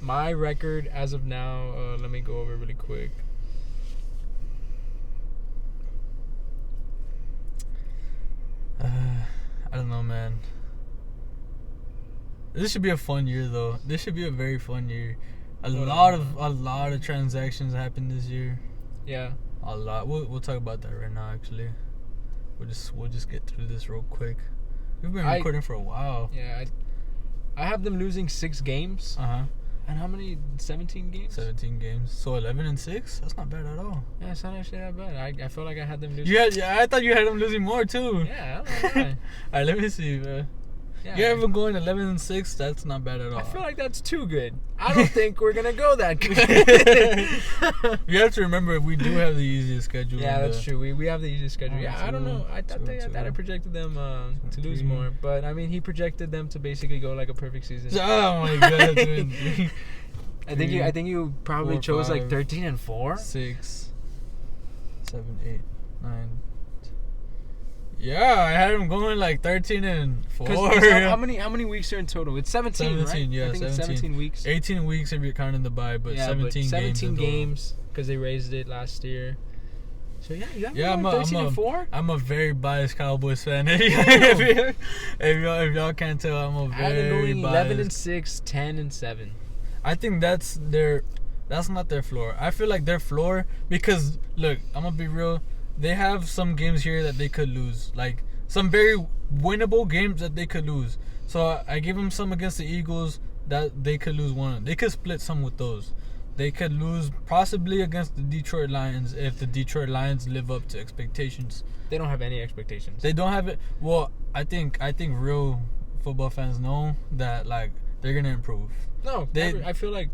My record as of now. Let me go over really quick. I don't know, man. This should be a fun year, though. This should be a very fun year. A lot of transactions happened this year. Yeah. A lot. We'll talk about that right now. Actually, we'll just get through this real quick. We've been recording for a while. Yeah. I have them losing 6 games. And how many? 17 games? 17 games. So 11-6. That's not bad at all. Yeah, it's not actually that bad. I feel like I had them losing. I thought you had them losing more too. Yeah, I don't know why. Alright, let me see, man. Yeah. You have them going 11-6. That's not bad at all. I feel like that's too good. I don't think we're gonna go that good. You have to remember we do have the easiest schedule. Yeah, in that's the- true. We have the easiest schedule. Yeah, I don't know. I thought I projected them to lose 2, more, but I mean, he projected them to basically go like a perfect season. Oh my god, dude. I think you probably 4, chose like 5, 13 and 4. 6, 7, 8, 9. Yeah, I had him going like 13 and 4. How many weeks are in total? It's 17, right? 17, yeah, I think it's 17 weeks. 18 weeks if you're counting the bye, but Yeah, 17 games because they raised it last year. So yeah, you have Yeah, them going 13 and 4. I'm a very biased Cowboys fan. if y'all can't tell, I'm a I had them very going biased. 11 and 6, 10 and 7. I think that's not their floor. I feel like their floor, because look, I'm gonna be real. They have some games here that they could lose, like some very winnable games that they could lose. So I give them some against the Eagles that they could lose one. They could split some with those. They could lose possibly against the Detroit Lions if the Detroit Lions live up to expectations. They don't have any expectations. They don't have it. Well, I think real football fans know that like they're gonna improve. No, I feel like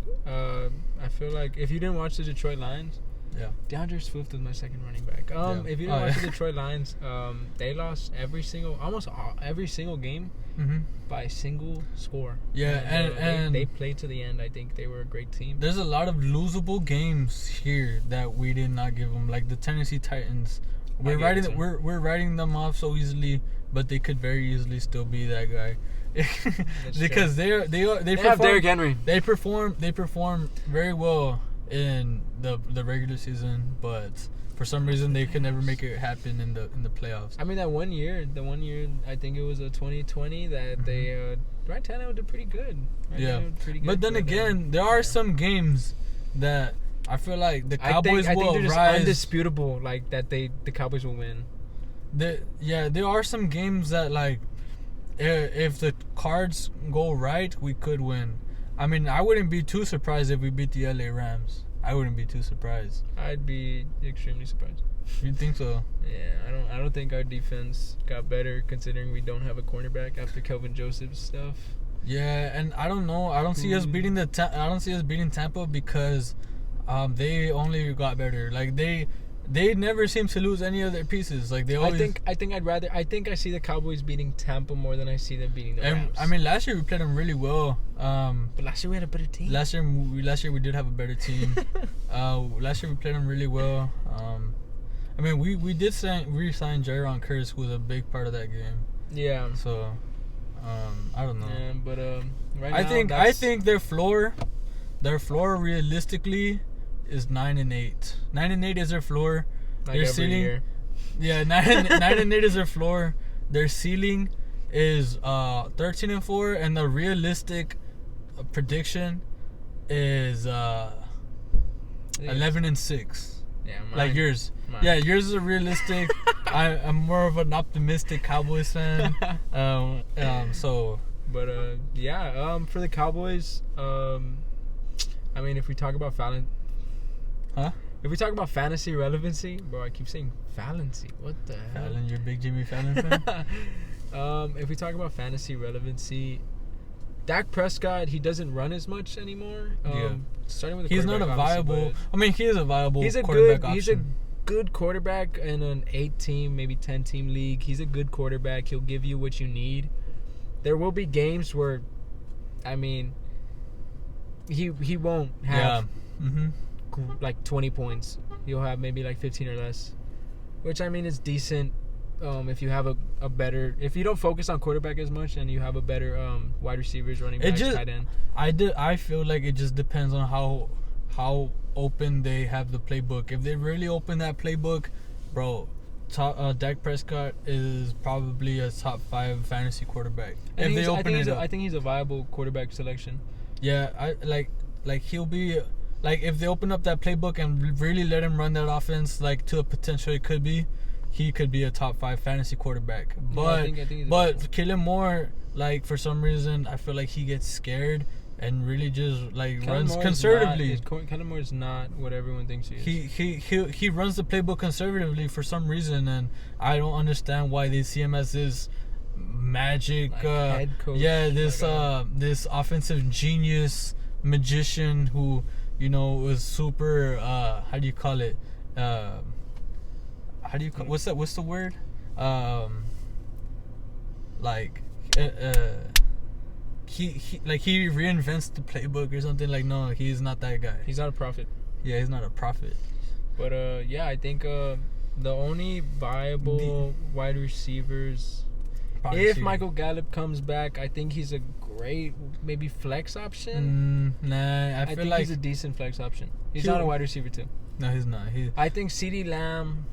if you didn't watch the Detroit Lions, Yeah. DeAndre Swift was my second running back. Yeah. If you didn't watch the Detroit Lions, they lost almost every single game Mm-hmm. by a single score. Yeah, and they played to the end. I think they were a great team. there's a lot of losable games here that we did not give them, like the Tennessee Titans. We're writing them off so easily, but they could very easily still be that guy. Because they have Derrick Henry. They perform very well in the regular season, but for some reason they could never make it happen in the playoffs. I mean, the one year, I think it was a 2020 that they Ryan Tannehill did pretty good. But then again, there are some games that I feel like the Cowboys I think will they're just rise. undisputable, like that the Cowboys will win. There are some games that like if the cards go right, we could win. I mean, I wouldn't be too surprised if we beat the LA Rams. I wouldn't be too surprised. I'd be extremely surprised. You think so? Yeah, I don't think our defense got better considering we don't have a cornerback after Kelvin Joseph's stuff. Yeah, and I don't know. I don't see us beating Tampa because they only got better. Like they never seem to lose any of their pieces. Like they always. I think I see the Cowboys beating Tampa more than I see them beating the Rams. I mean, last year we played them really well. But last year we had a better team. Last year we did have a better team. Last year we played them really well. I mean, we did re-sign Jaron Curse, who was a big part of that game. Yeah. So, I don't know. Yeah, but right I now I think their floor realistically is 9-8. 9-8 is their floor. like Their every ceiling, year. yeah, 9-8 is their floor. Their ceiling is 13-4, and the realistic prediction is 11-6. Yeah, mine. Like yours. Mine. Yeah, yours is a realistic. I'm more of an optimistic Cowboys fan. So But for the Cowboys, I mean, if we talk about if we talk about fantasy relevancy, bro, I keep saying fallacy. What the hell? Fallon, you're a big Jimmy Fallon fan. If we talk about fantasy relevancy, Dak Prescott, he doesn't run as much anymore. Yeah. Starting with the He's not a quarterback, obviously, viable. but I mean, he is a viable he's a quarterback good. option. He's a good quarterback in an 8-team, maybe 10-team league. He's a good quarterback. He'll give you what you need. There will be games where, I mean, he won't have like 20 points. He'll have maybe like 15 or less, which I mean is decent. If you have a better, if you don't focus on quarterback as much and you have a better wide receivers, running backs, tight end. I feel like it just depends on how open they have the playbook. If they really open that playbook, bro, Dak Prescott is probably a top 5 fantasy quarterback. I If they open it up, I think he's a viable quarterback selection. yeah, I like he'll be like if they open up that playbook and really let him run that offense like to a potential it could be. He could be a top 5 fantasy quarterback, but I think he's Kellen Moore, like for some reason, I feel like he gets scared and really just like Kellen runs Moore conservatively. Kellen Moore is not what everyone thinks he is. He runs the playbook conservatively for some reason, and I don't understand why they see him as this magic, Like head coach, this offensive genius magician who was super. How do you call it? What's the word? He reinvents the playbook or something. Like, no, he's not that guy. He's not a prophet. Yeah, he's not a prophet. But I think the only viable wide receivers, if Michael Gallup comes back, I think he's a great maybe flex option. Nah, I feel think like he's a decent flex option. He's not a wide receiver too. No, he's not. I think CeeDee Lamb,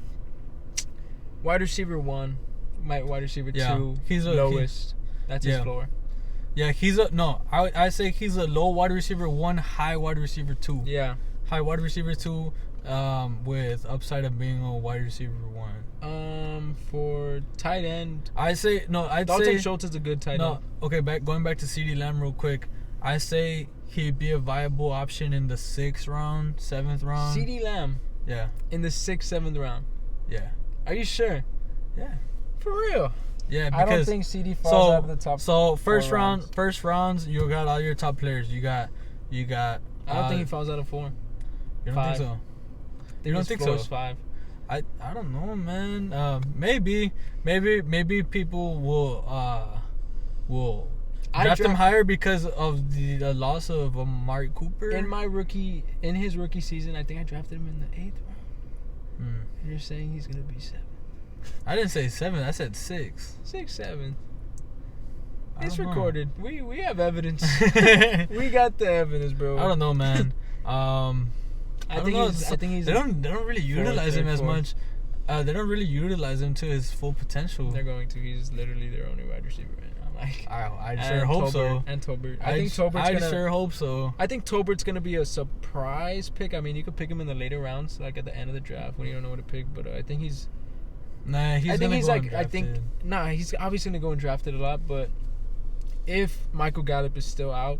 wide receiver 1, wide receiver 2, he's lowest. That's his floor. Yeah, I say he's a low wide receiver 1, high wide receiver 2. Yeah. High wide receiver 2, with upside of being a wide receiver 1. For tight end, I'd say Dalton Schultz is a good tight end. Okay, going back to CeeDee Lamb real quick. I say he'd be a viable option in the 6th round, 7th round. CeeDee Lamb. Yeah. In the 6th, 7th round. Yeah. Are you sure? Yeah. For real? Yeah, because I don't think CD falls out of the top. So first rounds, you got all your top players. You got. I don't think he falls out of 4. You don't think so? You don't think so? 5. I don't know, man. Maybe people will draft him higher because of the loss of Amari Cooper. In his rookie season, I think I drafted him in the 8th round. And you're saying he's gonna be 7. I didn't say 7. I said 6. 6, 7. It's recorded. We have evidence. We got the evidence, bro. I don't know, man. I think he's. They don't really utilize him as much. They don't really utilize him to his full potential. They're going to. He's literally their only wide receiver right now. Like, I sure hope so. And Tolbert. I sure hope so. I think Tolbert's gonna be a surprise pick. I mean, you could pick him in the later rounds, like at the end of the draft when you don't know what to pick. But I think he's. Nah, he's gonna go undrafted. He's obviously gonna go undrafted a lot. But if Michael Gallup is still out,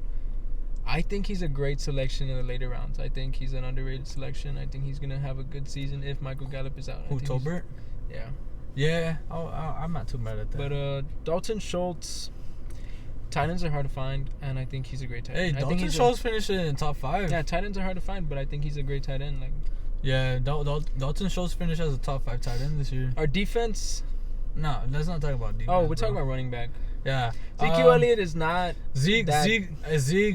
I think he's a great selection in the later rounds. I think he's an underrated selection. I think he's gonna have a good season if Michael Gallup is out. Who, Tolbert? Yeah. Yeah. I'm not too mad at that. But Dalton Schultz, tight ends are hard to find, and I think he's a great tight end. Dalton Schultz finished in top 5. Yeah, tight ends are hard to find, but I think he's a great tight end. Like. Yeah, Dalton Schultz finished as a top 5 tight end this year. Our defense. No, let's not talk about defense. Oh, we're talking about running back. Yeah. Ezekiel Elliott is not. Zeke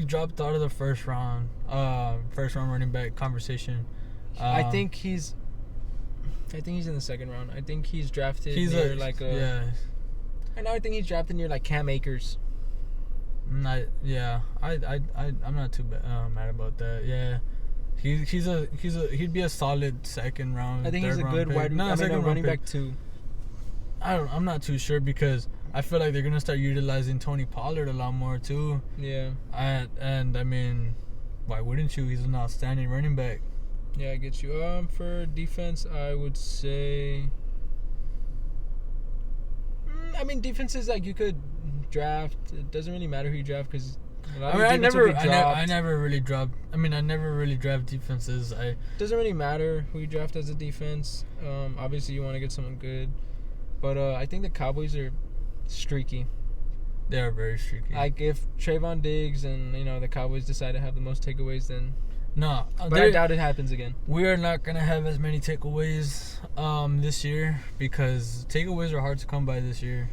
dropped out of the first round running back conversation. I think he's. I think he's in the second round. I think he's drafted He's near a like a. yeah. And now I think he's drafted near like Cam Akers. I'm not too mad about that. Yeah, he'd be a solid second round. I think he's a third good round pick. running back too. I'm not too sure because I feel like they're gonna start utilizing Tony Pollard a lot more too. Yeah. And I mean, why wouldn't you? He's an outstanding running back. Yeah, I get you. For defense, I would say. I mean, defenses like you could draft. It doesn't really matter who you draft because. I never really draft defenses. Doesn't really matter who you draft as a defense. Obviously you want to get someone good, but I think the Cowboys are streaky. They are very streaky. Like if Trayvon Diggs and the Cowboys decide to have the most takeaways, then no. But I doubt it happens again. We are not gonna have as many takeaways this year because takeaways are hard to come by this year.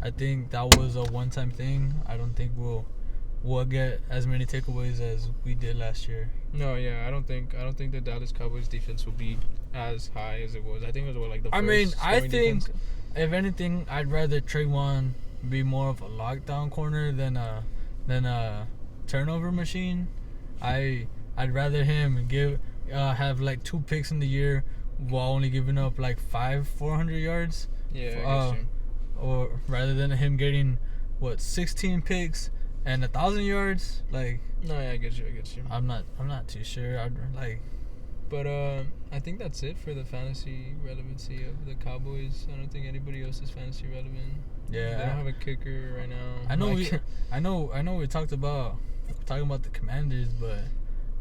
I think that was a one-time thing. I don't think we'll get as many takeaways as we did last year. No, yeah, I don't think the Dallas Cowboys defense will be as high as it was. I think it was the first. I mean, I think defense. If anything, I'd rather Trayvon be more of a lockdown corner than a turnover machine. I'd rather him have like 2 picks in the year while only giving up like 400 yards. Yeah, I guess or rather than him getting 16 picks and 1,000 yards. Like, no, yeah, I get you. I'm not too sure. But I think that's it for the fantasy relevancy of the Cowboys. I don't think anybody else is fantasy relevant. Yeah, they don't have a kicker right now. I know. We're talking about the Commanders, but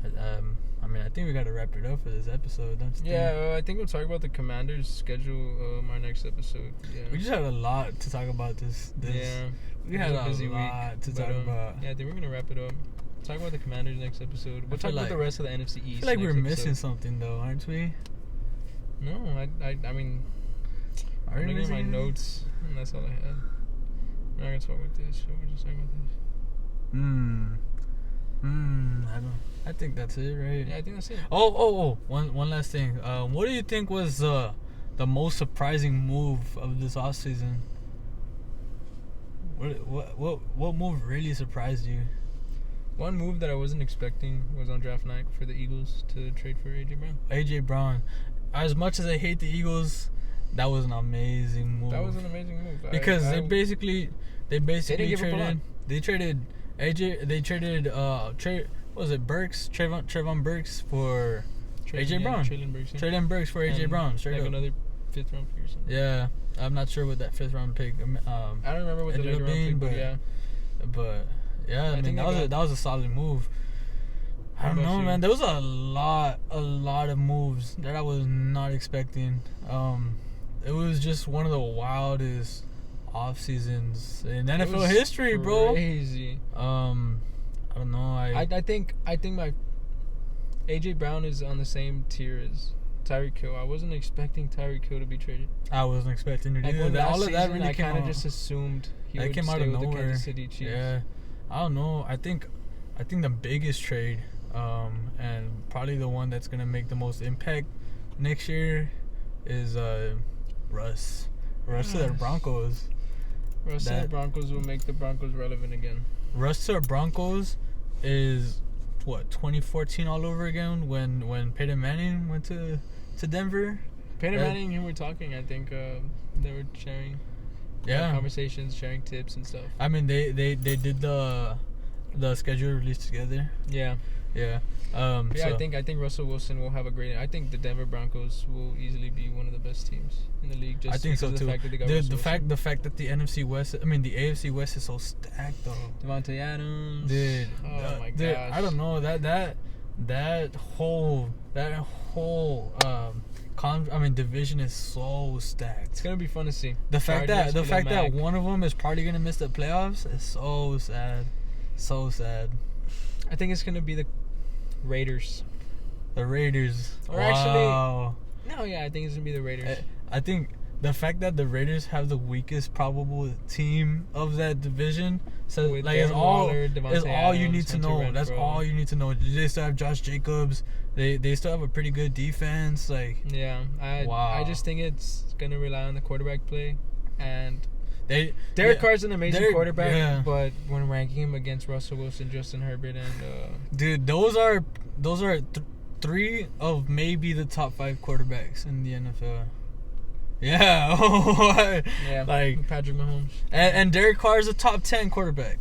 I think we got to wrap it up for this episode, don't you think? Yeah, I think we'll talk about the Commanders' schedule our next episode. Yeah. We just had a lot to talk about this. Yeah. We had a busy lot to talk about. Yeah, I think we're going to wrap it up. Talk about the Commanders next episode. We'll talk about the rest of the NFC East. I feel like we're missing something, though, aren't we? No, I mean, I'm looking at my notes, and that's all I had. We're not going to talk about this, so we're just talking about this. I think that's it, right? Yeah, I think that's it. One last thing. What do you think was the most surprising move of this offseason? What move really surprised you? One move that I wasn't expecting was on draft night for the Eagles to trade for A.J. Brown. A.J. Brown. As much as I hate the Eagles, that was an amazing move. That was an amazing move. Because they basically traded. They traded A.J. They traded what was it, Burks? Trevon Burks for A.J. Brown. Traylon Burks for A.J. Brown. Straight up. Another 5th round pick or something. Yeah, I'm not sure what that 5th round pick. I don't remember what the later round pick, but yeah. But yeah, I mean that was a solid move. I don't know, man. There was a lot of moves that I was not expecting. It was just one of the wildest off seasons in NFL history, bro. Crazy. I don't know. I think my A.J. Brown is on the same tier as Tyreek Hill. I wasn't expecting Tyreek Hill to be traded. I wasn't expecting it either. I kind of just assumed he would stay with the Kansas City Chiefs. Yeah, I don't know. I think the biggest trade, and probably the one that's gonna make the most impact next year, is Russ. Russ to the Broncos. Russ to the Broncos will make the Broncos relevant again. Russ to the Broncos is 2014 all over again when Peyton Manning went to Denver. Peyton Manning and we were talking. I think they were sharing conversations, sharing tips and stuff. I mean they did the schedule release together. Yeah. So I think Russell Wilson will have a great. I think the Denver Broncos will easily be one of the best teams in the league. Just I think so too. The fact that they got the fact that the AFC West is so stacked though. Devontae Adams, dude. Oh my gosh. I don't know that whole division is so stacked. It's gonna be fun to see. The fact that one of them is probably gonna miss the playoffs is so sad. So sad. I think it's gonna be the Raiders. The Raiders. Or actually, no, yeah, I think it's gonna be the Raiders. I think the fact that the Raiders have the weakest probable team of that division, so With like Darren it's all Waller, it's Devontae all you Adams, need to Hunter know. That's Renfrow. all you need to know. They still have Josh Jacobs. They still have a pretty good defense. Like Yeah, Wow. I just think it's gonna rely on the quarterback play, and they Derek yeah, Carr's an amazing Derek- quarterback, yeah. but when ranking him against Russell Wilson, Justin Herbert, and dude, those are three of maybe the top 5 quarterbacks in the NFL. Yeah, yeah, like Patrick Mahomes, and Derek Carr is a top 10 quarterback,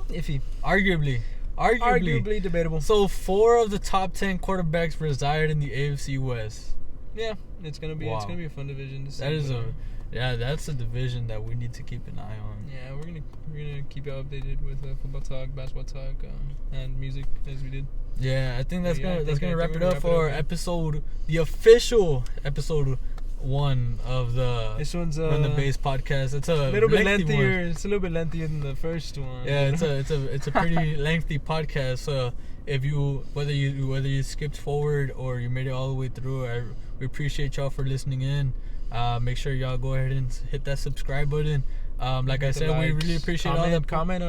iffy, arguably. arguably debatable. So 4 of the top 10 quarterbacks reside in the AFC West. Yeah, it's gonna be Wow. a fun division to see. That is but, that's a division that we need to keep an eye on. yeah, we're gonna keep you updated with football talk, basketball talk, and music as we did. Yeah, I think that's Yeah, I gonna think wrap we're it gonna up wrap it for up, the official episode 1 of the This one's Run the Base podcast. It's a little bit lengthy lengthier. one. It's a little bit lengthier than the first one. Yeah, it's a pretty lengthy podcast. So if whether you skipped forward or you made it all the way through, we appreciate y'all for listening in. Make sure y'all go ahead and hit that subscribe button. Like I Hit the said, we likes, really appreciate all the comment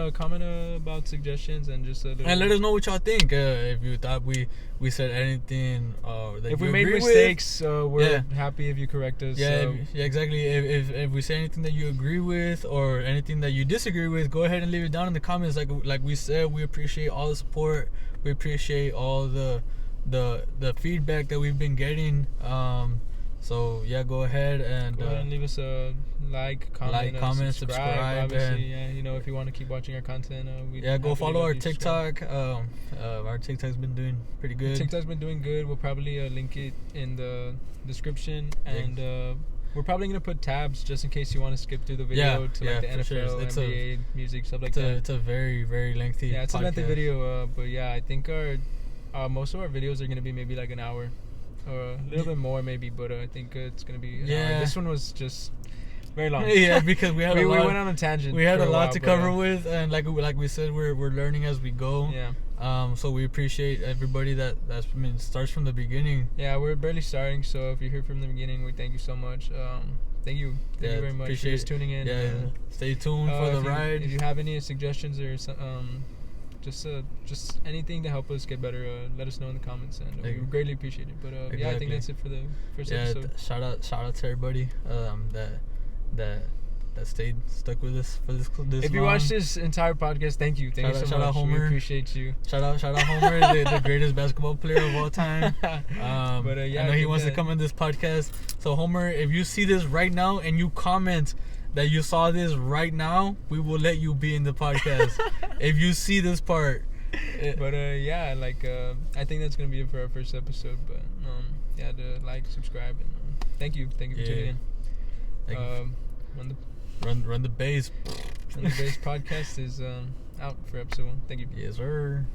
about suggestions and just a little, and let us know what y'all think. If you thought we said anything that if you we made agree with. mistakes, we're Yeah. happy if you correct us. Yeah, so. yeah, exactly. If we say anything that you agree with or anything that you disagree with, go ahead and leave it down in the comments. Like we said, we appreciate all the support. We appreciate all the feedback that we've been getting. So yeah, go ahead and Go ahead and leave us a comment, subscribe, obviously, and if you want to keep watching our content, go follow our TikTok. TikTok. Our TikTok's been doing pretty good. TikTok's been doing good. We'll probably link it in the description, and we're probably gonna put tabs just in case you want to skip through the video to like the for sure. NFL, It's NBA, music, stuff like that. It's a very, very lengthy. Yeah, it's a lengthy podcast. video, but yeah, I think our most of our videos are gonna be maybe like an hour, or a little bit more maybe, but I think it's gonna be an hour. This one was just very long. Yeah, because we had we a lot. went on a tangent. We had for a lot while, to but, cover with, and like we said, we're learning as we go. Yeah. So we appreciate everybody starts from the beginning. Yeah, we're barely starting, so if you're here from the beginning, we thank you so much. Thank you very much for appreciate just tuning in. Yeah, stay tuned for the ride. If you have any suggestions or just anything to help us get better, let us know in the comments, and we would greatly appreciate it. But yeah, I think Exactly. that's it for the first episode. Shout out to everybody that stayed stuck with us for this. If you long. watched this entire podcast, thank you so Shout much. out Homer. We appreciate you. Shout out Homer, the greatest basketball player of all time. But yeah, I know he wants to that- come on this podcast. So Homer, if you see this right now and you comment that you saw this right now, we will let you be in the podcast. If you see this part. But yeah, I think that's gonna be it for our first episode. But yeah, to like, subscribe, and thank you for tuning in. Run the base. Run the Base podcast is out for episode 1. Thank you. Yes, sir.